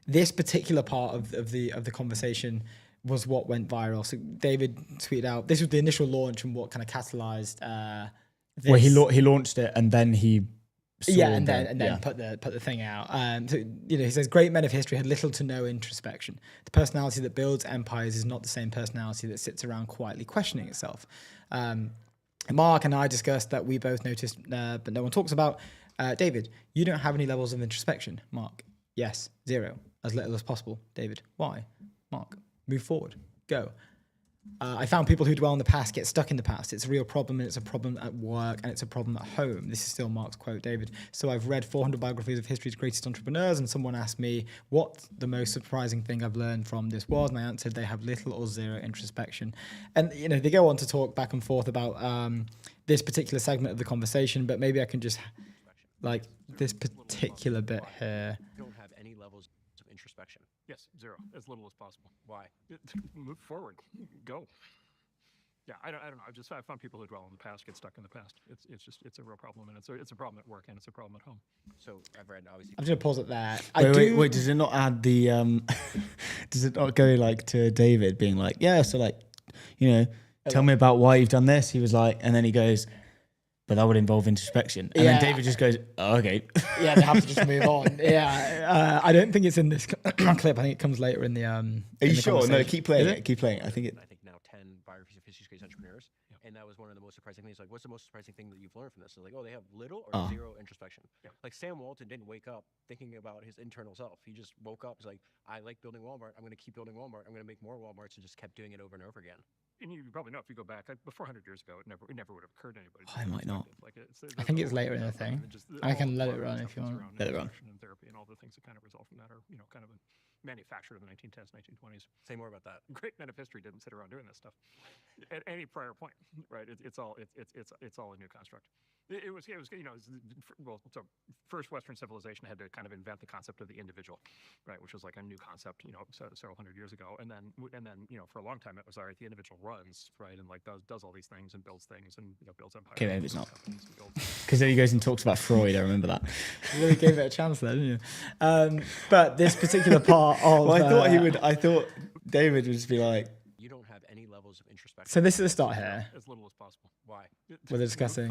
This particular part of the conversation was what went viral. So David tweeted out, this was the initial launch and what kind of catalyzed this. Well, he launched it and then he and then put the thing out. So, he says great men of history had little to no introspection. The personality that builds empires is not the same personality that sits around quietly questioning itself. Mark and I discussed that we both noticed, but no one talks about. David, you don't have any levels of introspection. Mark, yes, 0, as little as possible. David, why? Mark, move forward, go. I found people who dwell in the past get stuck in the past. It's a real problem, and it's a problem at work, and it's a problem at home. This is still Mark's quote, David. So I've read 400 biographies of history's greatest entrepreneurs, and someone asked me what the most surprising thing I've learned from this was, and I answered they have little or 0 introspection. And they go on to talk back and forth about this particular segment of the conversation, but maybe I can just like this particular bit here. You don't have any levels of introspection. Yes, 0, as little as possible. Why? Move forward, go. Yeah, I don't know. I found people who dwell in the past get stuck in the past. It's a real problem, and it's a problem at work, and it's a problem at home. So I've read obviously. I'm just gonna pause it there. Wait, does it not add the does it not go like to David being like, yeah, so like, tell me about why you've done this? He was like, and then he goes, but that would involve introspection. And then David just goes, oh, okay. Yeah, they have to just move on. Yeah, I don't think it's in this clip. I think it comes later in the. Are you sure? No, keep playing Is it. Keep playing it. I think now 10 biographies of history's greatest entrepreneurs, and that was one of the most surprising things. Like, what's the most surprising thing that you've learned from this? So like, oh, they have little or 0 introspection. Yeah. Like Sam Walton didn't wake up thinking about his internal self. He just woke up. He's like, I like building Walmart. I'm going to keep building Walmart. I'm going to make more Walmarts, and just kept doing it over and over again. And you probably know if you go back before 100 years ago, it never would have occurred to anybody. I might not. Like I think it's later in the thing. I can let it run if you want. Let it run. And therapy and all the things that kind of result from that are kind of manufactured in the 1910s, 1920s. Say more about that. Great men of history didn't sit around doing this stuff at any prior point, right? It's all a new construct. It was so first Western civilization had to kind of invent the concept of the individual, right, which was like a new concept, several hundred years ago, and then for a long time it was all right. The individual runs, right, and like does all these things and builds things and builds empires. Okay, maybe it's not. Because then he goes and talks about Freud. I remember that. You really gave it a chance there, didn't you? But this particular part of. Well, I thought David would just be like. You don't have any levels of introspection. So this is the start here. As little as possible. Why? Where they're discussing.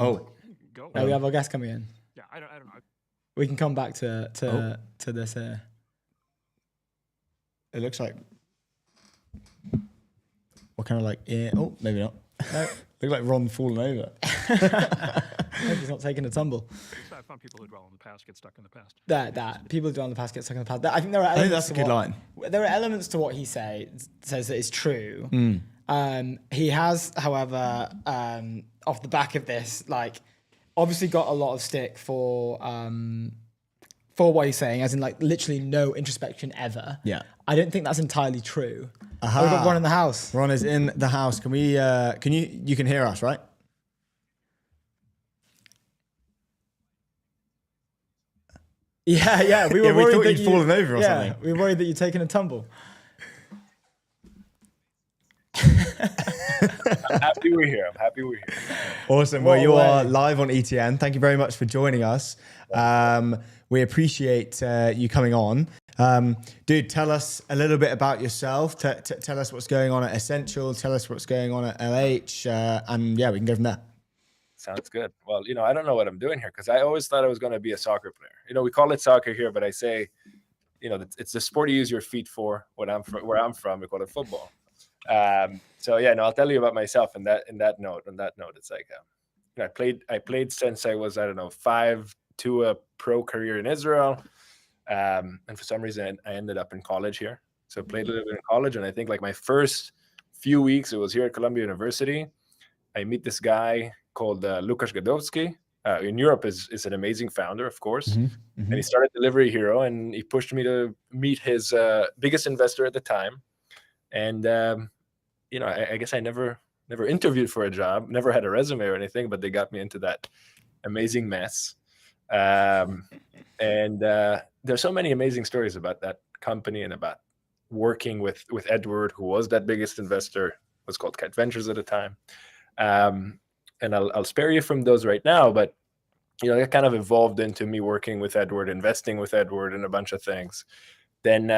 Go. We have our guest coming in. Yeah, I don't know. We can come back to this here. It looks like. What kind of like? Yeah. Oh, maybe not. No. Look like Ron falling over. Maybe he's not taking a tumble. I found people who dwell in the past get stuck in the past. That people who dwell in the past get stuck in the past. I think there are. I think that's a good line. There are elements to what he says that is true. He has, however, off the back of this, like, obviously got a lot of stick for what he's saying, as in like literally no introspection ever. Yeah. I don't think that's entirely true. We've got Ron in the house. Ron is in the house. Can we? You can hear us, right? Yeah. We were worried thought that you'd fallen over or something. We were worried that you'd taken a tumble. I'm happy we're here. Awesome. Well, you are live on ETN. Thank you very much for joining us. We appreciate you coming on. Dude, tell us a little bit about yourself. Tell us what's going on at Essential. Tell us what's going on at LH. And yeah, we can go from there. Sounds good. Well, I don't know what I'm doing here because I always thought I was going to be a soccer player. We call it soccer here, but I say, it's the sport you use your feet for. Where I'm from, we call it football. I'll tell you about myself. On that note, it's like I played since I was 5 to a pro career in Israel, and for some reason I ended up in college here. So I played a little bit in college, and I think like my first few weeks it was here at Columbia University. I meet this guy called Lukasz Gadowski. In Europe is an amazing founder, of course. Mhm, And he started Delivery Hero, and he pushed me to meet his biggest investor at the time. And I guess I never interviewed for a job, never had a resume or anything, but they got me into that amazing mess. And there's so many amazing stories about that company and about working with Edward, who was that biggest investor, was called Kite Ventures at the time. And I'll spare you from those right now, but that kind of evolved into me working with Edward, investing with Edward, and a bunch of things. Then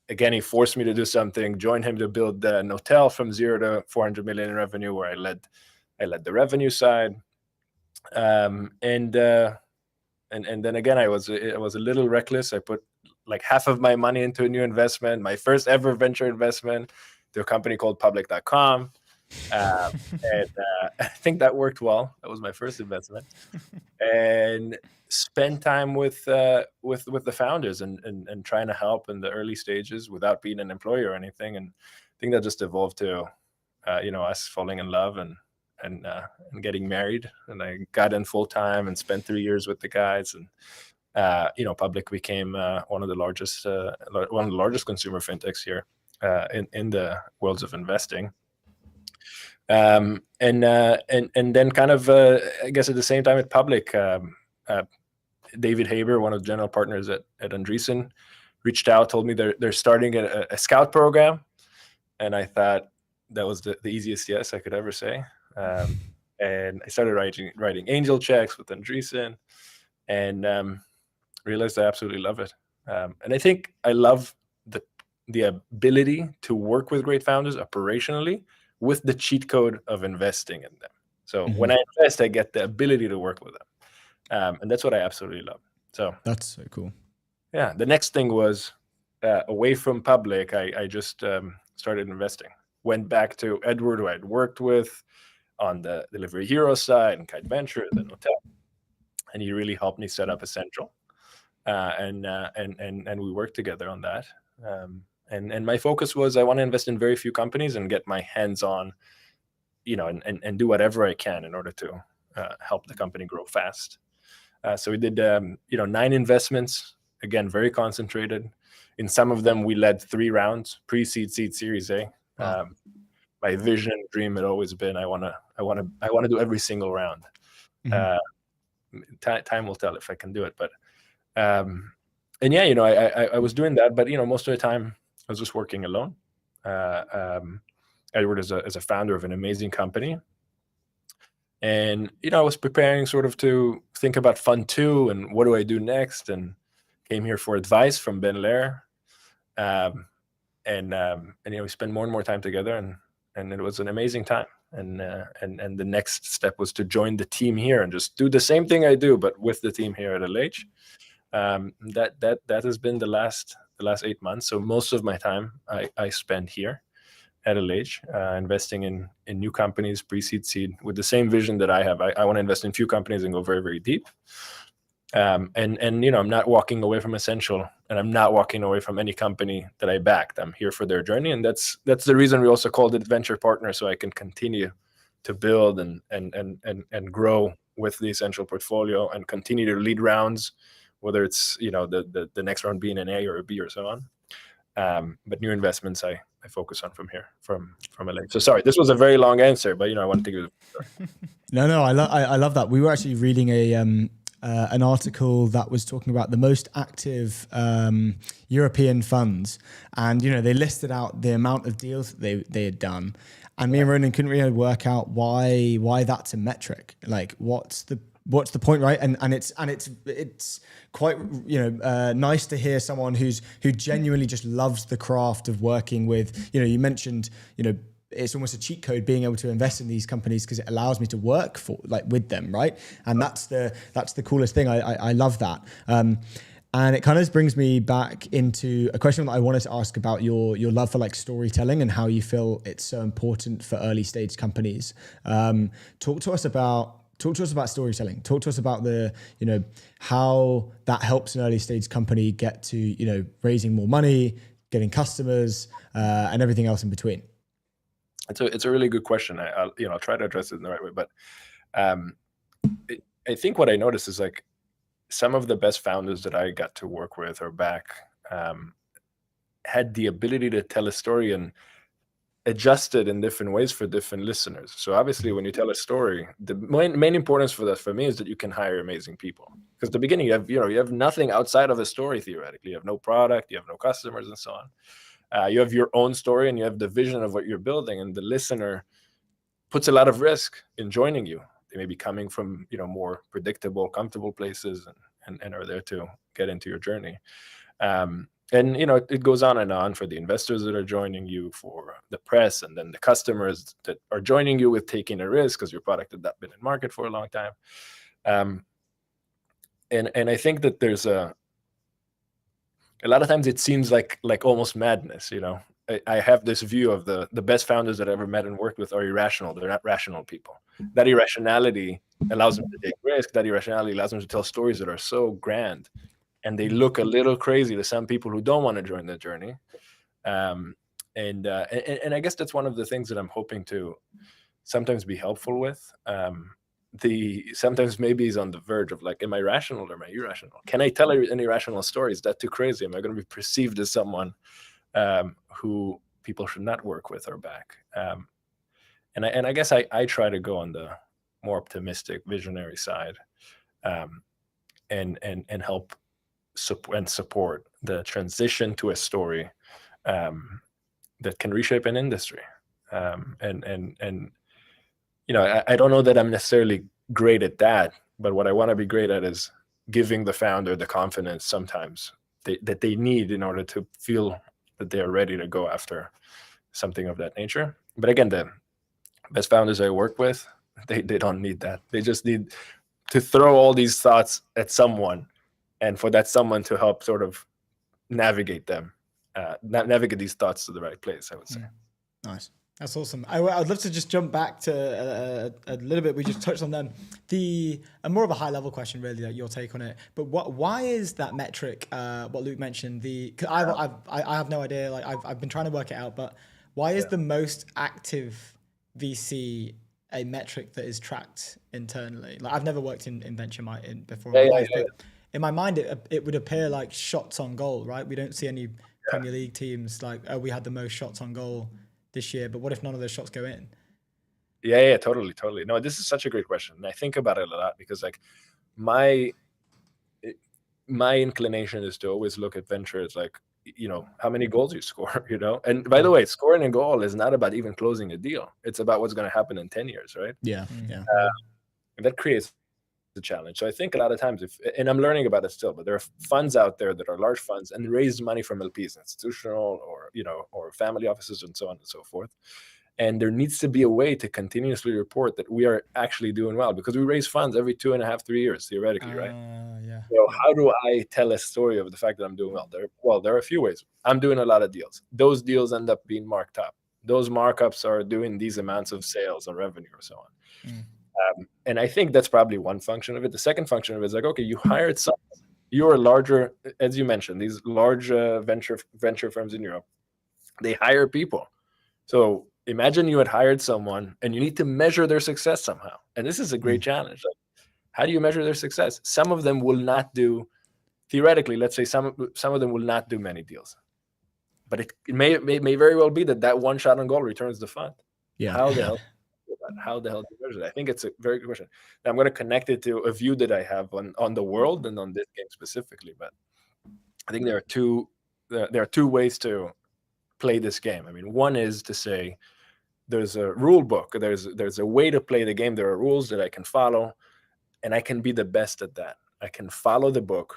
again, he forced me to do something, joined him to build an hotel from 0 to 400 million in revenue, where I led the revenue side. And then again, I was a little reckless. I put like half of my money into a new investment, my first ever venture investment, to a company called Public.com. And I think that worked well. That was my first investment, and spend time with the founders and trying to help in the early stages without being an employee or anything. And I think that just evolved to us falling in love and getting married. And I got in full time and spent 3 years with the guys. And Public became one of the largest consumer fintechs here in the worlds of investing. And then kind of I guess at the same time at Public, David Haber, one of the general partners at Andreessen, reached out, told me they're starting a scout program, and I thought that was the easiest yes I could ever say. And I started writing angel checks with Andreessen, and realized I absolutely love it. And I think I love the ability to work with great founders operationally, with the cheat code of investing in them. So when I invest, I get the ability to work with them. And that's what I absolutely love. So that's so cool. Yeah. The next thing was away from Public, I just started investing. Went back to Edward, who I'd worked with on the Delivery Hero side and Kite Ventures and Hotel. And he really helped me set up Essential. And we worked together on that. And my focus was I want to invest in very few companies and get my hands on, and do whatever I can in order to help the company grow fast. So we did, 9 investments, again, very concentrated. In some of them, we led 3 rounds, pre-seed, seed, Series A. Wow. My vision, dream had always been I want to do every single round. Time will tell if I can do it, but and yeah, I was doing that, but most of the time I was just working alone. Edward is a founder of an amazing company. And, I was preparing sort of to think about Fund 2 and what do I do next, and came here for advice from Ben Lair. And we spent more and more time together, and it was an amazing time. And the next step was to join the team here and just do the same thing I do, but with the team here at LH. That has been the last 8 months. So most of my time I spend here at LH, investing in new companies, pre-seed, seed, with the same vision that I have. I want to invest in few companies and go very, very deep. And I'm not walking away from Essential, and I'm not walking away from any company that I backed. I'm here for their journey, and that's the reason we also called it Venture Partner, so I can continue to build and grow with the Essential portfolio and continue to lead rounds, whether it's the next round being an A or a B or so on. But new investments I focus on from here, from LA. So sorry, this was a very long answer, but I wanted to give it. No, I love that. We were actually reading an article that was talking about the most active European funds, and they listed out the amount of deals that they had done, and me and Ronan couldn't really work out why that's a metric. Like, what's the point, right? And it's quite nice to hear someone who genuinely just loves the craft of working with. You mentioned it's almost a cheat code being able to invest in these companies because it allows me to work with them, right? And that's the coolest thing. I love that. And it kind of brings me back into a question that I wanted to ask about your love for storytelling and how you feel it's so important for early stage companies. Talk to us about storytelling. Talk to us about how that helps an early stage company get to, raising more money, getting customers, and everything else in between. It's a really good question. I'll try to address it in the right way, but I think what I noticed is like some of the best founders that I got to work with or back had the ability to tell a story and adjust it in different ways for different listeners. So obviously, when you tell a story, the main importance for that for me is that you can hire amazing people. Because at the beginning, you have nothing outside of a story theoretically. You have no product, you have no customers, and so on. You have your own story and you have the vision of what you're building, and the listener puts a lot of risk in joining you. They may be coming from more predictable, comfortable places, and are there to get into your journey. And it goes on and on for the investors that are joining you, for the press, and then the customers that are joining you with taking a risk because your product had not been in market for a long time. And I think that there's a lot of times it seems like almost madness. I have this view of the best founders that I ever met and worked with are irrational. They're not rational people. That irrationality allows them to take risk. That irrationality allows them to tell stories that are so grand, and they look a little crazy to some people who don't want to join the journey. And I guess that's one of the things that I'm hoping to sometimes be helpful with. Sometimes maybe is on the verge of like, am I rational or am I irrational? Can I tell any irrational stories? Is that too crazy? Am I going to be perceived as someone who people should not work with or back? And I guess I try to go on the more optimistic, visionary side, and help support the transition to a story that can reshape an industry. I don't know that I'm necessarily great at that, but what I want to be great at is giving the founder the confidence sometimes that they need in order to feel that they are ready to go after something of that nature. But again, the best founders I work with, they don't need that. They just need to throw all these thoughts at someone, and for that someone to help sort of navigate them, navigate these thoughts to the right place, I would say. Nice. That's awesome. I'd love to just jump back to a little bit. We just touched on them. A more of a high level question, really, like your take on it. But why is that metric? What Luke mentioned. I have no idea. Like I've been trying to work it out. But why is the most active VC a metric that is tracked internally? Like I've never worked in venture before in my life, but in my mind it would appear like shots on goal, right? We don't see any Premier League teams like, oh, we had the most shots on goal this year, but what if none of those shots go in? Yeah, totally. No, this is such a great question, and I think about it a lot because like my inclination is to always look at venture as like, how many goals you score, and by the way, scoring a goal is not about even closing a deal. It's about what's going to happen in 10 years, right? Yeah. And that creates the challenge. So I think a lot of times and I'm learning about it still, but there are funds out there that are large funds and raise money from LPs, institutional or family offices and so on and so forth. And there needs to be a way to continuously report that we are actually doing well, because we raise funds every 2.5, 3 years, theoretically, right? Yeah. So how do I tell a story of the fact that I'm doing well? There are a few ways. I'm doing a lot of deals. Those deals end up being marked up. Those markups are doing these amounts of sales or revenue or so on. And I think that's probably one function of it. The second function of it is like, okay, you hired someone. You're a larger, as you mentioned, these large venture firms in Europe, they hire people. So imagine you had hired someone and you need to measure their success somehow. And this is a great challenge. Like, how do you measure their success? Some of them will not do, theoretically, let's say some of them will not do many deals. But it may very well be that one shot on goal returns the fund. Yeah. How the hell do you measure that? I think it's a very good question. Now, I'm going to connect it to a view that I have on the world and on this game specifically. But I think there are two ways to play this game. I mean, one is to say there's a rule book. There's a way to play the game. There are rules that I can follow, and I can be the best at that. I can follow the book,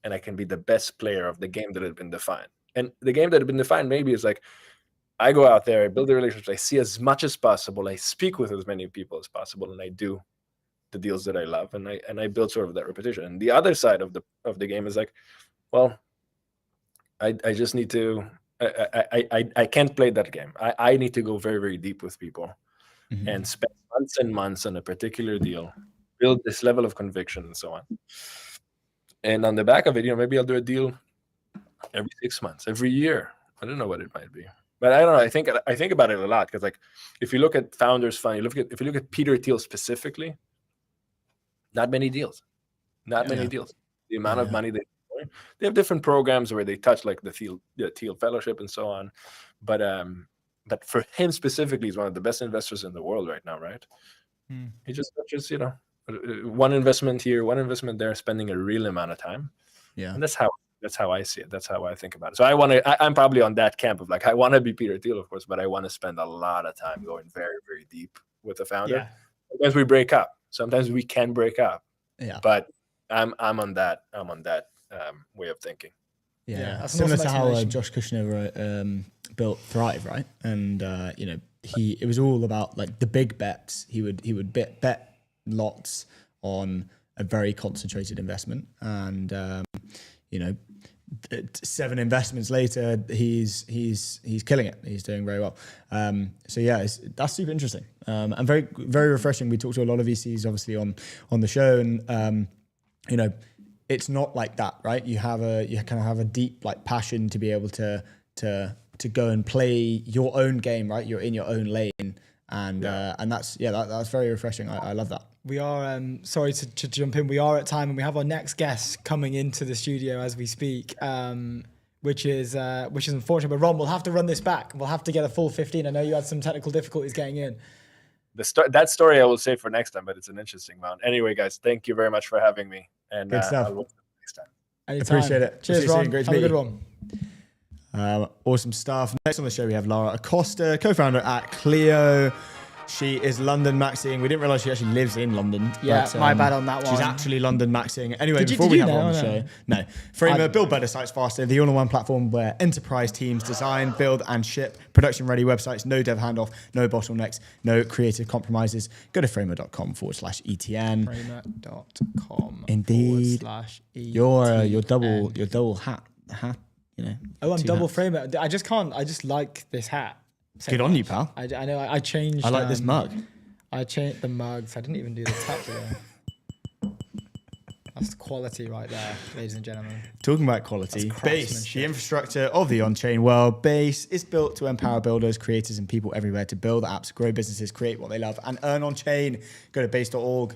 and I can be the best player of the game that had been defined. And the game that had been defined maybe is like, I go out there, I build the relationships, I see as much as possible, I speak with as many people as possible, and I do the deals that I love, and I build sort of that repetition. And the other side of the game is like, well, I just need to I can't play that game. I need to go very, very deep with people and spend months and months on a particular deal, build this level of conviction and so on. And on the back of it, maybe I'll do a deal every 6 months, every year. I don't know what it might be. But I don't know. I think about it a lot because, like, if you look at Founders Fund, if you look at Peter Thiel specifically, not many deals. Not many Yeah. deals. The amount of Yeah. money they have different programs where they touch like the Thiel Fellowship and so on, but for him specifically, he's one of the best investors in the world right now, right? He just touches, one investment here, one investment there, spending a real amount of time, Yeah. and that's how I see it. That's how I think about it. So I'm probably on that camp of like I want to be Peter Thiel, of course, but I want to spend a lot of time going very, very deep with the founder. Yeah. Sometimes we break up. Sometimes we can break up. Yeah. But I'm on that way of thinking. Yeah, that's an similar awesome to how explanation. Josh Kushner built Thrive, right? And it was all about like the big bets. He would bet lots on a very concentrated investment, and 7 investments later, he's killing it. He's doing very well. So yeah, that's super interesting and very, very refreshing. We talked to a lot of VCs obviously on the show, and it's not like that, right? You kind of have a deep like passion to be able to go and play your own game, right? You're in your own lane, and that's very refreshing. I love that. We are sorry to jump in. We are at time, and we have our next guest coming into the studio as we speak, which is unfortunate. But Ron, we'll have to run this back. We'll have to get a full 15. I know you had some technical difficulties getting in. That story I will save for next time, but it's an interesting one. Anyway, guys, thank you very much for having me, and Good stuff. I'll look next time. Anytime. Appreciate it. Cheers, See you Ron. soon. Great to Have a meet good you. one. Awesome stuff. Next on the show, we have Lara Acosta, co-founder at Clio. She is London maxing. We didn't realize she actually lives in London. Yeah, my bad on that one. She's actually London maxing. Anyway, Did you- before did we you have her know on the or no? show, no. Framer, build better sites faster. The all-in-one platform where enterprise teams design, build, and ship production-ready websites. No dev handoff, no bottlenecks, no creative compromises. Go to framer.com/ETN. Framer.com. Indeed. /ETN. Your double hat. Oh, I'm two double hats. Framer. I just can't. I just like this hat. so Good on much. you, pal. I know. I changed. I like this mug. I changed the mugs. I didn't even do the tap today. That's the quality right there, ladies and gentlemen. Talking about quality, That's Base, craftsmanship. the infrastructure of the on-chain world. Base is built to empower builders, creators, and people everywhere to build apps, grow businesses, create what they love, and earn on-chain. Go to base.org.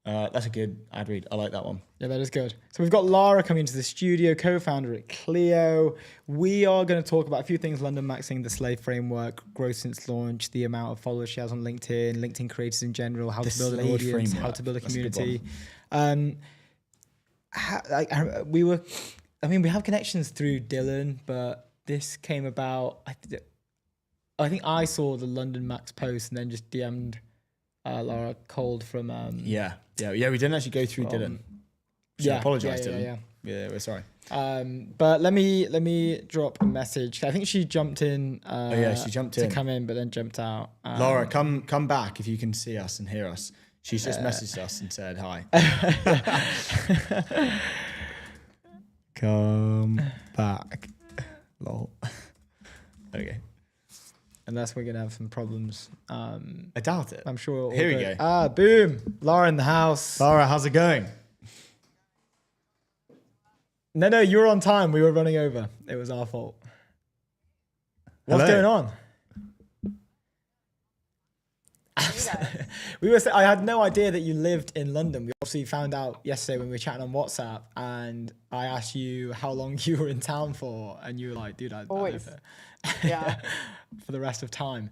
That's a good ad read. I like that one. Yeah, that is good. So we've got Lara coming into the studio, co-founder at Clio. We are going to talk about a few things: London maxing, the Slave framework, growth since launch, the amount of followers she has on LinkedIn, LinkedIn creators in general, how to build an Slave audience, how framework. to build a That's a good community. We have connections through Dylan, but this came about. I think I saw the London Max post and then just DM'd Lara cold from. Yeah. We didn't actually go through Dylan. Yeah, Apologize, yeah, Dylan. yeah. Yeah, we're sorry. But let me drop a message. I think she jumped in. She jumped in to come in, but then jumped out. Laura, come back if you can see us and hear us. She's just messaged us and said hi. Come back. Lol. Okay. Unless we're gonna have some problems. I doubt it. I'm sure. Here we go. Boom! Laura in the house. Laura, how's it going? No, you were on time. We were running over. It was our fault. What's Hello. going on? I had no idea that you lived in London. We obviously found out yesterday when we were chatting on WhatsApp, and I asked you how long you were in town for, and you were like, "Dude, I live Always. there." Yeah. For the rest of time.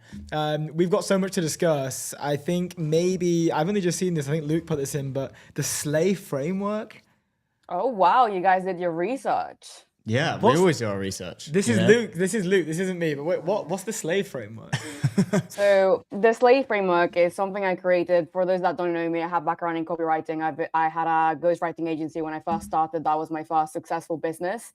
We've got so much to discuss. I think maybe I've only just seen this. I think Luke put this in, but the Slave framework. Oh wow, you guys did your research. Yeah, What's- we always do our research. This you is know? Luke. This is Luke. This isn't me. But wait, what's the Slave framework? So the Slave framework is something I created. For those that don't know me, I have background in copywriting. I had a ghostwriting agency when I first started. That was my first successful business,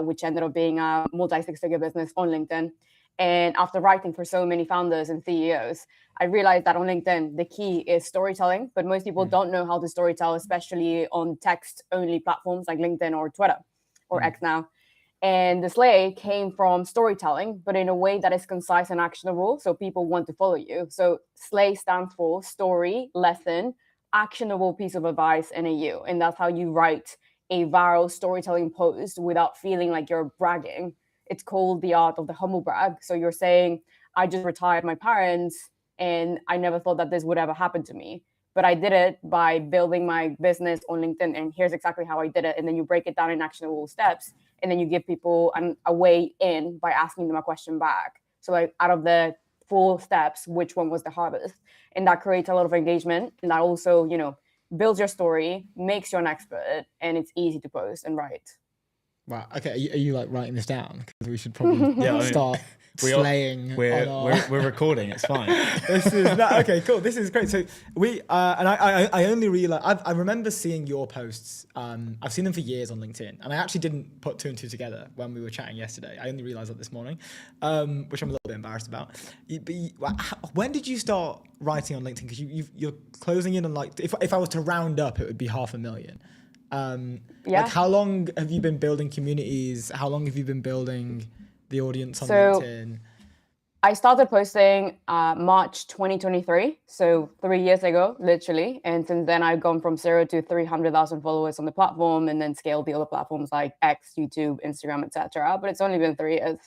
which ended up being a multi-six-figure business on LinkedIn. And after writing for so many founders and CEOs, I realized that on LinkedIn, the key is storytelling, but most people don't know how to storytell, especially on text-only platforms like LinkedIn or Twitter or X now. And the Slay came from storytelling, but in a way that is concise and actionable, so people want to follow you. So Slay stands for story, lesson, actionable piece of advice, and a you. And that's how you write a viral storytelling post without feeling like you're bragging. It's called the art of the humble brag. So you're saying, I just retired my parents and I never thought that this would ever happen to me. but I did it by building my business on LinkedIn, and here's exactly how I did it. And then you break it down in actionable steps, and then you give people a way in by asking them a question back. So like out of the 4 steps, which one was the hardest? And that creates a lot of engagement, and that also, you know, builds your story, makes you an expert, and it's easy to post and write. Wow. Okay. Are you like writing this down? Because we should probably Yeah, I mean, start slaying. We're recording. It's fine. This is okay. Cool. This is great. So we and I only realized I remember seeing your posts. I've seen them for years on LinkedIn, and I actually didn't put 2 and 2 together when we were chatting yesterday. I only realized that this morning, which I'm a little bit embarrassed about. When did you start writing on LinkedIn? Because you're closing in on like if I was to round up, it would be 500,000. Yeah. Like how long have you been building communities? How long have you been building the audience on So, LinkedIn? I started posting March 2023, so 3 years ago, literally. And since then, I've gone from 0 to 300,000 followers on the platform, and then scaled the other platforms like X, YouTube, Instagram, etc. But it's only been 3 years.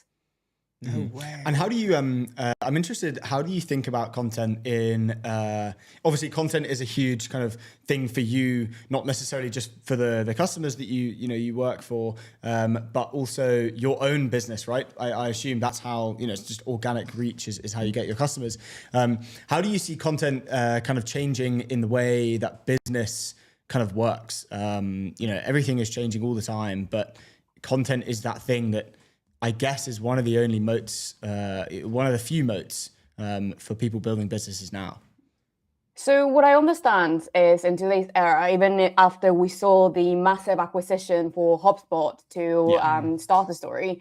No way. And how do you, I'm interested, how do you think about content in, obviously content is a huge kind of thing for you, not necessarily just for the customers that you work for, but also your own business, right? I assume that's how, it's just organic reach is how you get your customers. How do you see content kind of changing in the way that business kind of works? Everything is changing all the time, but content is that thing that I guess is one of the only moats, one of the few moats for people building businesses now. So what I understand is in today's era, even after we saw the massive acquisition for HubSpot to start the story,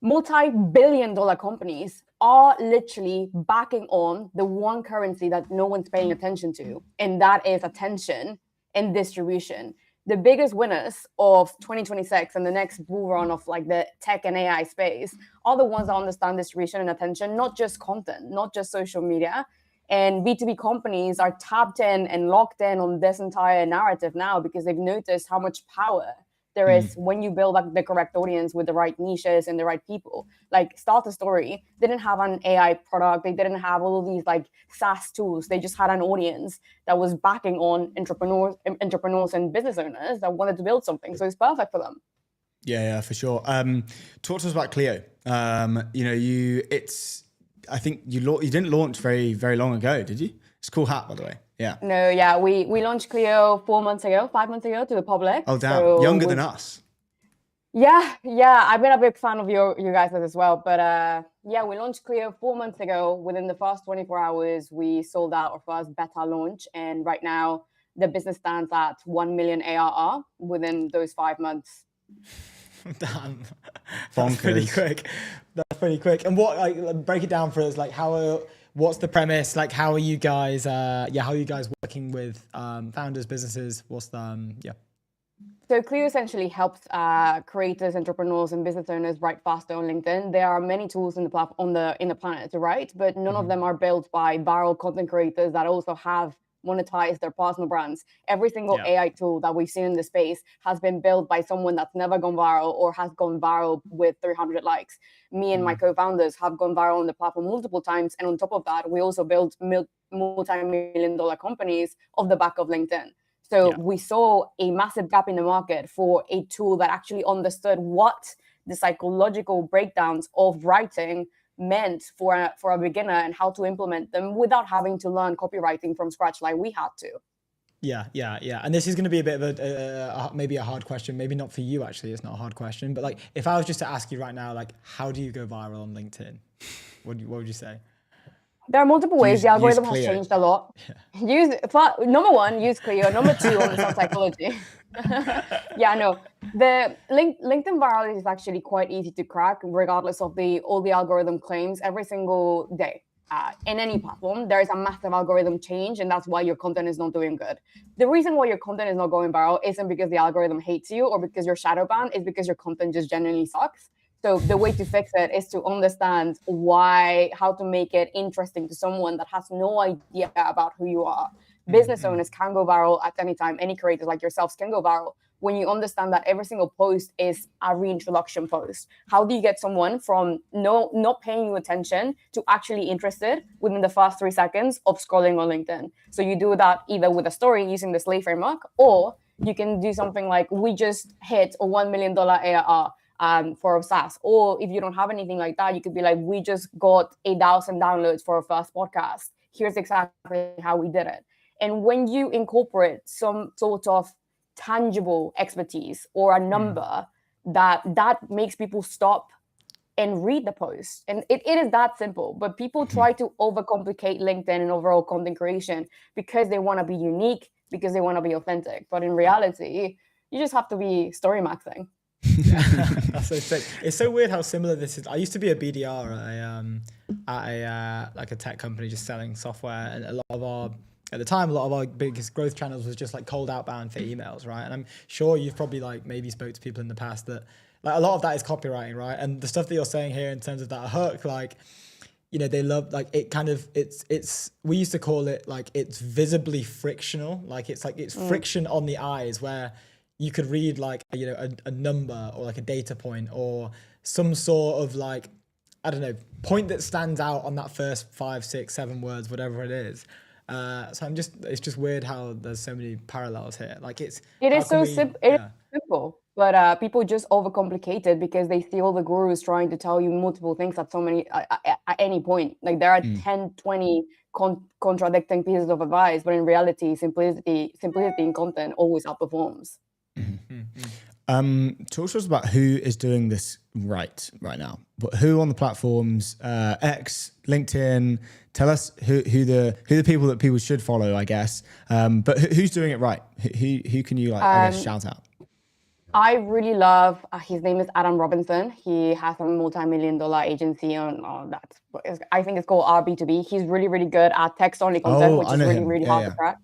multi-billion-dollar companies are literally backing on the one currency that no one's paying attention to, and that is attention and distribution. The biggest winners of 2026 and the next bull run of like the tech and AI space are the ones that understand distribution and attention, not just content, not just social media. And B2B companies are tapped in and locked in on this entire narrative now because they've noticed how much power there is when you build like the correct audience with the right niches and the right people. Like Start a Story didn't have an AI product. They didn't have all of these like SaaS tools. They just had an audience that was backing on entrepreneurs and business owners that wanted to build something. So it's perfect for them. Yeah, for sure. Talk to us about Clio. I think you didn't launch very, very long ago, did you? It's a cool hat, by the way. Yeah. No, yeah, we launched Clio 5 months ago to the public. Oh, damn. So Younger than us. Yeah. I've been a big fan of you guys as well. But we launched Clio 4 months ago. Within the first 24 hours, we sold out our first beta launch. And right now, the business stands at 1 million ARR within those 5 months. Damn. Bonkers. That's pretty quick. And what, break it down for us, like what's the premise? Like, how are you guys, working with founders, businesses? What's the, So Clio essentially helps creators, entrepreneurs, and business owners write faster on LinkedIn. There are many tools in the planet to write, but none of them are built by viral content creators that also have monetized their personal brands. Every single AI tool that we've seen in the space has been built by someone that's never gone viral or has gone viral with 300 likes. Me and my co-founders have gone viral on the platform multiple times. And on top of that, we also built multi-million-dollar companies off the back of LinkedIn. So we saw a massive gap in the market for a tool that actually understood what the psychological breakdowns of writing meant for a beginner and how to implement them without having to learn copywriting from scratch like we had to. Yeah. And this is going to be a bit of maybe a hard question. Maybe not for you, actually. It's not a hard question. But like, if I was just to ask you right now, like, how do you go viral on LinkedIn? What would you say? There are multiple ways. The algorithm has changed a lot. Number one, use Clio. Number two, understand psychology. The LinkedIn virality is actually quite easy to crack, regardless of all the algorithm claims. Every single day, in any platform, there is a massive algorithm change, and that's why your content is not doing good. The reason why your content is not going viral isn't because the algorithm hates you or because you're shadow banned. It's because your content just genuinely sucks. So the way to fix it is to understand how to make it interesting to someone that has no idea about who you are. Business owners can go viral at any time. Any creators like yourselves can go viral. when you understand that every single post is a reintroduction post. How do you get someone from not paying you attention to actually interested within the first 3 seconds of scrolling on LinkedIn? So you do that either with a story using the Slay framework, or you can do something like, we just hit a $1 million ARR for SaaS. Or if you don't have anything like that, you could be like, we just got 8,000 downloads for our first podcast. Here's exactly how we did it. And when you incorporate some sort of tangible expertise or a number, that makes people stop and read the post. And it is that simple. But people try to overcomplicate LinkedIn and overall content creation because they want to be unique, because they want to be authentic. But in reality, you just have to be story maxing. That's so sick. It's so weird how similar this is. I used to be a BDR at a like a tech company just selling software, and a lot of our biggest growth channels was just like cold outbound for emails, right? And I'm sure you've probably like maybe spoke to people in the past that like a lot of that is copywriting, right? And the stuff that you're saying here in terms of that hook, like, you know, they love, like, it kind of, it's we used to call it like, it's visibly frictional, like it's friction on the eyes, where you could read like, you know, a number or like a data point or some sort of like, I don't know, point that stands out on that first 5, 6, 7 words, whatever it is. So it's just weird how there's so many parallels here. Like it is so simple. It is simple, but people just overcomplicate it because they see all the gurus trying to tell you multiple things at at any point. Like there are 10, 20 contradicting pieces of advice, but in reality, simplicity in content always outperforms. Talk to us about who is doing this right now. But who on the platforms, X, LinkedIn? Tell us who the people that people should follow, I guess. But who's doing it right? Who can you I guess shout out? I really love. His name is Adam Robinson. He has a multi-million-dollar agency on that. I think it's called RB2B. He's really, really good at text-only content, which is really, really hard to crack.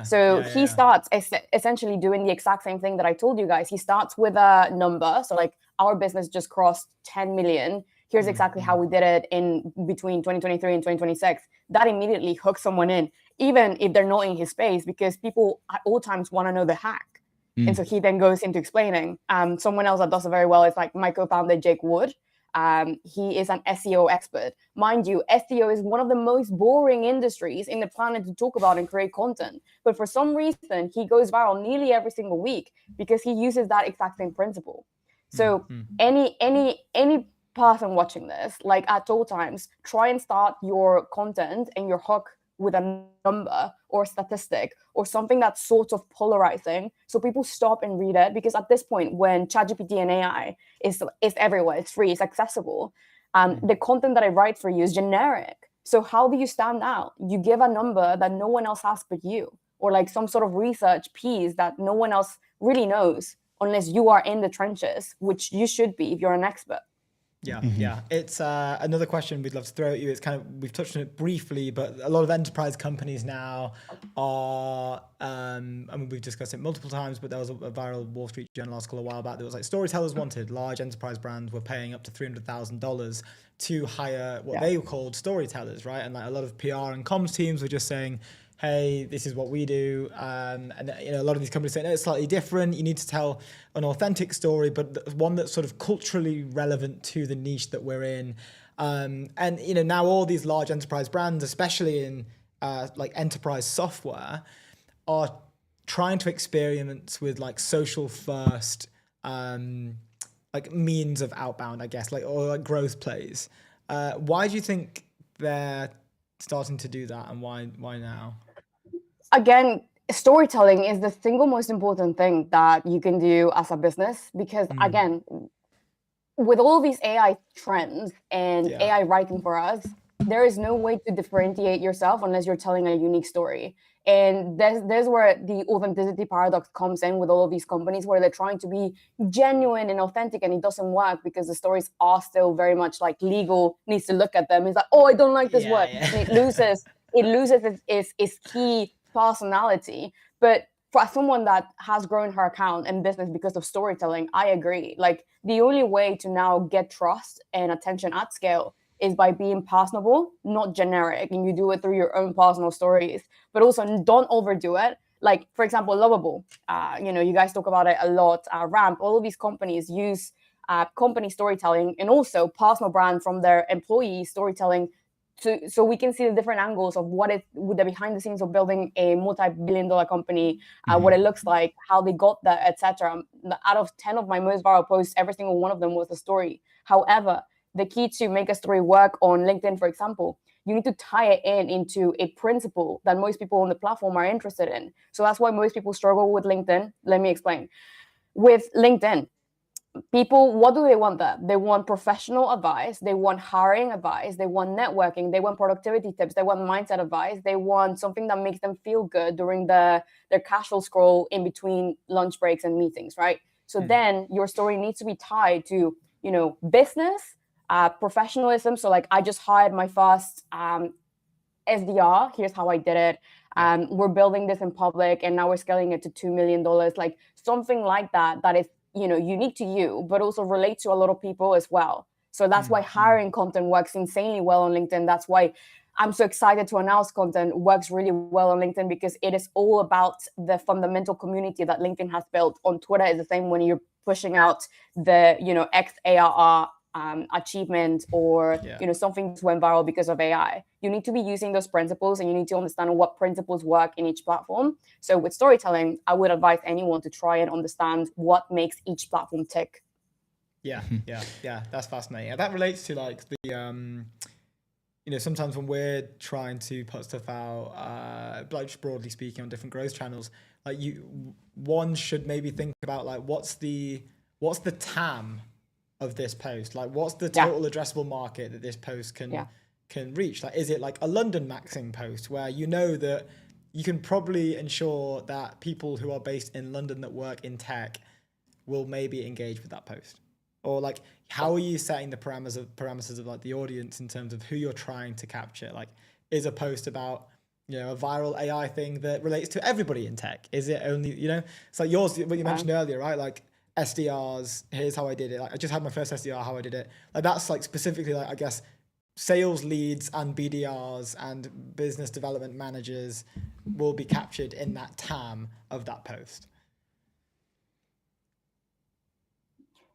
So he starts essentially doing the exact same thing that I told you guys. He starts with a number. So like our business just crossed 10 million. Here's exactly how we did it in between 2023 and 2026. That immediately hooks someone in, even if they're not in his space, because people at all times want to know the hack. And so he then goes into explaining. Someone else that does it very well is like my co-founder, Jake Wood. He is an SEO expert. Mind you, SEO is one of the most boring industries in the planet to talk about and create content. But for some reason, he goes viral nearly every single week because he uses that exact same principle. So any person watching this, like at all times, try and start your content and your hook with a number or statistic or something that's sort of polarizing, so people stop and read it. Because at this point, when ChatGPT and AI is everywhere, it's free, it's accessible, the content that I write for you is generic. So how do you stand out? You give a number that no one else has but you, or like some sort of research piece that no one else really knows unless you are in the trenches, which you should be if you're an expert. Yeah. It's another question we'd love to throw at you. It's kind of, we've touched on it briefly, but a lot of enterprise companies now are, I mean, we've discussed it multiple times, but there was a viral Wall Street Journal article a while back that was like, storytellers wanted. Large enterprise brands were paying up to $300,000 to hire what they called storytellers, right? And like a lot of PR and comms teams were just saying, hey, this is what we do. And you know, a lot of these companies say, no, it's slightly different. You need to tell an authentic story, but one that's sort of culturally relevant to the niche that we're in. And you know, now all these large enterprise brands, especially in like enterprise software, are trying to experiment with like social first like means of outbound, I guess, like, or like growth plays. Why do you think they're starting to do that, and why now? Again, storytelling is the single most important thing that you can do as a business, because again, with all these AI trends and AI writing for us, there is no way to differentiate yourself unless you're telling a unique story. And there's where the authenticity paradox comes in with all of these companies, where they're trying to be genuine and authentic, and it doesn't work because the stories are still very much like legal needs to look at them. It's like, oh, I don't like this word. And it loses its key personality. But for someone that has grown her account and business because of storytelling, I agree. Like the only way to now get trust and attention at scale is by being personable, not generic. And you do it through your own personal stories, but also don't overdo it. Like, for example, Lovable, you guys talk about it a lot, Ramp, all of these companies use company storytelling and also personal brand from their employee storytelling so we can see the different angles of what it with the behind the scenes of building a multi-billion-dollar company, what it looks like, how they got there, etc. Out of 10 of my most viral posts, every single one of them was a story. However, the key to make a story work on LinkedIn, for example, you need to tie it into a principle that most people on the platform are interested in. So that's why most people struggle with LinkedIn. Let me explain. With LinkedIn, people, what do they want there? They want professional advice, they want hiring advice, they want networking, they want productivity tips, they want mindset advice, they want something that makes them feel good during their casual scroll in between lunch breaks and meetings, right? So then your story needs to be tied to, business, professionalism. So like, I just hired my first SDR, here's how I did it. We're building this in public and now we're scaling it to $2 million, like something like that is unique to you, but also relate to a lot of people as well. So that's why hiring content works insanely well on LinkedIn. That's why I'm so excited to announce content works really well on LinkedIn, because it is all about the fundamental community that LinkedIn has built. On Twitter is the same when you're pushing out the, X ARR achievement or something just went viral because of AI. You need to be using those principles and you need to understand what principles work in each platform. So with storytelling, I would advise anyone to try and understand what makes each platform tick. Yeah, that's fascinating. And that relates to like the sometimes when we're trying to put stuff out, like just broadly speaking on different growth channels, like one should maybe think about like what's the TAM of this post, like what's the total addressable market that this post can reach? Like, is it like a London maxing post where that you can probably ensure that people who are based in London that work in tech will maybe engage with that post? Or like, how are you setting the parameters of like the audience in terms of who you're trying to capture? Like, is a post about a viral AI thing that relates to everybody in tech? Is it only it's like yours, what you mentioned earlier, right? Like SDRs, here's how I did it. Like, I just had my first SDR, how I did it. Like that's like specifically like, I guess, sales leads and BDRs and business development managers will be captured in that TAM of that post.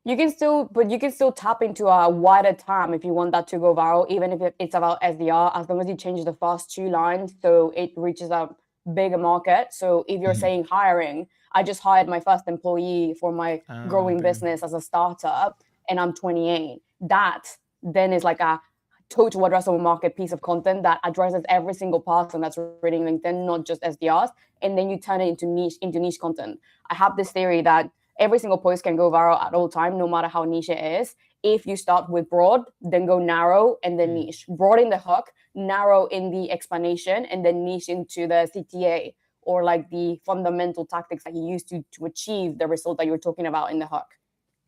You can still tap into a wider TAM if you want that to go viral, even if it's about SDR, as long as you change the first 2 lines so it reaches a bigger market. So if you're saying hiring, I just hired my first employee for my growing business as a startup and I'm 28. That then is like a total addressable market piece of content that addresses every single person that's reading LinkedIn, not just SDRs. And then you turn it into niche content. I have this theory that every single post can go viral at all time, no matter how niche it is. If you start with broad, then go narrow and then niche. Broad in the hook, narrow in the explanation, and then niche into the CTA or like the fundamental tactics that you use to achieve the result that you're talking about in the hook.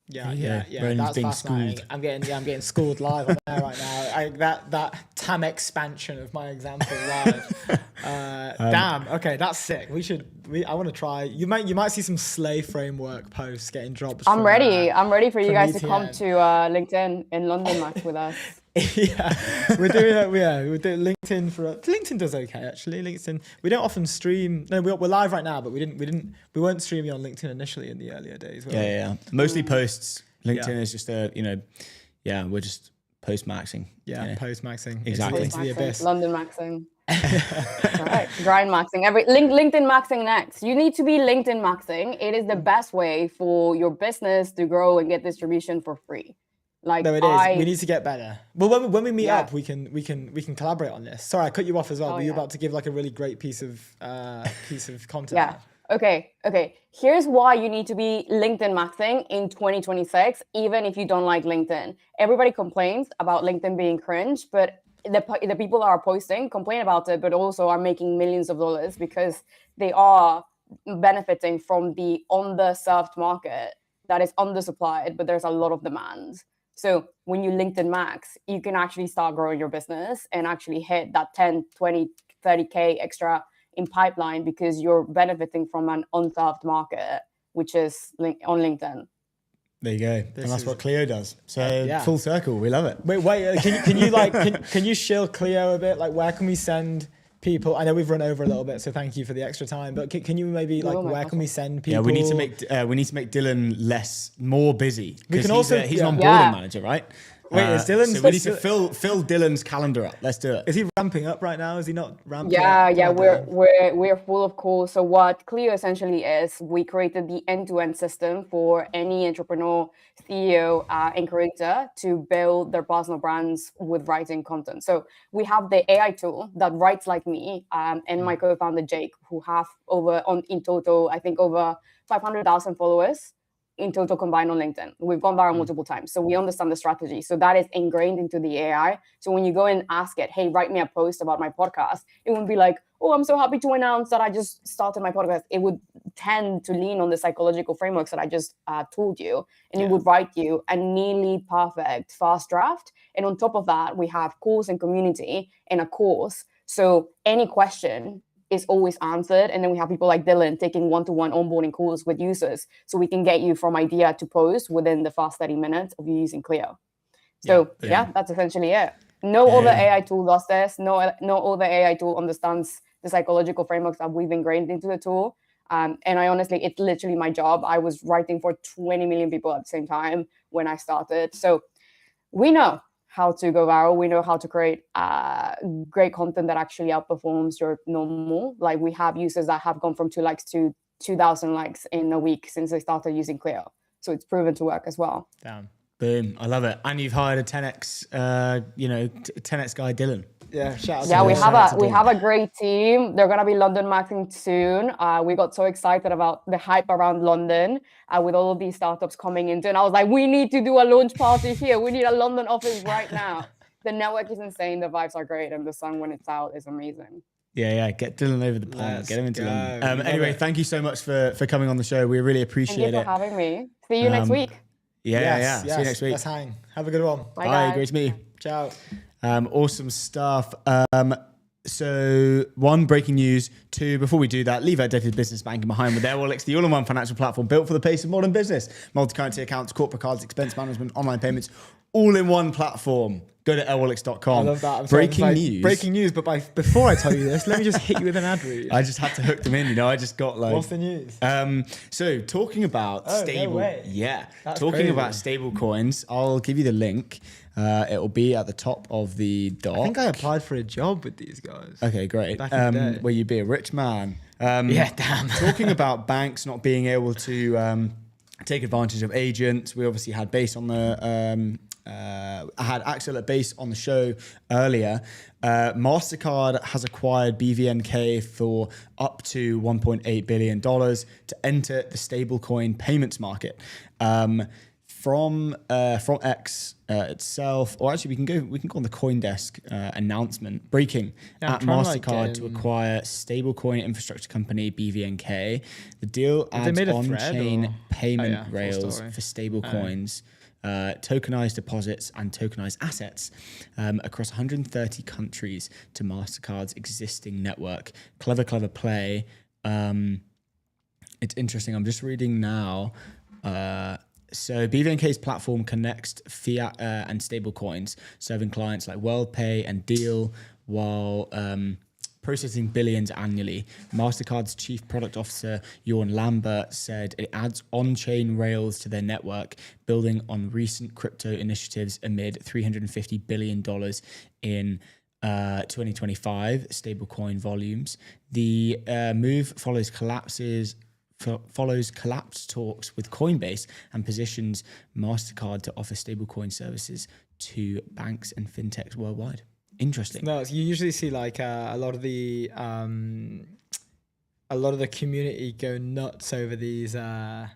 Yeah. That's fascinating. I'm getting schooled live on there right now. That TAM expansion of my example live. Damn. Okay, that's sick. I want to try. You might see some Slay framework posts getting dropped. I'm ready for you guys to come to LinkedIn in London Max with us. We're doing LinkedIn LinkedIn does okay actually. LinkedIn, we don't often stream. No, we're live right now, but we weren't streaming on LinkedIn initially in the earlier days. Mostly posts. LinkedIn is just we're just post maxing. Post maxing. Exactly. Into the abyss. London maxing. Right. Grind maxing. LinkedIn maxing next. You need to be LinkedIn maxing. It is the best way for your business to grow and get distribution for free. Like, no, it is. We need to get better. Well, when we meet up, we can collaborate on this. Sorry, I cut you off as well. Were you about to give like a really great piece of content? Yeah. Okay. Here's why you need to be LinkedIn maxing in 2026, even if you don't like LinkedIn. Everybody complains about LinkedIn being cringe, but the people that are posting complain about it, but also are making millions of dollars because they are benefiting from the underserved market that is undersupplied, but there's a lot of demand. So when you LinkedIn max, you can actually start growing your business and actually hit that 10, 20, 30K extra in pipeline because you're benefiting from an unserved market, which is on LinkedIn. There you go. And that's what Clio does. So full circle. We love it. Wait, can you shield Clio a bit? Like, where can we send people? I know we've run over a little bit, so thank you for the extra time. But can you maybe No, my where can we pleasure. send people? Yeah, we need to make Dylan more busy. We can 'cause also- he's yeah. an onboarding Yeah. manager, right? Wait, is Dylan So we need supposed to fill Dylan's calendar up. Let's do it. Is he ramping up right now? Is he not ramping Yeah, up? yeah, Come on, we're Dylan. we're full of calls. So what Clio essentially is, we created the end-to-end system for any entrepreneur, CEO, and creator to build their personal brands with writing content. So we have the AI tool that writes like me, and my co-founder Jake, who have in total, I think over 500,000 followers in total combined on LinkedIn. We've gone viral multiple times. So we understand the strategy. So that is ingrained into the AI. So when you go and ask it, hey, write me a post about my podcast, it wouldn't be like, oh, I'm so happy to announce that I just started my podcast. It would tend to lean on the psychological frameworks that I just told you. And it would write you a nearly perfect fast draft. And on top of that, we have calls and community and a course. So any question is always answered. And then we have people like Dylan taking one-to-one onboarding calls with users. So we can get you from idea to post within the first 30 minutes of you using Clio. So yeah, that's essentially it. No other AI tool does this. No other AI tool understands the psychological frameworks that we've ingrained into the tool. And I honestly, it's literally my job. I was writing for 20 million people at the same time when I started. So we know how to go viral. We know how to create great content that actually outperforms your normal. Like we have users that have gone from 2 likes to 2,000 likes in a week since they started using Clio. So it's proven to work as well. Damn. Boom. I love it. And you've hired a 10x, 10x guy, Dylan. Yeah, shout out Yeah, to we Dylan. have a great team. They're gonna be London maxing soon. We got so excited about the hype around London with all of these startups coming into, and I was like, we need to do a launch party here. We need a London office right now. The network is insane. The vibes are great, and the sun when it's out is amazing. Yeah. Get Dylan over the pond. Let's Get him into go. London. Love Anyway, it. thank you so much for coming on the show. We really Thank appreciate you it. for having me. See you next week. Yeah. See you next week. Let's hang. Have a good one. Bye, Bye. guys. Great to meet you. Ciao. Awesome stuff. So, one, breaking news. Two, before we do that, leave our dated business banking behind with Airwallex, the all-in-one financial platform built for the pace of modern business. Multi-currency accounts, corporate cards, expense management, online payments, all in one platform. Go to airwallex.com. I love that. I'm sorry, Breaking news. Breaking news. But before I tell you this, let me just hit you with an ad read. I just had to hook them in, I just got like... What's the news? So talking about Oh, no stable... way. Yeah. That's talking crazy. about stable coins, I'll give you the link. It'll be at the top of the doc. I think I applied for a job with these guys. Okay, great. Back in the day. Where you'd be a rich man. Yeah, damn. Talking about banks not being able to take advantage of agents, we obviously had Base on the... I had Axel at Base on the show earlier. MasterCard has acquired BVNK for up to $1.8 billion to enter the stablecoin payments market. From X itself, or actually we can go on the CoinDesk announcement breaking Yeah, I'm at trying to, like, MasterCard get to in- acquire stablecoin infrastructure company BVNK. The deal Have they adds made a thread, on-chain or- payment Oh, yeah, full rails story. for stablecoins, tokenized deposits and tokenized assets across 130 countries to MasterCard's existing network. Clever play. It's interesting. I'm just reading now. So BVNK's platform connects fiat and stablecoins, serving clients like WorldPay and Deal while processing billions annually. MasterCard's chief product officer, Jorn Lambert, said it adds on-chain rails to their network, building on recent crypto initiatives amid $350 billion in 2025 stablecoin volumes. The move follows collapsed talks with Coinbase and positions MasterCard to offer stablecoin services to banks and fintechs worldwide. Interesting. No, you usually see like a lot of the community go nuts over these like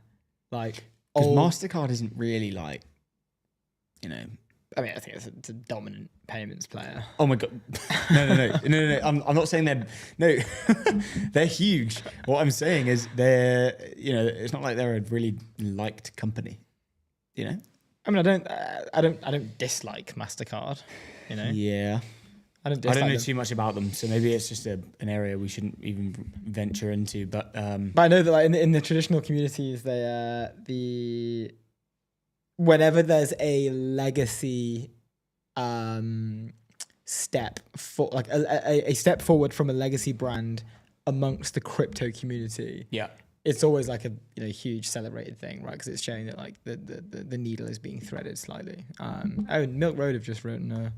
Because old. MasterCard isn't really like, I mean, I think it's a dominant payments player. oh my God. No. I'm not saying they're huge. What I'm saying is it's not like they're a really liked company, I mean, I don't dislike MasterCard. Yeah. I don't I dislike don't know them. too much about them, so maybe it's just an area we shouldn't even venture into. But But I know that like in the traditional communities, they whenever there's a legacy step for like a step forward from a legacy brand amongst the crypto community. Yeah. It's always like a huge celebrated thing, right? Because it's showing that like the needle is being threaded slightly. And Milk Road have just written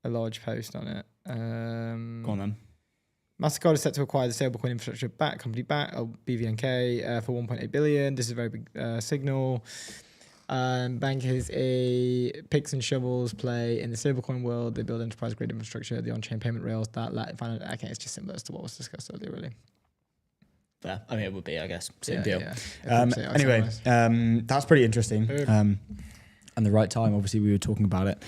a large post on it. Go on then. MasterCard is set to acquire the stablecoin infrastructure company BVNK for 1.8 billion. This is a very big signal. Bank is a picks and shovels play in the stablecoin world. They build enterprise grade infrastructure, the on-chain payment rails. Okay, it's just similar to what was discussed earlier, really. Fair. I mean, it would be, I guess, same Yeah, deal. yeah. Anyway, that's pretty interesting. And the right time, obviously, we were talking about it.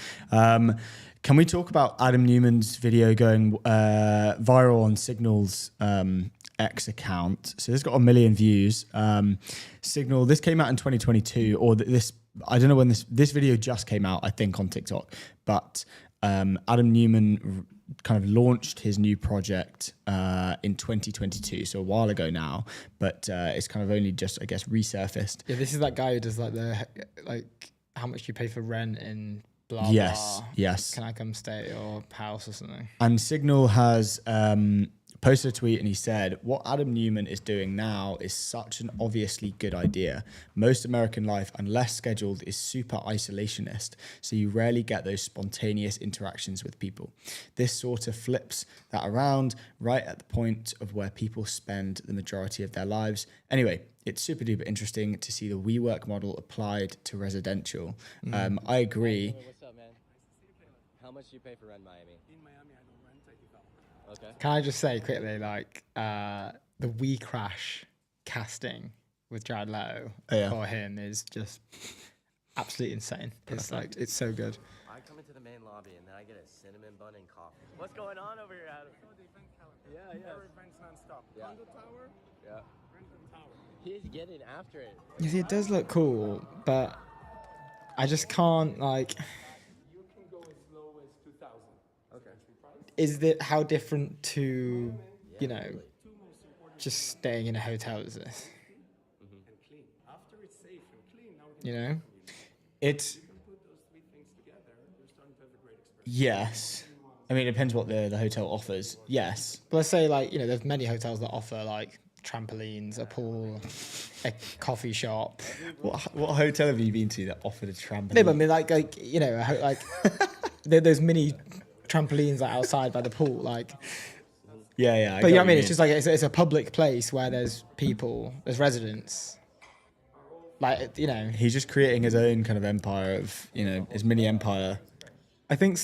Can we talk about Adam Newman's video going viral on Signal's X account? So this got 1 million views. Signal, this came out in 2022, or this, I don't know when this video just came out, I think, on TikTok. But Adam Newman kind of launched his new project in 2022, so a while ago now, but it's kind of only just, I guess, resurfaced. Yeah, this is that guy who does like how much you pay for rent in blah Yes, blah. yes. Can I come stay at your house or something? And Signal has posted a tweet and he said, what Adam Newman is doing now is such an obviously good idea. Most American life, unless scheduled, is super isolationist, so you rarely get those spontaneous interactions with people. This sort of flips that around right at the point of where people spend the majority of their lives. Anyway, it's super duper interesting to see the WeWork model applied to residential. I agree. What's up, man? How much do you pay for rent in Miami? In Miami, I don't rent, I develop. Okay. Can I just say quickly, like the We Crash casting with Jared Leto for him is just absolutely insane. It's like it's so good. I come into the main lobby and then I get a cinnamon bun and coffee. What's going on over here, Adam? Yeah, yeah. Events non-stop. Yeah. Condo tower, Yeah. rental tower. He's getting after it. You see, it does look cool, but I just can't like. You can go as low as 2,000. Okay. Is that how different to just staying in a hotel is this? And clean. After it's safe and clean, now we can You know, It's, put those three things together. You're starting to have a great experience. yes. I mean, it depends what the hotel offers. Yes. but let's say like there's many hotels that offer like trampolines, a pool, a coffee shop. What hotel have you been to that offered a trampoline? No, but I mean like there's mini trampolines like outside by the pool, like. Yeah. But you know what I mean? It's just like it's a public place where there's people, there's residents. Like He's just creating his own kind of empire of, his mini empire. I think he's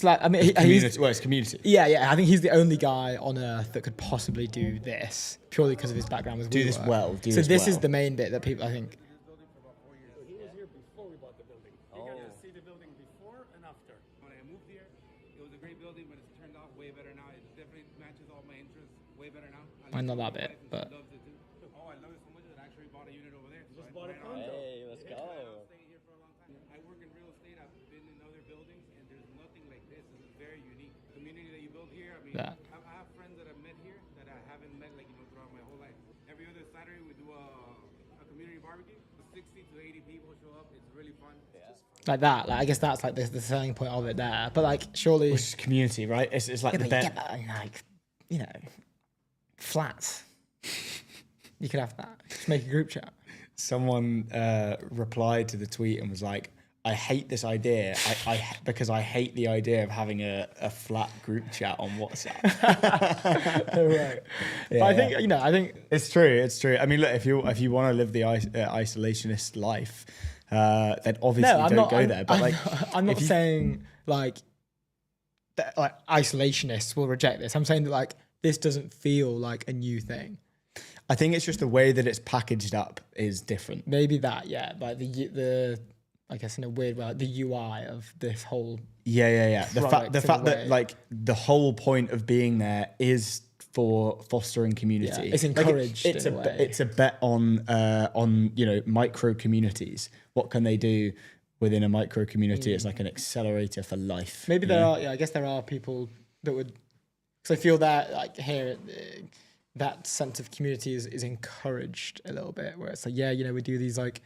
Community. Well, it's community. yeah. I think he's the only guy on earth that could possibly do this purely because of his background with Do this WeWork. well. So this is the main bit that people I think. So he was here before we bought the building. You're going to see the building before and after. When I moved here, it was a great building, but it's turned out way better now. It definitely matches all my interests way better now. Might not that bit, but Loves it too. Oh, I love it so much that I actually bought a unit over there. Just bought a condo. Hey, let's go. Staying here for a long time. I work in real estate. I've been in other buildings, and there's nothing like this. This is very unique. Community that you build here. I mean, Yeah. I have friends that I've met here that I haven't met throughout my whole life. Every other Saturday we do a community barbecue. 60 to 80 people show up. It's really fun. like that. Like I guess that's like the selling point of it there. But like surely Which is community, right? It's like yeah, the but you bet. get that in like flats. You could have that. Just make a group chat. Someone replied to the tweet and was like, I hate this idea because I hate the idea of having a flat group chat on WhatsApp. Right. But I think I think It's true. I mean, look, if you want to live the isolationist life, then obviously don't go there. But I'm not if you- saying like that like isolationists will reject this. I'm saying that like this doesn't feel like a new thing. I think it's just the way that it's packaged up is different. Maybe that, yeah. Like the I guess in a weird way, like the UI of this whole Yeah. The product in a fact way. that like the whole point of being there is for fostering community. Yeah, it's encouraged It's in a way. it's a bet on micro communities. What can they do within a micro community? It's like an accelerator for life. maybe you there know? are. Yeah, I guess there are people that would. Because I feel that like here, that sense of community is encouraged a little bit. Where it's like, we do these like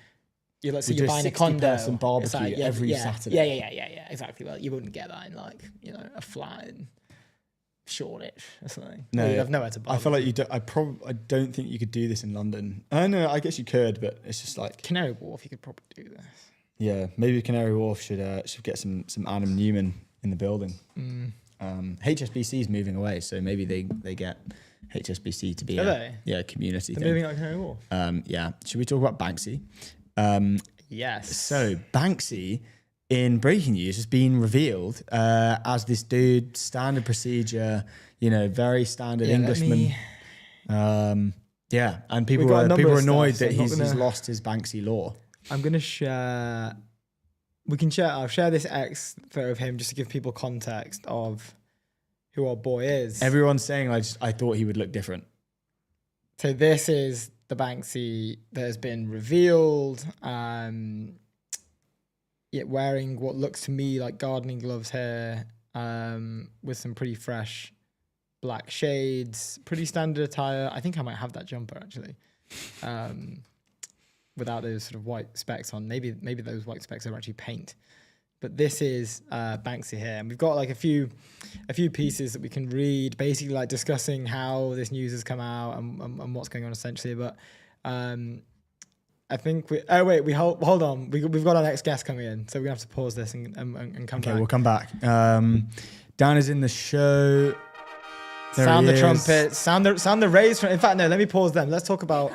let's say We you're do a buying a 60 condo. person it's barbecue every Saturday. Yeah, exactly. Well, you wouldn't get that in like, you know, a flat in Shoreditch or something. No, Well, you'd have nowhere to I barbecue. feel like you don't. I don't think you could do this in London. I know. I guess you could, but it's just like Canary Wharf, you could probably do this. yeah. Maybe Canary Wharf should get some Adam Newman in the building. HSBC is moving away, so maybe they get HSBC to be Are they? a community They're thing. moving like Canary Wharf. Yeah. Should we talk about Banksy? Yes. So Banksy, in breaking news, has been revealed as this dude, standard procedure, very standard Englishman. And people got a number were of annoyed stuff, that so I'm not he's gonna- lost his Banksy lore. I'm gonna share. I'll share this X photo of him just to give people context of who our boy is. Everyone's saying I thought he would look different. So this is the Banksy that has been revealed. Wearing what looks to me like gardening gloves here, with some pretty fresh black shades, pretty standard attire. I think I might have that jumper actually, without those sort of white specks on. Maybe those white specks are actually paint. But this is Banksy here, and we've got like a few pieces that we can read, basically like discussing how this news has come out and what's going on essentially. But I think hold on, we've got our next guest coming in, so we're gonna have to pause this and come back. Okay, we'll come back. Dan is in the show. There Sound he the is. trumpet, sound the rays. In fact, no, let me pause them. Let's talk about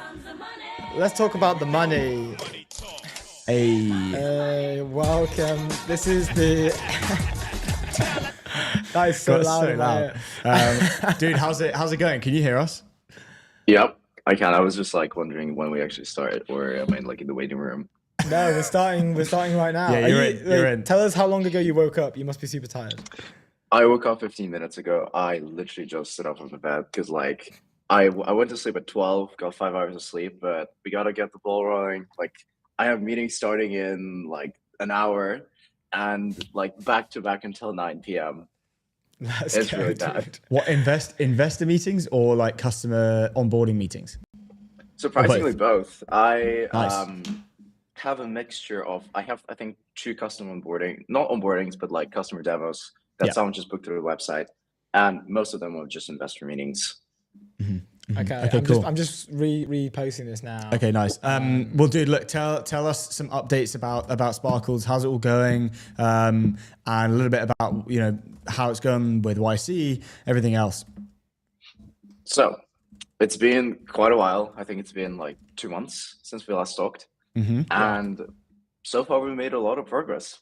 the money. Hey, Welcome. This is the. That is so got loud. so in my loud. ear. Dude, how's it going? Can you hear us? Yep, I can. I was just like wondering when we actually start, or am I like in the waiting room? No, we're starting right now. Yeah, Are you're in. Tell us how long ago you woke up. You must be super tired. I woke up 15 minutes ago. I literally just stood up from the bed because like I went to sleep at 12, got 5 hours of sleep, but we gotta get the ball rolling. Like I have meetings starting in like an hour, and like back to back until 9 p.m. It's really bad. What investor meetings or like customer onboarding meetings? Surprisingly, both. I Nice. have a mixture of. I think 2 customer not onboardings, but like customer demos that Yeah. someone just booked through the website, and most of them are just investor meetings. Okay, cool. I'm just reposting this now. Okay, nice. Well, dude, look, tell us some updates about Sparkles. How's it all going? And a little bit about how it's going with YC, everything else. So it's been quite a while. I think it's been like 2 months since we last talked, and so far we made a lot of progress.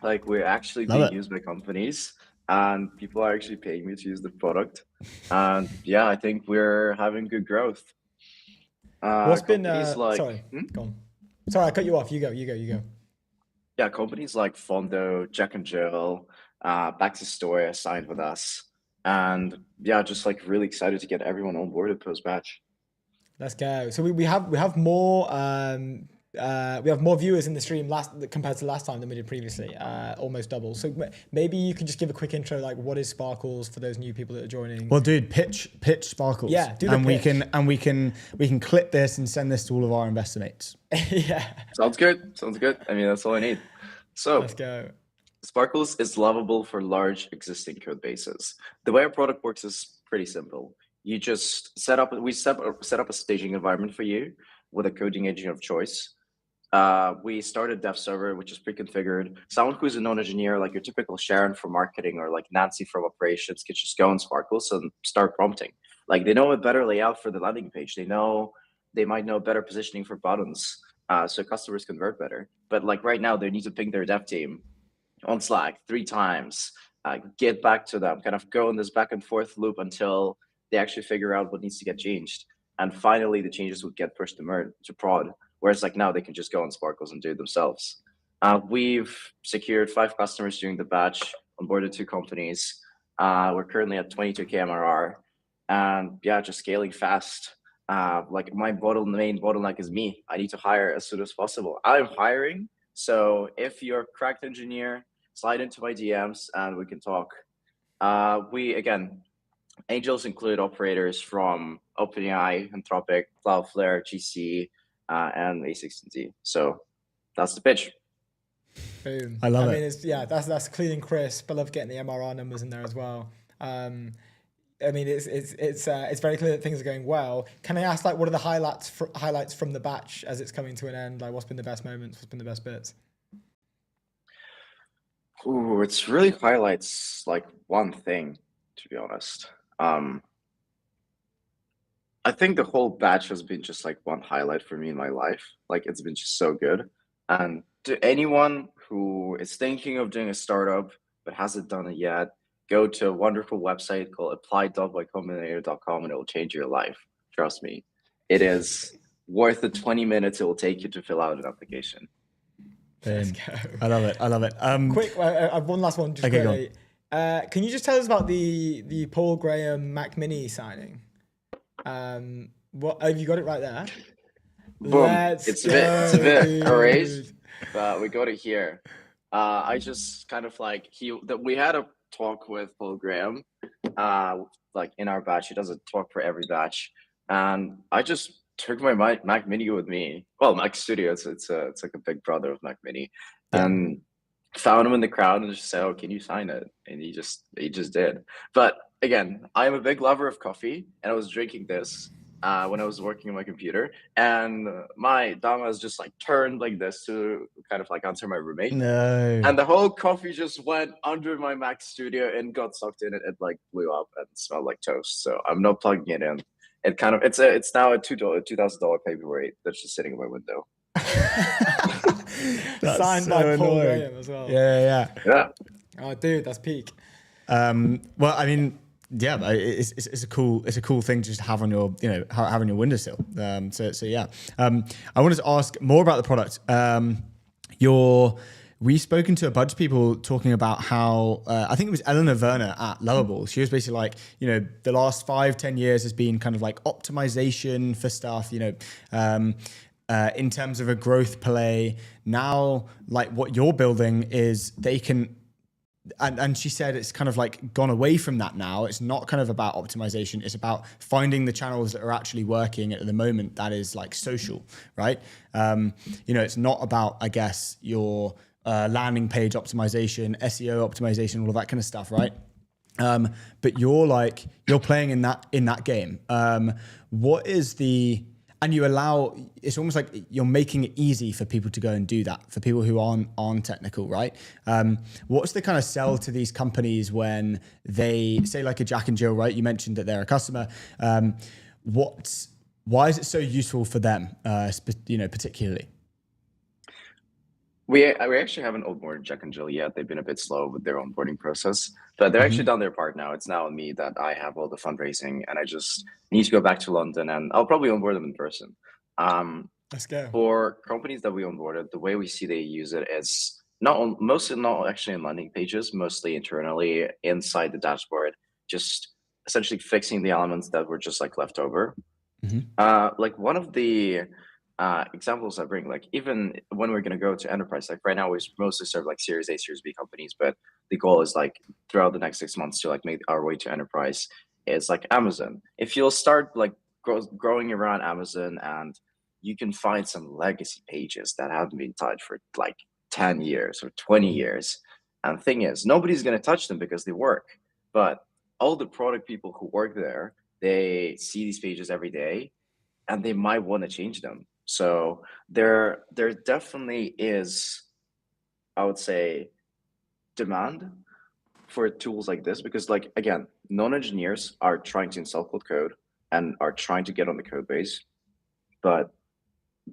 Like we're actually Love being it. used by companies, and people are actually paying me to use the product. And yeah, I think we're having good growth. What's been companies like sorry, go on. Sorry, I cut you off. You go. yeah, companies like Fondo, Jack and Jill, Bax's Story signed with us, and yeah, just like really excited to get everyone on board post batch. Let's go. So we have more viewers in the stream compared to last time than we did previously. Almost double. So maybe you can just give a quick intro, like what is Sparkles for those new people that are joining. Well, dude, pitch Sparkles. Yeah, do the and pitch. we can clip this and send this to all of our investor mates. Yeah. Sounds good. I mean, that's all I need. So Let's go. Sparkles is lovable for large existing code bases. The way our product works is pretty simple. You just set up a staging environment for you with a coding agent of choice. We start a dev server, which is pre-configured. Someone who's a known engineer, like your typical Sharon from marketing or like Nancy from operations, can just go on Sparkles and start prompting. Like they know a better layout for the landing page. They might know better positioning for buttons, so customers convert better. But like right now, they need to ping their dev team on Slack 3 times, get back to them, kind of go in this back and forth loop until they actually figure out what needs to get changed. And finally, the changes would get pushed to prod. Whereas like now they can just go on Sparkles and do it themselves. We've secured 5 customers during the batch, onboarded 2 companies. We're currently at 22K MRR, and yeah, just scaling fast. Like my main bottleneck is me. I need to hire as soon as possible. I'm hiring, so if you're a cracked engineer, slide into my DMs and we can talk. Angels include operators from OpenAI, Anthropic, Cloudflare, GC, and A16Z. So that's the pitch. Boom. I love it. mean, that's clean and crisp. I love getting the MRR numbers in there as well. I mean, it's very clear that things are going well. Can I ask, like, what are the highlights from the batch as it's coming to an end? Like, what's been the best moments? What's been the best bits? Ooh, it's really highlights like one thing, to be honest. I think the whole batch has been just like one highlight for me in my life. Like, it's been just so good. And to anyone who is thinking of doing a startup but hasn't done it yet, go to a wonderful website called apply.ycombinator.com and it will change your life. Trust me. It is worth the 20 minutes it will take you to fill out an application. Let's go. I love it. I love it. Quick, one last one. Just Okay, go quickly. Can you just tell us about the Paul Graham Mac Mini signing? What have you got it right there? Boom. Let's It's go, a bit dude. erased, but we got it here. I just kind of like we had a talk with Paul Graham, like in our batch. He does a talk for every batch, and I just took my Mac Mini with me. Well, Mac Studio, it's like a big brother of Mac Mini, and found him in the crowd and just said, "Oh, can you sign it?" And he just did. But again, I'm a big lover of coffee, and I was drinking this when I was working on my computer, and my damas just like turned like this to kind of like answer my roommate. No. And the whole coffee just went under my Mac Studio and got sucked in. It like blew up and smelled like toast. So I'm not plugging it in. It kind of it's now a $2,000 paperweight that's just sitting in my window. Signed by Paul Graham as well. Yeah. Oh, dude, that's peak. Well, I mean, yeah, it's a cool thing to just have on your have on your windowsill. So yeah. I wanted to ask more about the product. We've spoken to a bunch of people talking about how I think it was Eleanor Werner at Lovable. She was basically like, the last 5-10 years has been kind of like optimization for stuff, in terms of a growth play. Now, like what you're building is they can, and she said it's kind of like gone away from that now. It's not kind of about optimization. It's about finding the channels that are actually working at the moment. That is like social, right? It's not about, I guess, your landing page optimization, SEO optimization, all of that kind of stuff, right? But you're playing in that game. What is and you allow, it's almost like you're making it easy for people to go and do that, for people who aren't technical, right? What's the kind of sell to these companies when they say, like a Jack and Jill, right? You mentioned that they're a customer. Why is it so useful for them, particularly? We actually haven't onboarded Jack and Jill yet. They've been a bit slow with their onboarding process, but they're actually done their part now. It's now on me that I have all the fundraising, and I just need to go back to London, and I'll probably onboard them in person. Let's go. For companies that we onboarded, the way we see they use it is mostly not actually in landing pages, mostly internally inside the dashboard, just essentially fixing the elements that were just like left over. Like one of the examples I bring, like even when we're going to go to enterprise, like right now we mostly serve like Series A, Series B companies, but the goal is like throughout the next 6 months to like make our way to enterprise. Is like Amazon. If you'll start like growing around Amazon, and you can find some legacy pages that haven't been touched for like 10 years or 20 years. And the thing is, nobody's going to touch them because they work. But all the product people who work there, they see these pages every day, and they might want to change them. So there definitely is, I would say, demand for tools like this, because like, again, non-engineers are trying to install code and are trying to get on the code base, but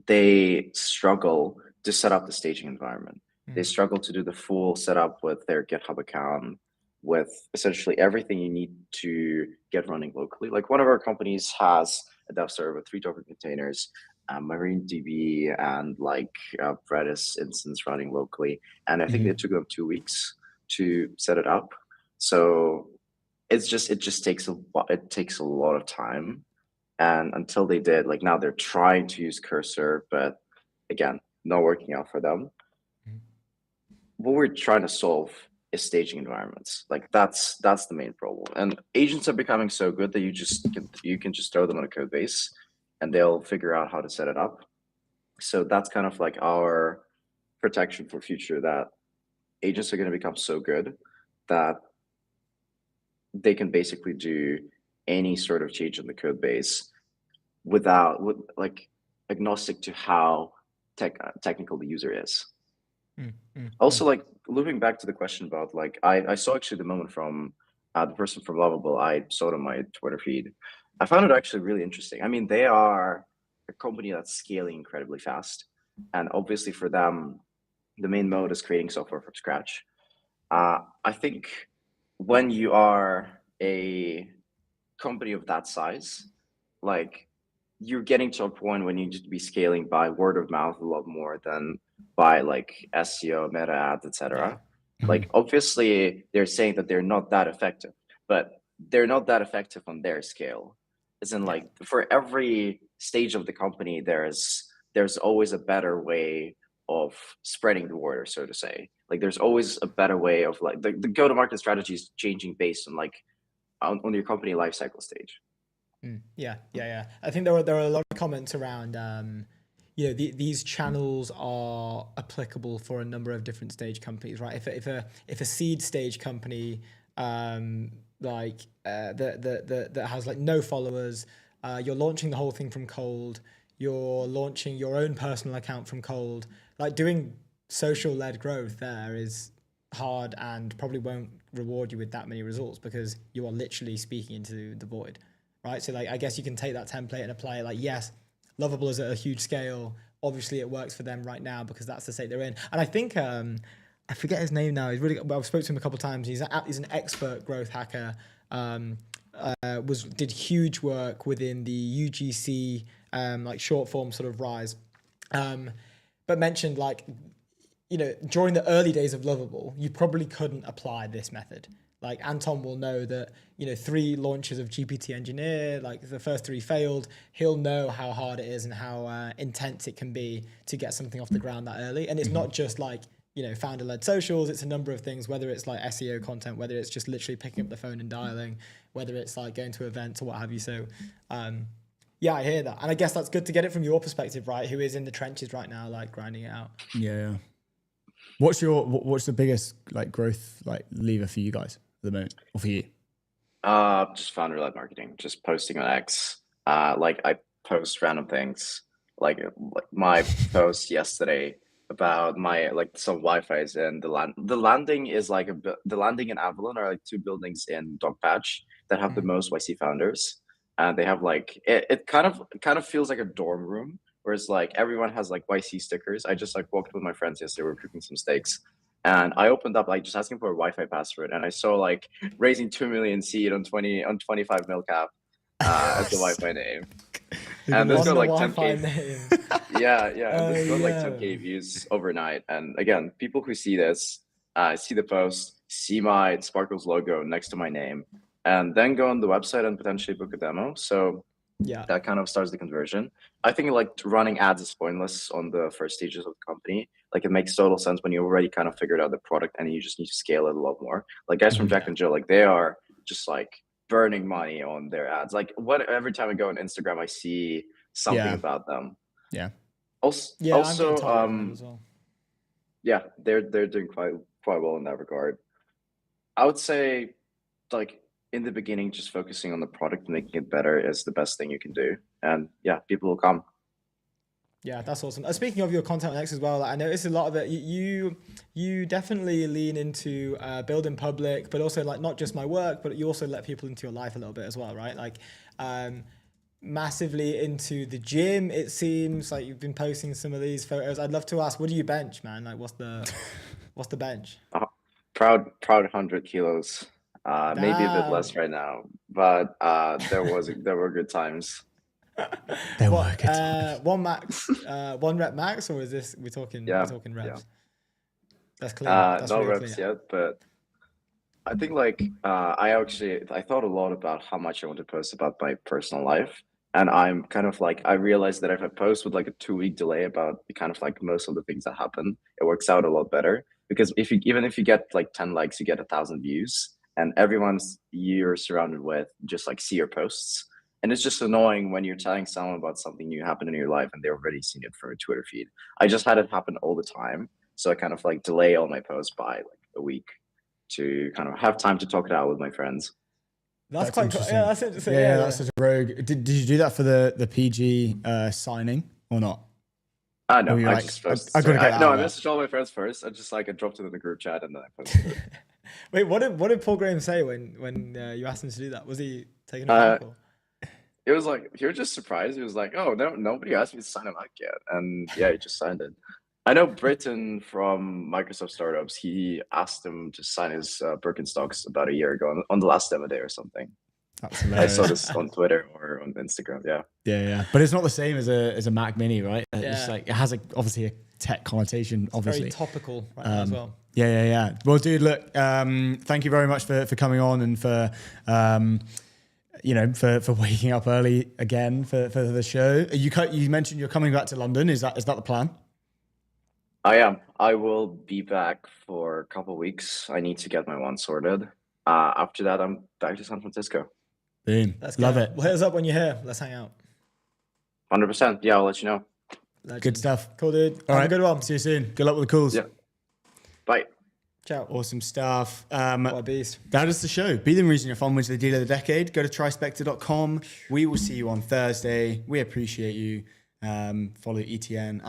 they struggle to set up the staging environment. They struggle to do the full setup with their GitHub account, with essentially everything you need to get running locally. Like one of our companies has a dev server with 3 Docker containers, MarineDB, and like Redis instance running locally. And I think it took them 2 weeks to set it up. So it just takes a lot of time. And until they did, like now they're trying to use Cursor, but again, not working out for them. What we're trying to solve is staging environments. Like that's the main problem. And agents are becoming so good that you can just throw them on a code base and they'll figure out how to set it up. So that's kind of like our protection for future that agents are going to become so good that they can basically do any sort of change in the code base with like agnostic to how technical the user is. Also, like looping back to the question about like I saw actually the moment from the person from Lovable. I saw it on my Twitter feed. I found it actually really interesting. I mean, they are a company that's scaling incredibly fast, and obviously for them, the main mode is creating software from scratch. I think when you are a company of that size, like you're getting to a point when you need to be scaling by word of mouth a lot more than by like SEO, meta ads, etc. Like obviously they're saying that they're not that effective, but they're not that effective on their scale. As in like for every stage of the company, there's always a better way of spreading the word, or so to say. Like there's always a better way of like the go-to-market strategy is changing based on like on your company life cycle stage. Yeah. I think there are a lot of comments around, these channels are applicable for a number of different stage companies, right? If a seed stage company, that has like no followers, you're launching the whole thing from cold, you're launching your own personal account from cold, like doing social led growth there is hard and probably won't reward you with that many results because you are literally speaking into the void. Right. So like, I guess you can take that template and apply it. Like, yes, Lovable is at a huge scale. Obviously it works for them right now because that's the state they're in. And I think, I forget his name now. He's really, I've spoken to him a couple of times. He's an expert growth hacker. Did huge work within the UGC, like short form sort of rise. But mentioned like, during the early days of Lovable, you probably couldn't apply this method. Like Anton will know that, 3 launches of GPT Engineer, like the first 3 failed. He'll know how hard it is and how intense it can be to get something off the ground that early. And it's not just like, founder-led socials. It's a number of things, whether it's like SEO content, whether it's just literally picking up the phone and dialing, whether it's like going to events or what have you. So, yeah, I hear that. And I guess that's good to get it from your perspective, right? Who is in the trenches right now, like grinding it out. Yeah. What's the biggest like growth like lever for you guys at the moment, or for you? Just founder-led marketing, just posting on X. Like I post random things, like my post yesterday about my like some Wi-Fi's in the landing is like the landing and Avalon are like 2 buildings in Dogpatch that have the most YC founders, and they have like it kind of feels like a dorm room. Whereas like everyone has like YC stickers. I just like walked with my friends yesterday. We were cooking some steaks, and I opened up like just asking for a Wi-Fi password, and I saw like raising 2 million seed on 25 mil cap as the Wi-Fi name. And this got like 10K. Yeah. And this got like 10K views overnight. And again, people who see this, see the post, see my Sparkles logo next to my name, and then go on the website and potentially book a demo. So yeah, that kind of starts the conversion. I think like running ads is pointless on the first stages of the company. Like it makes total sense when you already kind of figured out the product and you just need to scale it a lot more. Like guys from Jack and Jill, like they are just like burning money on their ads. Like every time I go on Instagram, I see something about them. Yeah. Also, yeah, they're doing quite well in that regard. I would say like in the beginning, just focusing on the product and making it better is the best thing you can do. And yeah, people will come. Yeah, that's awesome. Speaking of your content on X as well, I noticed a lot of it. You definitely lean into building public, but also like not just my work, but you also let people into your life a little bit as well, right? Like massively into the gym. It seems like you've been posting some of these photos. I'd love to ask, what do you bench, man? Like, what's the bench? Proud 100 kilos. Maybe a bit less right now, but there were good times. There were good times. One rep max, or is this we're talking reps? Yeah. That's clear. That's no really reps clear. yet, but I think like I thought a lot about how much I want to post about my personal life, and I'm kind of like I realized that if I post with like a 2-week delay about kind of like most of the things that happen, it works out a lot better. Because even if you get like 10 likes, you get 1,000 views, and everyone's you're surrounded with just like see your posts. And it's just annoying when you're telling someone about something new happened in your life and they've already seen it from your Twitter feed. I just had it happen all the time. So I kind of like delay all my posts by like a week to kind of have time to talk it out with my friends. That's quite cool. interesting. Yeah, that's interesting. Yeah, that's such a rogue. Did you do that for the PG signing or not? No, Or you're I like, just posted. I gotta get that No, out I there. messaged all my friends first. I just like I dropped it in the group chat and then I posted it. Wait, what did Paul Graham say when you asked him to do that? Was he taking it back? Or? It was like he was just surprised. He was like, "Oh no, nobody asked me to sign a mic yet," and yeah, he just signed it. I know Britton from Microsoft Startups. He asked him to sign his Birkenstocks about a year ago on the last demo day or something. That's I hilarious. saw this on Twitter or on Instagram. Yeah. Yeah. But it's not the same as a Mac Mini, right? It's Yeah. like it has obviously a tech connotation, obviously. Very topical right now as well. Yeah. Well, dude, look, thank you very much for coming on and for for waking up early again for the show. You mentioned you're coming back to London. Is that the plan? I am. I will be back for a couple of weeks. I need to get my one sorted. After that, I'm back to San Francisco. Boom. Let's Love go. it. Well, hit us up when you're here. Let's hang out. 100%. Yeah, I'll let you know. Legend. Good stuff. Cool, dude. All Have right. a good one. See you soon. Good luck with the calls. Yeah. Bye. Ciao. Awesome stuff. What a beast. That is the show. Be the reason your phone wins the deal of the decade. Go to trispector.com. We will see you on Thursday. We appreciate you. Follow ETN at